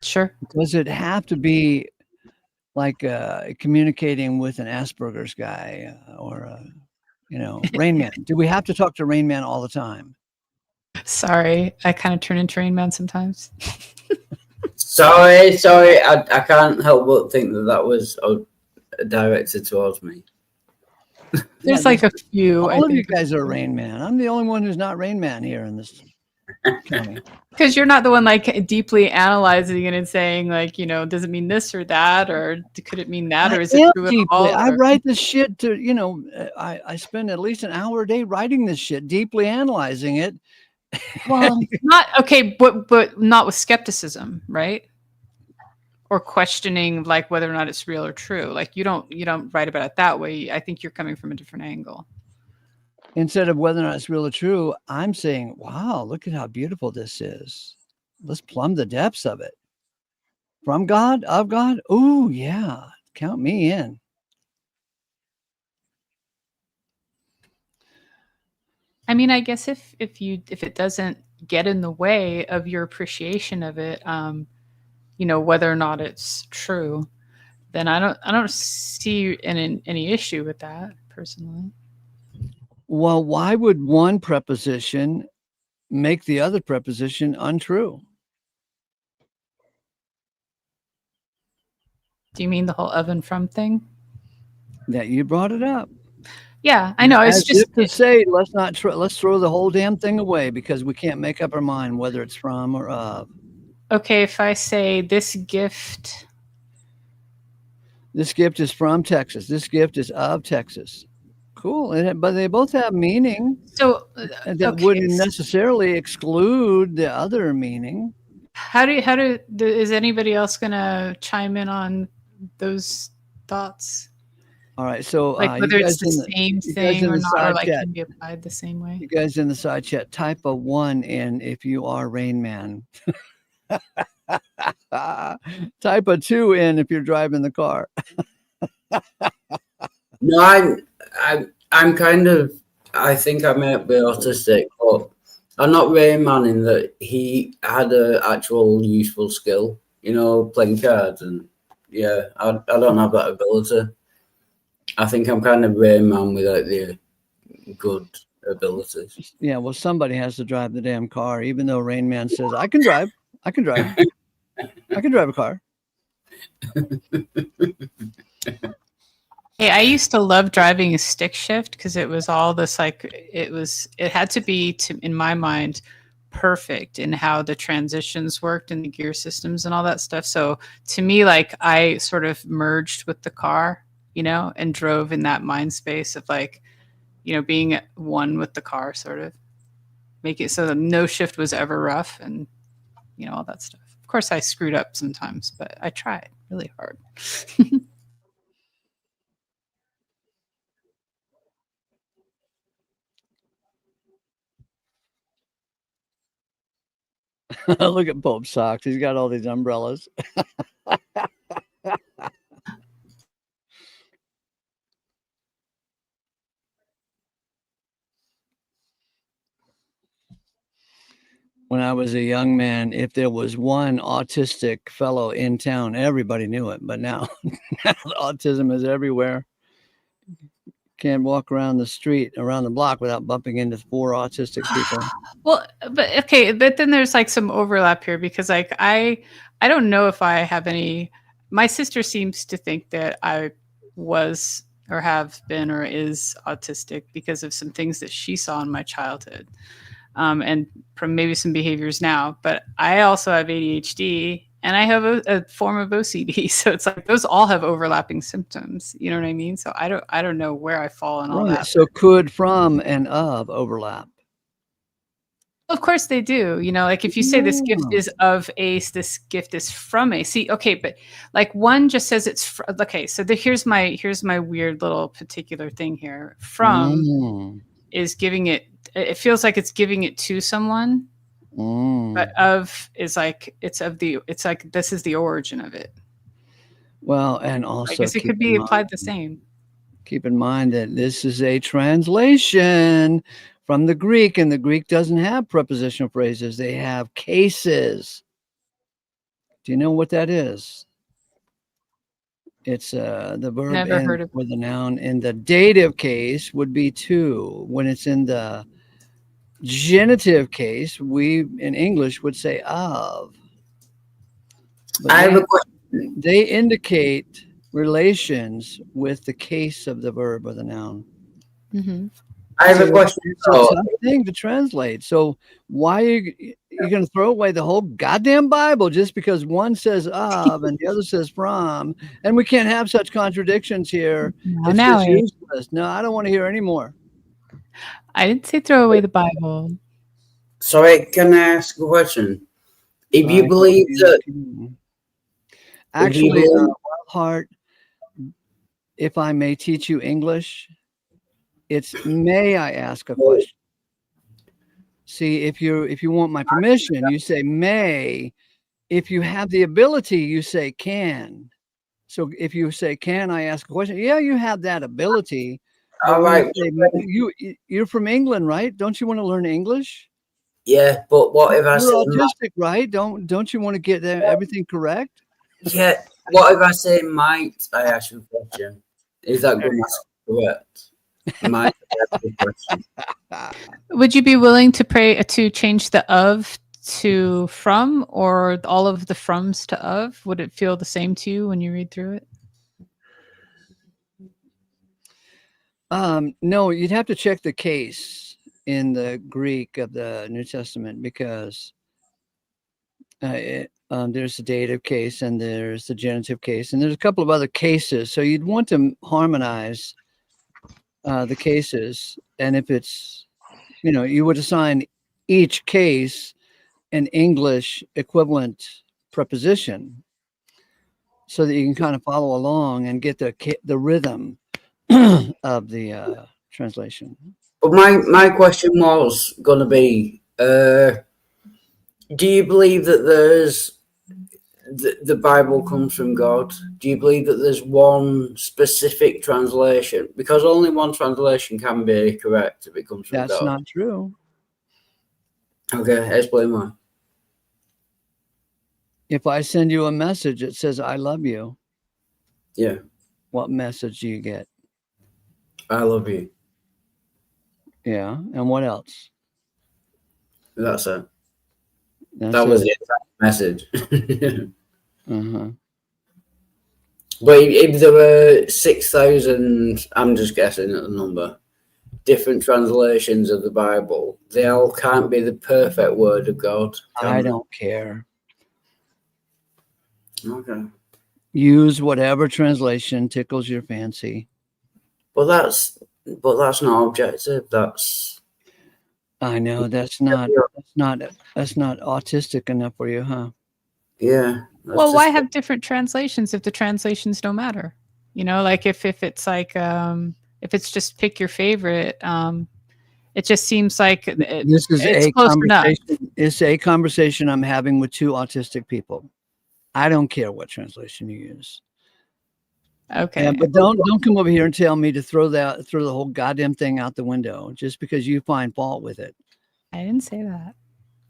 Sure. Does it have to be like communicating with an Asperger's guy or Rain Man? Do we have to talk to Rain Man all the time? Sorry, I kind of turn into Rain Man sometimes. Sorry. I can't help but think that was directed towards me. There's like a few, I All of you think, guys are Rain Man. I'm the only one who's not Rain Man here in this county. because you're not the one like deeply analyzing it and saying like, you know, does it mean this or that, or could it mean that, or is it am true at deeply. all? I or- write this shit to, you know, I spend at least an hour a day writing this shit, deeply analyzing it. Well, not okay, but not with skepticism, right? Or questioning like whether or not it's real or true. Like you don't write about it that way. I think you're coming from a different angle. Instead of whether or not it's real or true, I'm saying, wow, look at how beautiful this is. Let's plumb the depths of it. From God, of God. Oh, yeah. Count me in. I mean, I guess if it doesn't get in the way of your appreciation of it, you know, whether or not it's true, then I don't see any issue with that personally. Well, why would one preposition make the other preposition untrue? Do you mean the whole of and from thing? That you brought it up. Yeah, I know. It's As just if to say, let's throw the whole damn thing away because we can't make up our mind whether it's from or of. okay. If I say this gift is from Texas. This gift is of Texas. Cool. But they both have meaning. So And that wouldn't necessarily exclude the other meaning. is anybody else gonna chime in on those thoughts? All right. So Like whether it's the same thing or not, or like can be applied the same way. You guys in the side chat, type a 1 in if you are Rain Man. Type a 2 in if you're driving the car. No, I'm kind of. I think I might be autistic, but I'm not Rain Man in that he had an actual useful skill. You know, playing cards, and yeah, I don't have that ability. I think I'm kind of Rain Man without the good abilities. Yeah, well, somebody has to drive the damn car, even though Rain Man says, I can drive. I can drive. I can drive a car. Hey, I used to love driving a stick shift because it was all this like it had to be in my mind perfect in how the transitions worked and the gear systems and all that stuff. So to me, like I sort of merged with the car, you know, and drove in that mind space of like, you know, being one with the car, sort of make it so that no shift was ever rough and, you know, all that stuff. Of course, I screwed up sometimes, but I tried really hard. Look at Pope Socks. He's got all these umbrellas. When I was a young man, if there was one autistic fellow in town, everybody knew it. But now, autism is everywhere. Can't walk around the street, around the block without bumping into 4 autistic people. Well, but okay, but then there's like some overlap here because like I don't know if I have any. My sister seems to think that I was or have been or is autistic because of some things that she saw in my childhood. And from maybe some behaviors now, but I also have ADHD and I have a form of OCD. So it's like those all have overlapping symptoms. You know what I mean? So I don't know where I fall in all that. So could, from, and of overlap? Of course they do. You know, like if you say this gift is of Ace, this gift is from Ace. See, okay, but like one just says it's okay. So here's my weird little particular thing here. From is giving it. It feels like it's giving it to someone, but of is like it's like this is the origin of it. Well, and also I guess it could be applied the same. Keep in mind that this is a translation from the Greek, and the Greek doesn't have prepositional phrases. They have cases. Do you know what that is? It's the verb or the noun in the dative case would be to. When it's in the genitive case, we in English would say of. But I have a question. they indicate relations with the case of the verb or the noun. Mhm. I have a question. It's a tough thing to translate. So why are you going to throw away the whole goddamn Bible just because one says of and the other says from, and we can't have such contradictions here? Now, It's now, just eh? useless. No, I don't want to hear any more. I didn't say throw away the Bible. Sorry, can I ask a question? If you I believe you that, can- if you Actually, believe, Wild Heart, if I may teach you English, it's may I ask a question? See, if you want my permission, you say may. If you have the ability, you say can. So if you say, "Can I ask a question?" Yeah, you have that ability. But all when you right, say you're from England, right? Don't you want to learn English? yeah, but what if I You're say, autistic, right? Don't you want to get everything correct? yeah, what if I say might I ask you a question? Is that grammar correct? Might I ask you a question? Would you be willing to pray to change the of to from, or all of the froms to of? Would it feel the same to you when you read through it? No, you'd have to check the case in the Greek of the New Testament because there's the dative case and there's the genitive case and there's a couple of other cases. So you'd want to harmonize the cases, and if it's, you would assign each case an English equivalent preposition so that you can kind of follow along and get the rhythm of the translation. But my question was going to be, do you believe that the Bible comes from God? Do you believe that there's one specific translation? Because only one translation can be correct if it comes from That's God. not true. Okay, explain why. If I send you a message that says I love you, Yeah, what message do you get? I love you. Yeah, and what else? That's it. That's That was it. the exact message. Uh-huh. But if there were 6,000, I'm just guessing at the number, different translations of the Bible, they all can't be the perfect word of God. I don't care. Okay. Use whatever translation tickles your fancy. But that's not objective. That's I know that's not autistic enough for you, huh? yeah. Well, why have different translations if the translations don't matter? Like if it's like if it's just pick your favorite, it just seems like This is it's a close enough. conversation. It's a conversation I'm having with two autistic people. I don't care what translation you use. Okay. But don't come over here and tell me to throw the whole goddamn thing out the window just because you find fault with it. I didn't say that.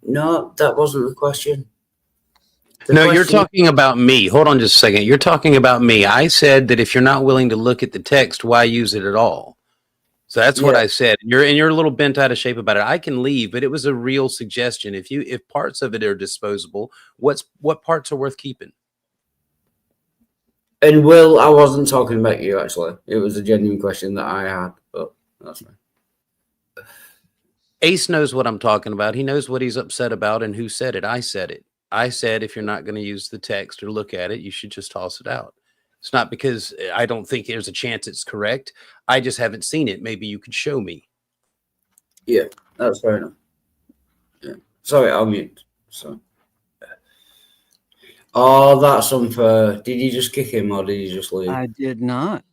No, that wasn't the question. No, you're talking about me. Hold on just a second. You're talking about me. I said that if you're not willing to look at the text, why use it at all? So that's what I said. You're a little bent out of shape about it. I can leave, but it was a real suggestion. If parts of it are disposable, what parts are worth keeping? And Will, I wasn't talking about you actually. It was a genuine question that I had, but that's fine. Ace knows what I'm talking about. He knows what he's upset about and who said it. I said it. I said if you're not going to use the text or look at it, you should just toss it out. It's not because I don't think there's a chance it's correct. I just haven't seen it. Maybe you could show me. Yeah, that's fair enough. Yeah. Sorry, I'll mute. So. Oh, that's unfair. Did you just kick him or did you just leave? I did not.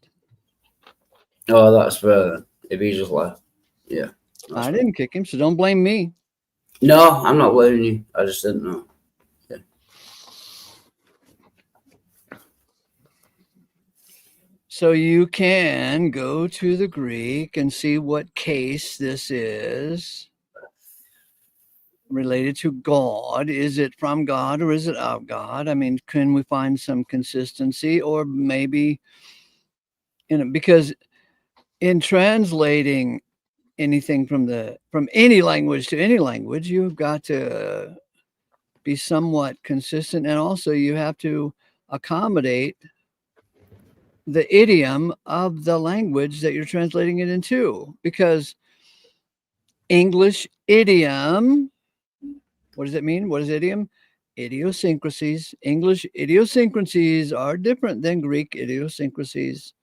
Oh, that's fair. If he just left. Yeah. I didn't kick him, so don't blame me. No, I'm not blaming you. I just didn't know. Yeah. So you can go to the Greek and see what case this is related to God. Is it from God or is it of God? I mean, can we find some consistency, or maybe, because in translating anything from any language to any language, you've got to be somewhat consistent, and also you have to accommodate the idiom of the language that you're translating it into, because English idiom, what does it mean? What is idiom? Idiosyncrasies. English idiosyncrasies are different than Greek idiosyncrasies.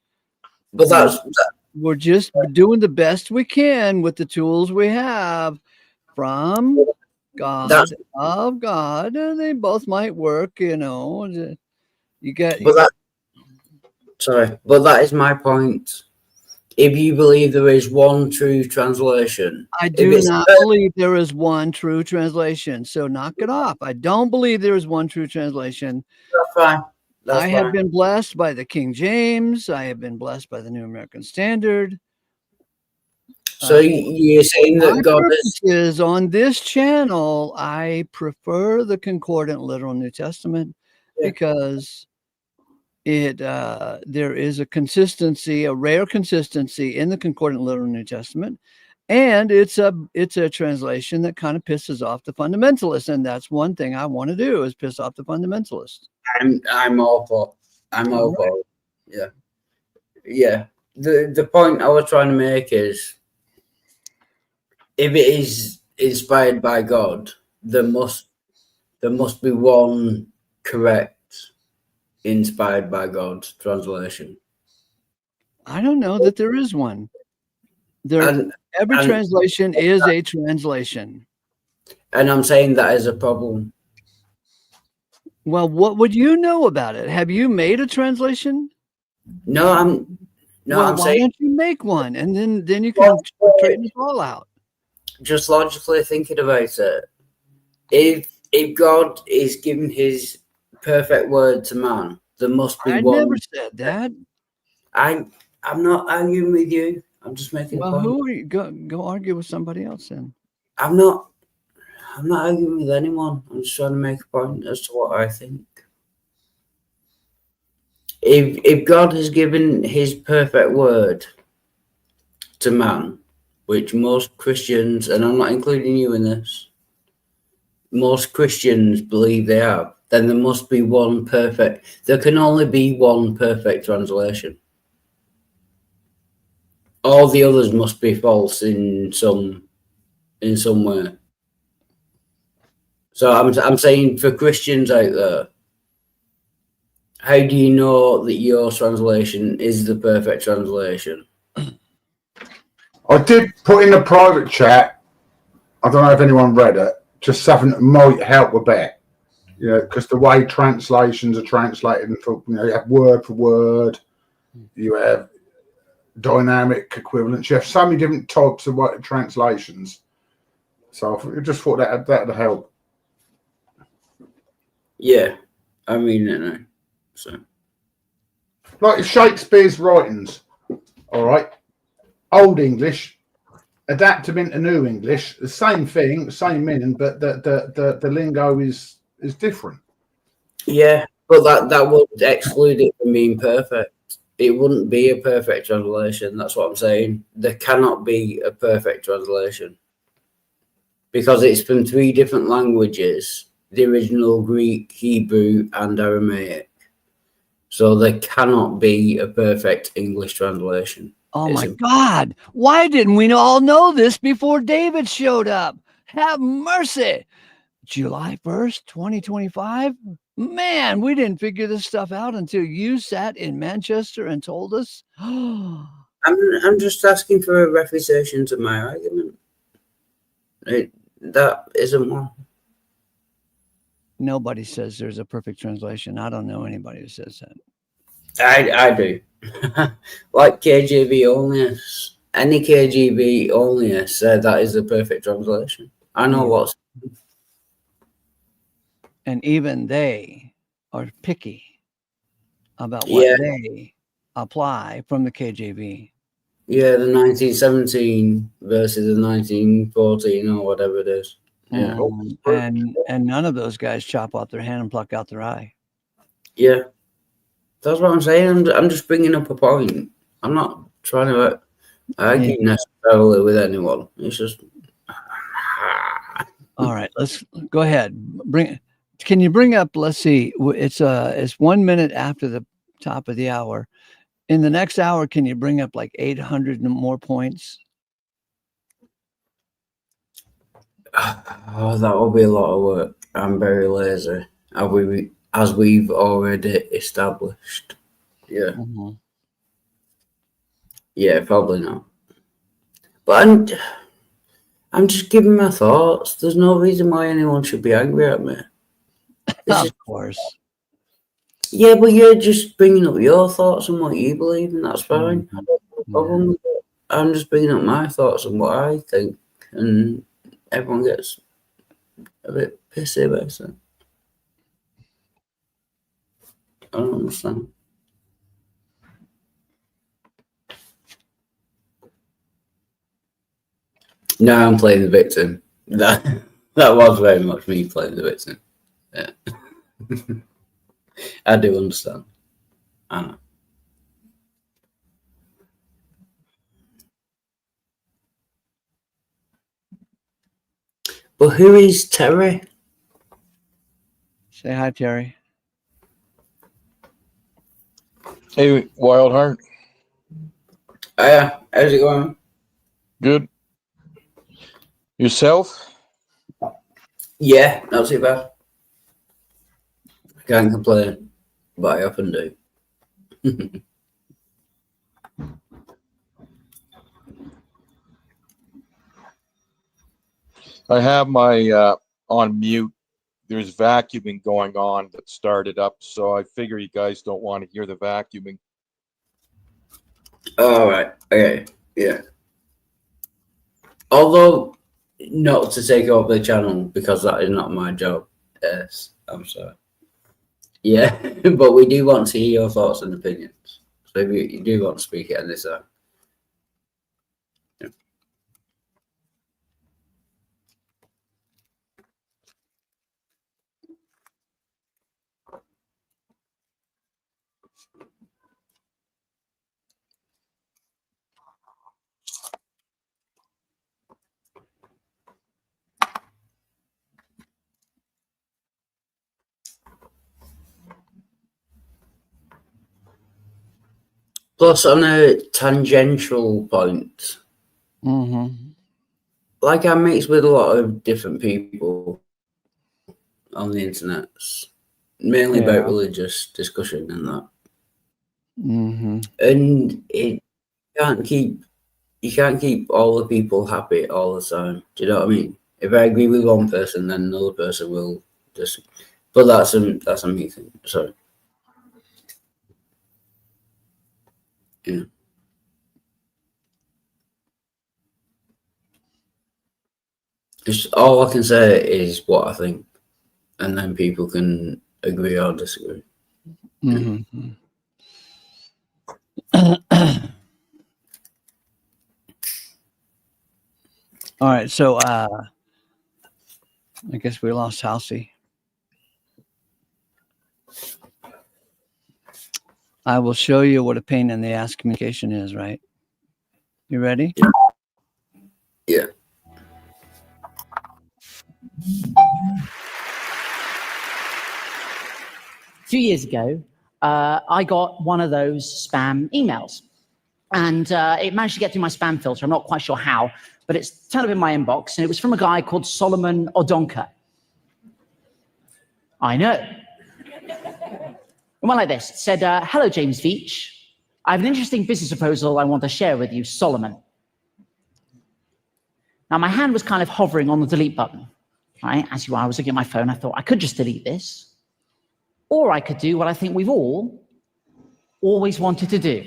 But We're just doing the best we can with the tools we have from God, of God. They both might work, you know. You got. But that is my point. If you believe there is one true translation, I do not believe there is one true translation. So knock it off. I don't believe there is one true translation. That's fine. I have been blessed by the King James. I have been blessed by the New American Standard. So you're saying that God is on this channel. I prefer the Concordant Literal New Testament because there is a consistency, a rare consistency in the Concordant Literal New Testament, and it's a translation that kind of pisses off the fundamentalists, and that's one thing I want to do is piss off the fundamentalists. I'm all for. Yeah. The point I was trying to make is, if it is inspired by God, there must be one correct inspired by God translation. I don't know that there is one. Every translation is a translation. And I'm saying that is a problem. Well, what would you know about it? Have you made a translation? No, I'm why saying, don't you make one, and then you can straighten it all out. Just logically thinking about it, if God is giving His perfect word to man, there must be one. I never said that. I'm not arguing with you. I'm just making a point. Who are you? Go argue with somebody else then. I'm not arguing with anyone. I'm just trying to make a point as to what I think. If God has given His perfect word to man, which most Christians, and I'm not including you in this, most Christians believe they have, then there must be one perfect. There can only be one perfect translation. All the others must be false in some way. So I'm saying for Christians out there, how do you know that your translation is the perfect translation? I did put in a private chat. I don't know if anyone read it. Just something that might help a bit. Because the way translations are translated, you have word for word, you have dynamic equivalents, you have so many different types of translations. So I just thought that would help. Yeah, I mean, so like Shakespeare's writings, all right, Old English, adapt them into New English, the same thing, same meaning, but the lingo is different. Yeah, but that would exclude it from being perfect. It wouldn't be a perfect translation. That's what I'm saying. There cannot be a perfect translation because it's from 3 different languages: the original Greek, Hebrew, and Aramaic. So there cannot be a perfect English translation. Oh my God. Why didn't we all know this before David showed up? Have mercy. July 1st, 2025? Man, we didn't figure this stuff out until you sat in Manchester and told us. I'm just asking for a refutation to my argument. That isn't one. Nobody says there's a perfect translation. I don't know anybody who says that. I do. Like KJV onlyists. Any KJV onlyists said that is the perfect translation. I know what's. And even they are picky about what they apply from the KJV. Yeah, the 1917 versus the 1914 or whatever it is. Yeah. And none of those guys chop off their hand and pluck out their eye. Yeah. That's what I'm saying. I'm just bringing up a point. I'm not trying to argue necessarily with anyone. It's just. All right, let's go ahead. Can you bring up? Let's see. It's 1 minute after the top of the hour. In the next hour, can you bring up like 800 more points? Oh, that will be a lot of work. I'm very lazy, as we've already established. Yeah. Mm-hmm. Yeah, probably not. But I'm just giving my thoughts. There's no reason why anyone should be angry at me. Of course. Yeah, but you're just bringing up your thoughts and what you believe, and that's fine. I don't have a problem with it. I'm just bringing up my thoughts and what I think, and everyone gets a bit pissy about it. I don't understand. No, I'm playing the victim. That was very much me playing the victim. Yeah. I do understand. I know. But who is Terry? Say hi, Terry. Hey, Wildheart. Yeah, how's it going? Good. Yourself? Yeah, not too bad. I can't complain, but I often do. I have my on mute. There's vacuuming going on that started up, so I figure you guys don't want to hear the vacuuming. All right. Okay. Yeah. Although, not to take over the channel because that is not my job. Yes, I'm sorry. Yeah, but we do want to hear your thoughts and opinions. So if you do want to speak at this time. Plus, on a tangential point, like I mix with a lot of different people on the internet, mainly about religious discussion and that. And you can't keep all the people happy all the time. Do you know what I mean? If I agree with one person, then another person will just. But that's a me thing. Sorry. Yeah. Just all I can say is what I think, and then people can agree or disagree. All right, so I guess we lost Halsey. I will show you what a pain in the ass communication is, right? You ready? Yeah. A few years ago, I got one of those spam emails. And it managed to get through my spam filter. I'm not quite sure how, but it's turned up in my inbox, and it was from a guy called Solomon Odonka. I know. It went like this. It said, hello, James Veach. I have an interesting business proposal I want to share with you, Solomon. Now, my hand was kind of hovering on the delete button, right? As you are, I was looking at my phone. I thought I could just delete this, or I could do what I think we've all always wanted to do.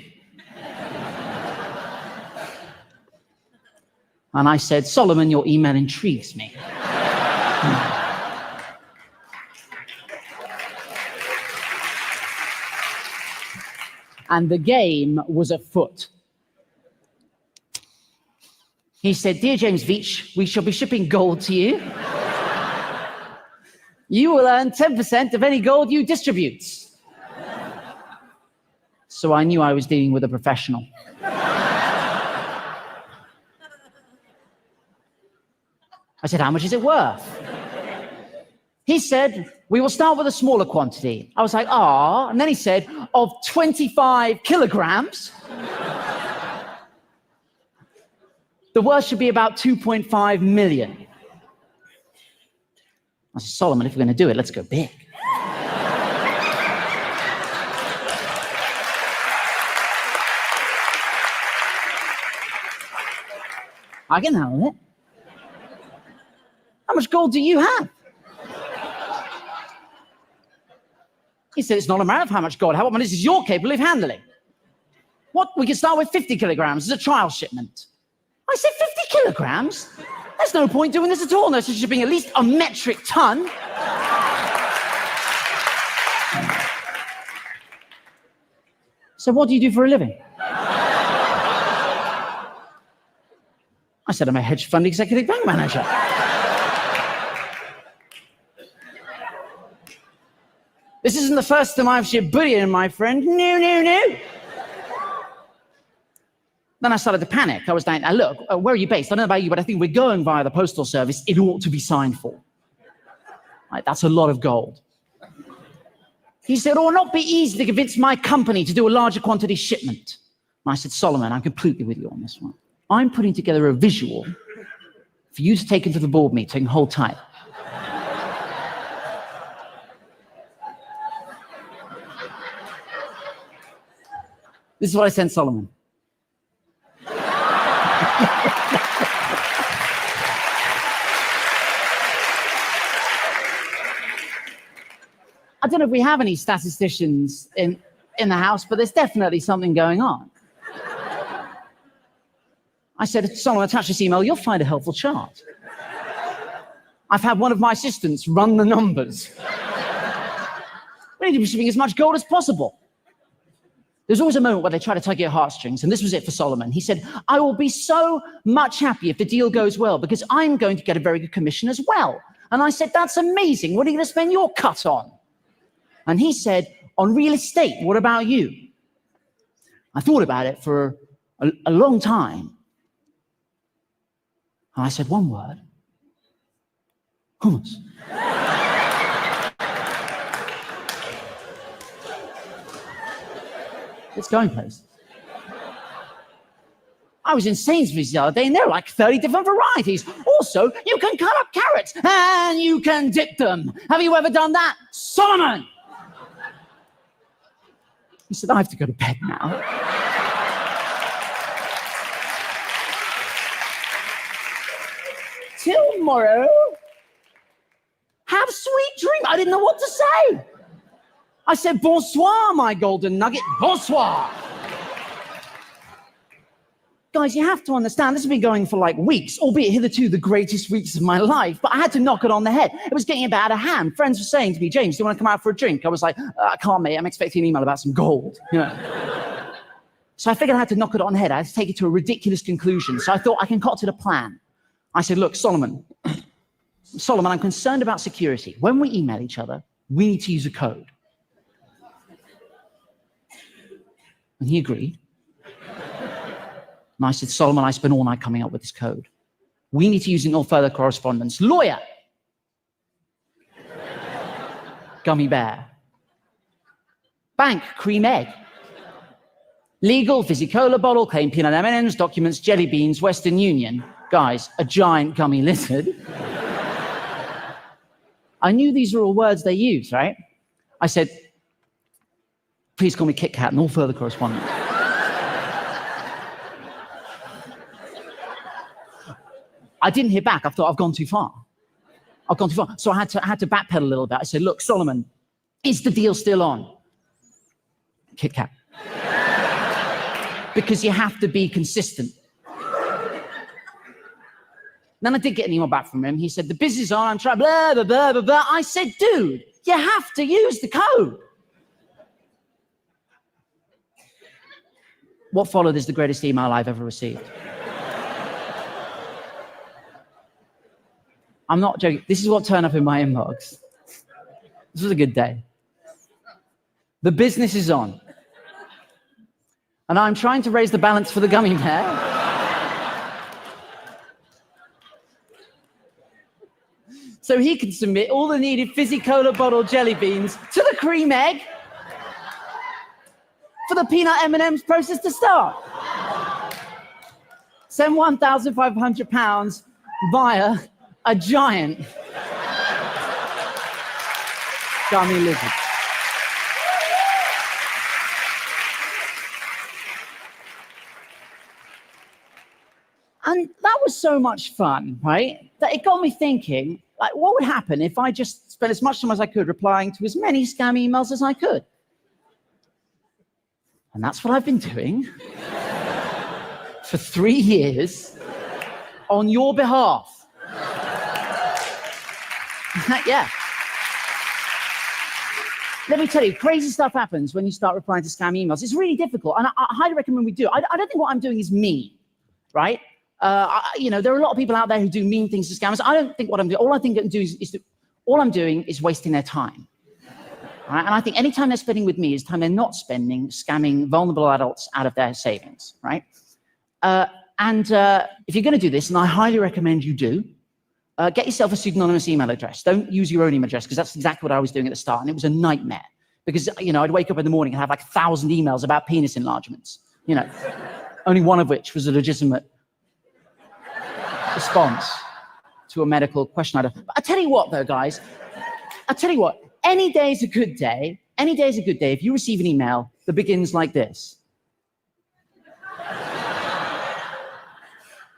And I said, Solomon, your email intrigues me. And the game was afoot. He said, dear James Veach, we shall be shipping gold to you. You will earn 10% of any gold you distribute. So I knew I was dealing with a professional. I said, how much is it worth? He said, we will start with a smaller quantity. I was like, ah. And then he said, of 25 kilograms, the worst should be about 2.5 million. I said, Solomon, if we're going to do it, let's go big. I can handle it. How much gold do you have? He said, it's not a matter of how much gold. How much is you're capable of handling? What? We can start with 50 kilograms as a trial shipment. I said, 50 kilograms? There's no point doing this at all. No, so shipping at least a metric ton. So what do you do for a living? I said, I'm a hedge fund executive bank manager. This isn't the first time I've shipped bullion, my friend. No. Then I started to panic. I was like, look, where are you based? I don't know about you, but I think we're going via the postal service. It ought to be signed for. Right, that's a lot of gold. He said, it will not be easy to convince my company to do a larger quantity shipment. And I said, Solomon, I'm completely with you on this one. I'm putting together a visual for you to take into the board meeting. Hold tight. This is what I sent Solomon. I don't know if we have any statisticians in the house, but there's definitely something going on. I said, Solomon, attach this email, you'll find a helpful chart. I've had one of my assistants run the numbers. We need to be shipping as much gold as possible. There's always a moment where they try to tug your heartstrings, and this was it for Solomon. He said, I will be so much happy if the deal goes well, because I'm going to get a very good commission as well. And I said, that's amazing. What are you going to spend your cut on? And he said, on real estate, what about you? I thought about it for a long time. And I said one word. Hummus. It's going places. I was in Sainsbury's the other day, and there are like 30 different varieties. Also, you can cut up carrots, and you can dip them. Have you ever done that? Solomon! He said, I have to go to bed now. Till tomorrow. Have sweet dreams. I didn't know what to say. I said, bonsoir, my golden nugget. Bonsoir. Guys, you have to understand, this has been going for like weeks, albeit hitherto the greatest weeks of my life, but I had to knock it on the head. It was getting a bit out of hand. Friends were saying to me, James, do you want to come out for a drink? I was like, I can't, mate. I'm expecting an email about some gold. You know? So I figured I had to knock it on the head. I had to take it to a ridiculous conclusion. So I thought I concocted a plan. I said, look, Solomon, I'm concerned about security. When we email each other, we need to use a code. And he agreed. And I said, Solomon, I spent all night coming up with this code. We need to use it in all further correspondence. Lawyer. Gummy bear. Bank, cream egg. Legal, fizzy cola bottle, claim peanut M&Ms, documents, jelly beans, Western Union. Guys, a giant gummy lizard. I knew these were all words they use, right? I said, please call me Kit Kat in all further correspondence. I didn't hear back. I thought, I've gone too far. So I had to backpedal a little bit. I said, look, Solomon, is the deal still on? Kit Kat. Because you have to be consistent. Then I did get an email back from him. He said, the business is on, I'm trying, blah, blah, blah, blah, blah. I said, dude, you have to use the code. What followed is the greatest email I've ever received. I'm not joking. This is what turned up in my inbox. This was a good day. The business is on. And I'm trying to raise the balance for the gummy bear. so he can submit all the needed fizzy cola bottle jelly beans to the cream egg for the peanut M&M's process to start. Send £1,500 via a giant gummy lizard. And that was so much fun, right? That it got me thinking, like, what would happen if I just spent as much time as I could replying to as many scam emails as I could? And that's what I've been doing for 3 years on your behalf. Yeah. Let me tell you, crazy stuff happens when you start replying to scam emails. It's really difficult, and I highly recommend we do. I don't think what I'm doing is mean, right? There are a lot of people out there who do mean things to scammers. I don't think what I'm doing. All I think I can do all I'm doing is wasting their time. Right? And I think any time they're spending with me is time they're not spending scamming vulnerable adults out of their savings, right? If you're going to do this, and I highly recommend you do, get yourself a pseudonymous email address. Don't use your own email address, because that's exactly what I was doing at the start, and it was a nightmare. Because I'd wake up in the morning and have like 1,000 emails about penis enlargements. Only one of which was a legitimate response to a medical question. But I tell you what, though, guys. I tell you what. Any day is a good day. Any day is a good day if you receive an email that begins like this.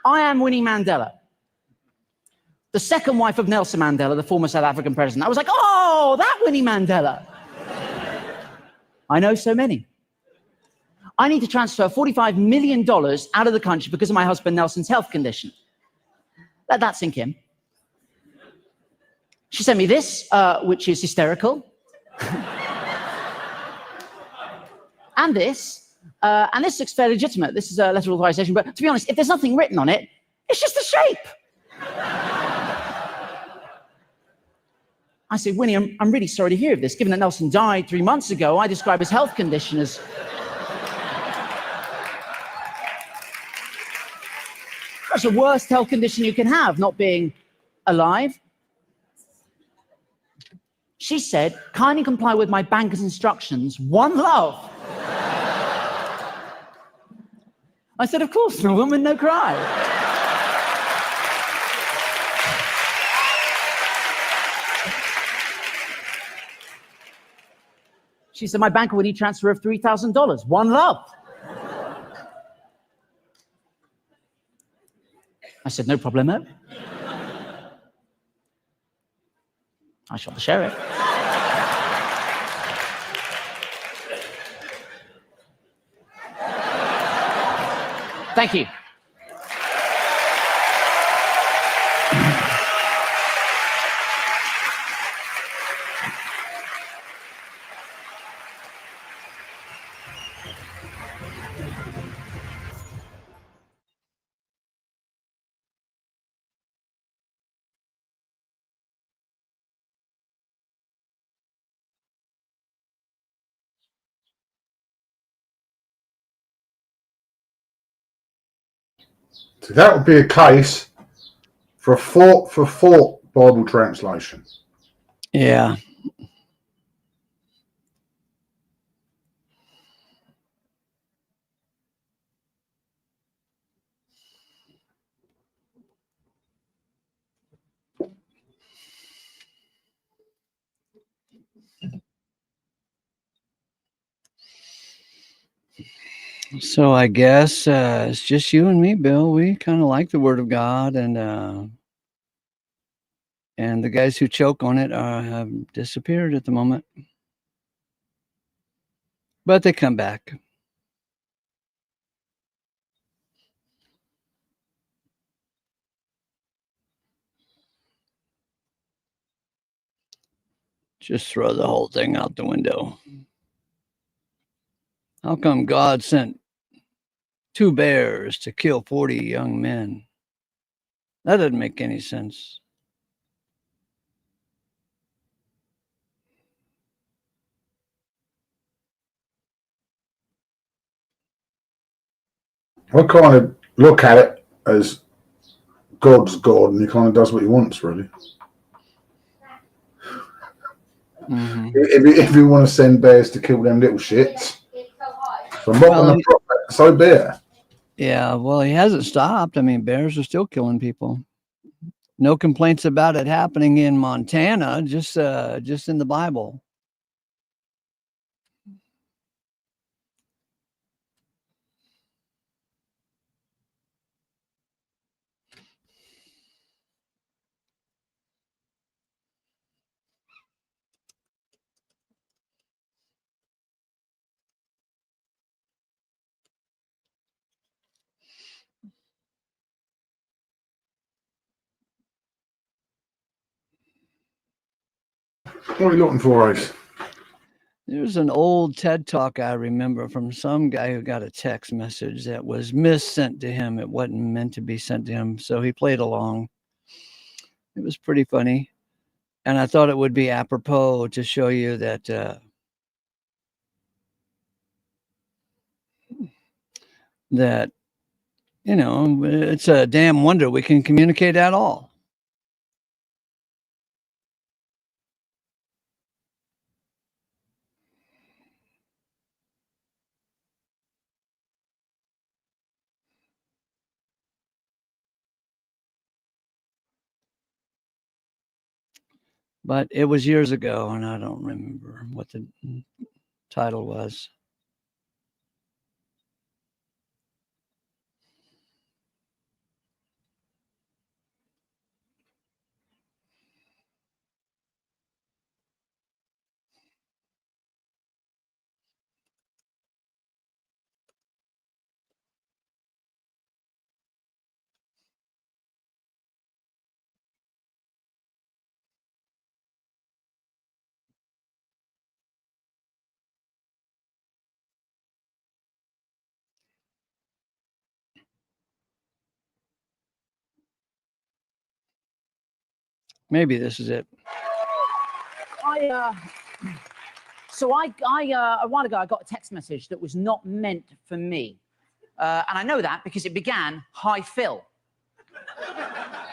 I am Winnie Mandela, the second wife of Nelson Mandela, the former South African president. I was like, oh, that Winnie Mandela. I know so many. I need to transfer $45 million out of the country because of my husband Nelson's health condition. Let that sink in. She sent me this, which is hysterical. And this looks fairly legitimate. This is a letter of authorization, but to be honest, if there's nothing written on it, it's just a shape. I said, Winnie, I'm really sorry to hear of this. Given that Nelson died 3 months ago, I describe his health condition as that's the worst health condition you can have, not being alive. She said, kindly comply with my banker's instructions. One love. I said, of course, no woman, no cry. She said, my banker would need transfer of $3,000. One love. I said, no problemo. I shot the sheriff. Thank you. So that would be a case for a fort Bible translation. Yeah. So I guess it's just you and me, Bill. We kind of like the Word of God, and the guys who choke on it have disappeared at the moment, but they come back. Just throw the whole thing out the window. How come God sent 2 bears to kill 40 young men? That doesn't make any sense. I kind of look at it as God's God, and he kind of does what he wants, really. Mhm. If you want to send bears to kill them little shits, from what Well, the prophet, so be it. yeah, well, he hasn't stopped. I mean, bears are still killing people. No complaints about it happening in Montana, just in the Bible. What are you looking for, Ace? There's an old TED talk I remember from some guy who got a text message that was missent to him. It wasn't meant to be sent to him, so he played along. It was pretty funny, and I thought it would be apropos to show you that that it's a damn wonder we can communicate at all. But it was years ago, and I don't remember what the title was. Maybe this is it. So a while ago, I got a text message that was not meant for me. And I know that because it began, "Hi, Phil."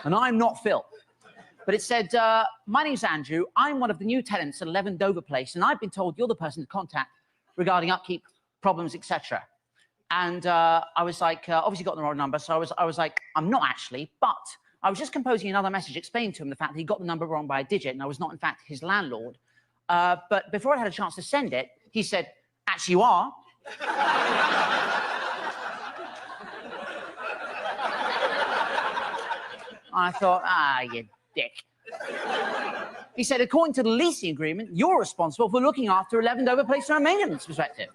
And I'm not Phil. But it said, "My name's Andrew. I'm one of the new tenants at 11 Dover Place, and I've been told you're the person to contact regarding upkeep problems, etc." And I was like, obviously got the wrong number. So I was like, I'm not actually, but I was just composing another message explaining to him the fact that he got the number wrong by a digit, and I was not, in fact, his landlord. But before I had a chance to send it, he said, "Actually, you are." I thought, you dick. He said, "According to the leasing agreement, you're responsible for looking after 11 Dover Place from a maintenance perspective."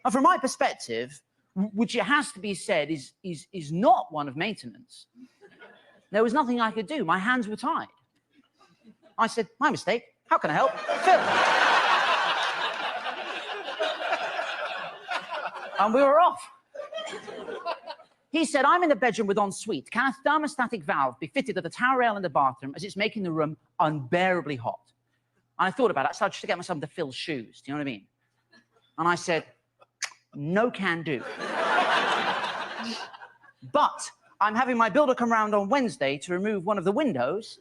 And from my perspective, which it has to be said is not one of maintenance, there was nothing I could do. My hands were tied. I said, "My mistake. How can I help?" "Phil." And we were off. He said, "I'm in the bedroom with ensuite. Can a thermostatic valve be fitted at the towel rail in the bathroom as it's making the room unbearably hot?" And I thought about it. So I started to get myself into Phil's shoes. Do you know what I mean? And I said, "No can do. But I'm having my builder come round on Wednesday to remove one of the windows.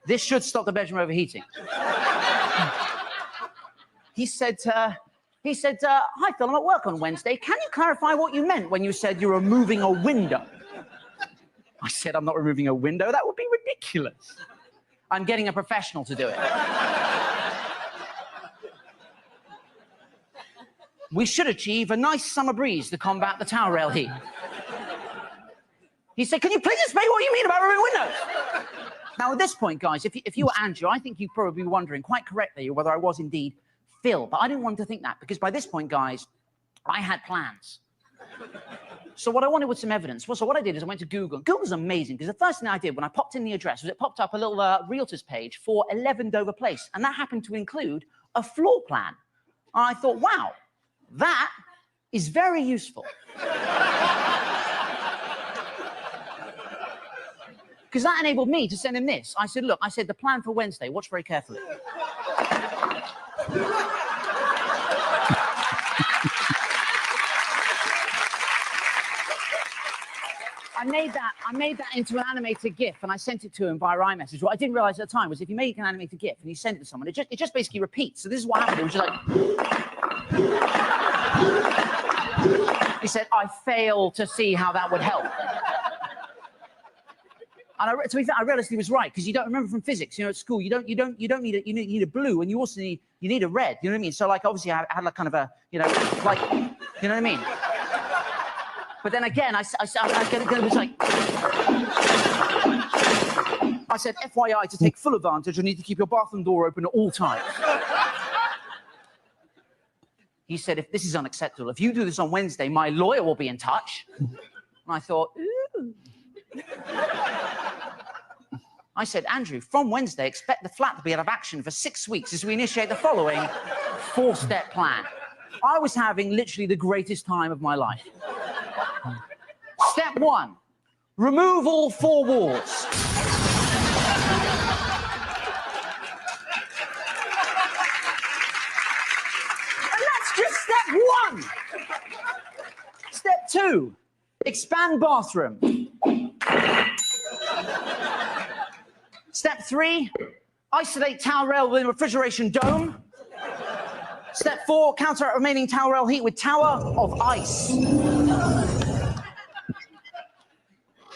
This should stop the bedroom overheating." He said, "Hi, Phil, I'm at work on Wednesday. Can you clarify what you meant when you said you're removing a window?" I said, "I'm not removing a window. That would be ridiculous. I'm getting a professional to do it. We should achieve a nice summer breeze to combat the towel rail heat." He said, "Can you please explain what you mean about removing windows?" Now, at this point, guys, if you were Andrew, I think you'd probably be wondering quite correctly whether I was indeed Phil. But I didn't want to think that because by this point, guys, I had plans. So what I wanted was some evidence. Well, so what I did is I went to Google. Google's amazing because the first thing I did when I popped in the address was it popped up a little realtor's page for 11 Dover Place. And that happened to include a floor plan. And I thought, wow, that is very useful. Because that enabled me to send him this. I said, "Look," I said, "the plan for Wednesday, watch very carefully." I made that into an animated GIF, and I sent it to him via iMessage. What I didn't realize at the time was if you make an animated GIF and you send it to someone, it just basically repeats. So this is what happened. It was just like, he said, "I fail to see how that would help." And to be fair, I realized he was right, because you don't remember from physics, at school, you don't need a, you need a blue, and you also need a red. You know what I mean? So like, obviously, I had like kind of a, like, you know what I mean? But then again, I was like, I said, FYI, to take full advantage, you need to keep your bathroom door open at all times. He said, "If this is unacceptable, if you do this on Wednesday, my lawyer will be in touch." And I thought, ooh. I said, "Andrew, from Wednesday, expect the flat to be out of action for 6 weeks as we initiate the following 4-step plan." I was having literally the greatest time of my life. Step 1, remove all 4 walls. And that's just step 1. Step 2, expand bathroom. Step 3, isolate towel rail with refrigeration dome. Step 4, counteract remaining towel rail heat with tower of ice.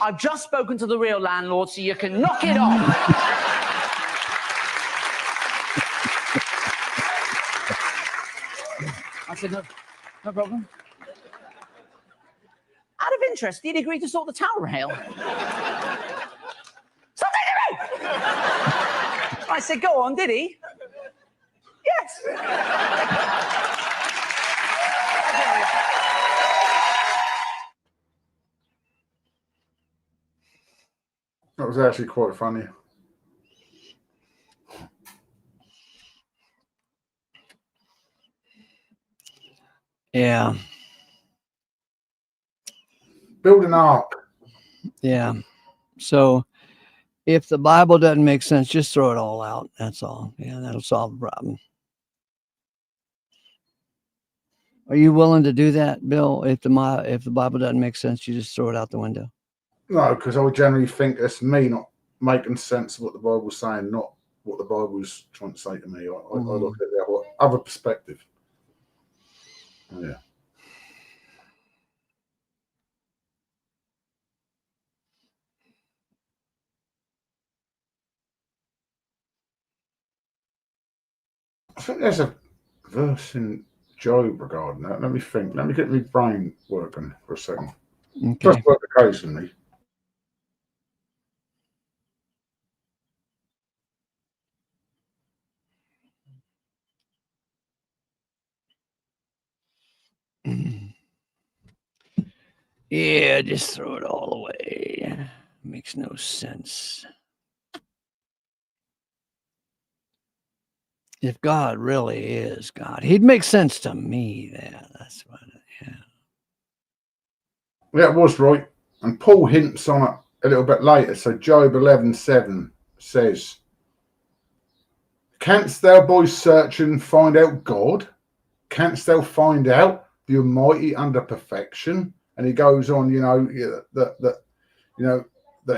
I've just spoken to the real landlord, so you can knock it off. I said, no problem. Out of interest, did he agree to sort the towel rail? I said, "Go on, did he?" "Yes." That was actually quite funny. Yeah. Build an ark. Yeah. So if the Bible doesn't make sense, just throw it all out. That's all. Yeah, that'll solve the problem. Are you willing to do that, Bill? If the Bible doesn't make sense, you just throw it out the window. No, because I would generally think it's me not making sense of what the Bible's saying, not what the Bible's trying to say to me. I look at the other perspective. Yeah. I think there's a verse in Job regarding that. Let me think. Let me get my brain working for a second. Okay. Just work occasionally. Yeah, just throw it all away. Makes no sense. If God really is God, he'd make sense to me then. That's what, yeah. Yeah, it was right. And Paul hints on it a little bit later. So Job 11:7 says, "Canst thou, boy, search and find out God? Canst thou find out the Almighty under perfection?" And he goes on, that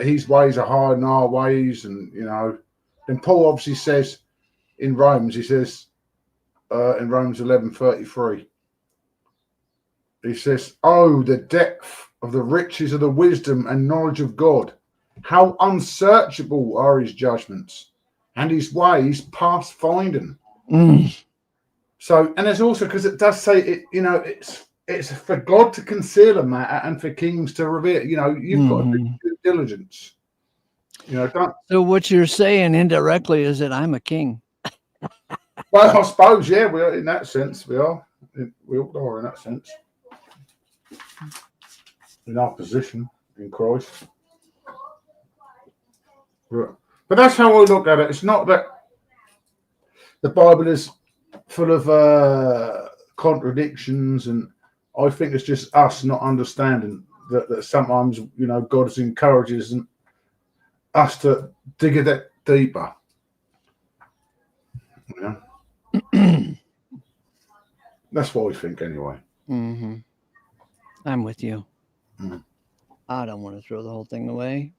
his ways are higher than our ways, and then Paul obviously says in Romans, he says in Romans 11:33, he says, "Oh, the depth of the riches of the wisdom and knowledge of God! How unsearchable are his judgments, and his ways past finding." So, and there's also, because it does say it, it's for God to conceal a matter and for kings to reveal. You've got to do due diligence. Don't. So what you're saying indirectly is that I'm a king. Well, I suppose, yeah, we are in that sense. We are. We all are in that sense. In our position in Christ. But that's how I look at it. It's not that the Bible is full of contradictions, and I think it's just us not understanding that sometimes God encourages us to dig a bit deeper. That's what I think anyway. I'm with you. I don't want to throw the whole thing away.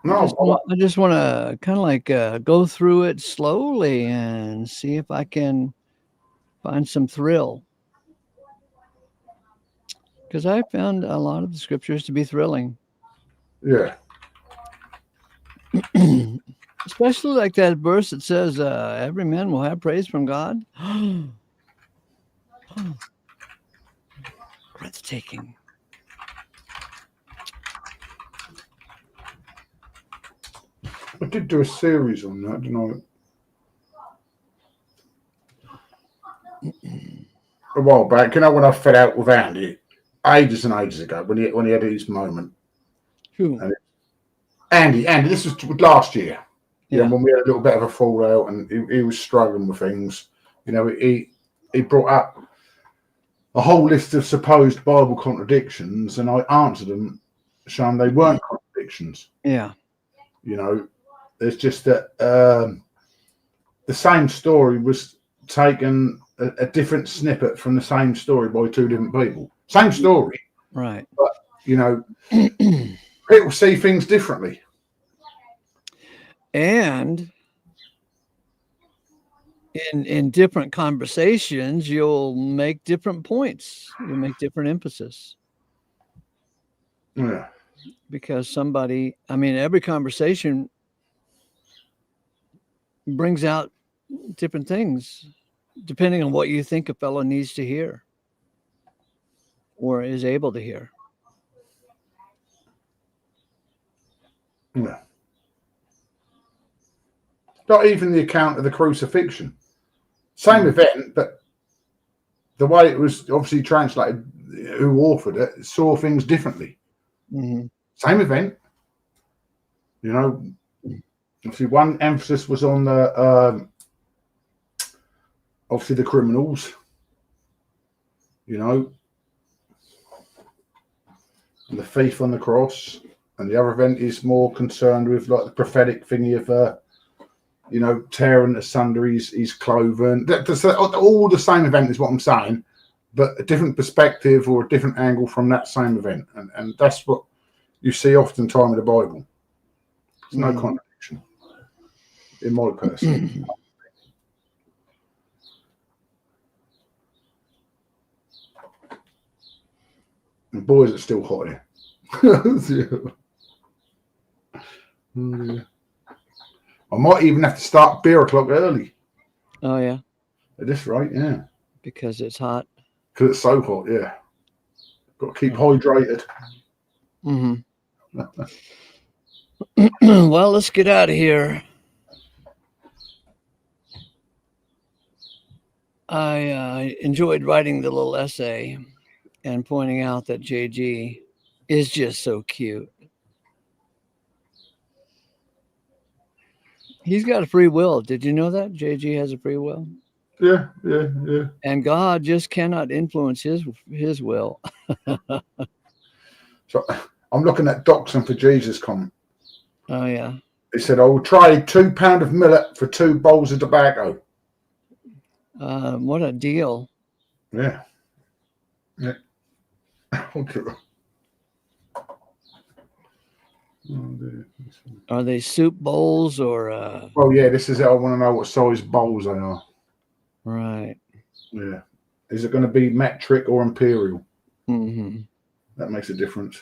No, I just want to kind of like go through it slowly and see if I can find some thrill. Because I found a lot of the scriptures to be thrilling. yeah. Especially like that verse that says, every man will have praise from God. Breathtaking. I did do a series on that, didn't I? A while back, when I fell out with Andy, ages and ages ago, when he had his moment. Who? Andy, this was last year. Yeah. When we had a little bit of a fallout, and he was struggling with things. He brought up a whole list of supposed Bible contradictions, and I answered them, showing they weren't contradictions. Yeah. There's just that the same story was taken a different snippet from the same story by two different people. Same story, right? But people see things differently. And in different conversations, you'll make different points. You'll make different emphasis. Yeah. Because every conversation brings out different things depending on what you think a fellow needs to hear or is able to hear. Yeah. Not even the account of the crucifixion. Same event, but the way it was obviously translated, who authored it, saw things differently. Mm-hmm. Same event. Obviously one emphasis was on the obviously the criminals, and the thief on the cross, and the other event is more concerned with like the prophetic thingy of tearing asunder his clothing. That's all the same event is what I'm saying, but a different perspective or a different angle from that same event, and that's what you see oftentimes in the Bible. There's no contradiction in my person. And boys, it's still hot here. I might even have to start beer o'clock early. Oh yeah. At this rate, yeah. Because it's hot. Because it's so hot, yeah. Got to keep hydrated. Mm-hmm. Well, let's get out of here. I enjoyed writing the little essay and pointing out that JG is just so cute. He's got a free will. Did you know that? JG has a free will. Yeah. And God just cannot influence his will. So I'm looking at Doxon for Jesus comment. Oh yeah. He said, I will trade £2 of millet for 2 bowls of tobacco. What a deal. Yeah. Okay. Are they soup bowls or Well, yeah, this is it. I want to know what size bowls they are. Right. Yeah. Is it going to be metric or imperial? Mm-hmm. That makes a difference.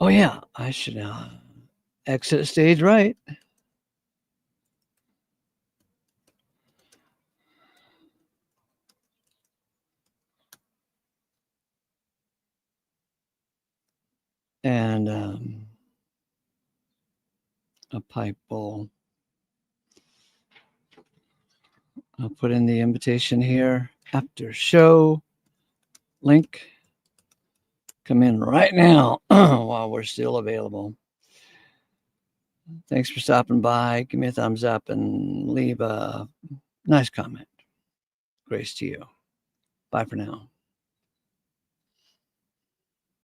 Oh yeah, I should exit stage right. And a pipe bowl. I'll put in the invitation here. After show link. Come in right now while we're still available. Thanks for stopping by. Give me a thumbs up and leave a nice comment. Grace to you. Bye for now.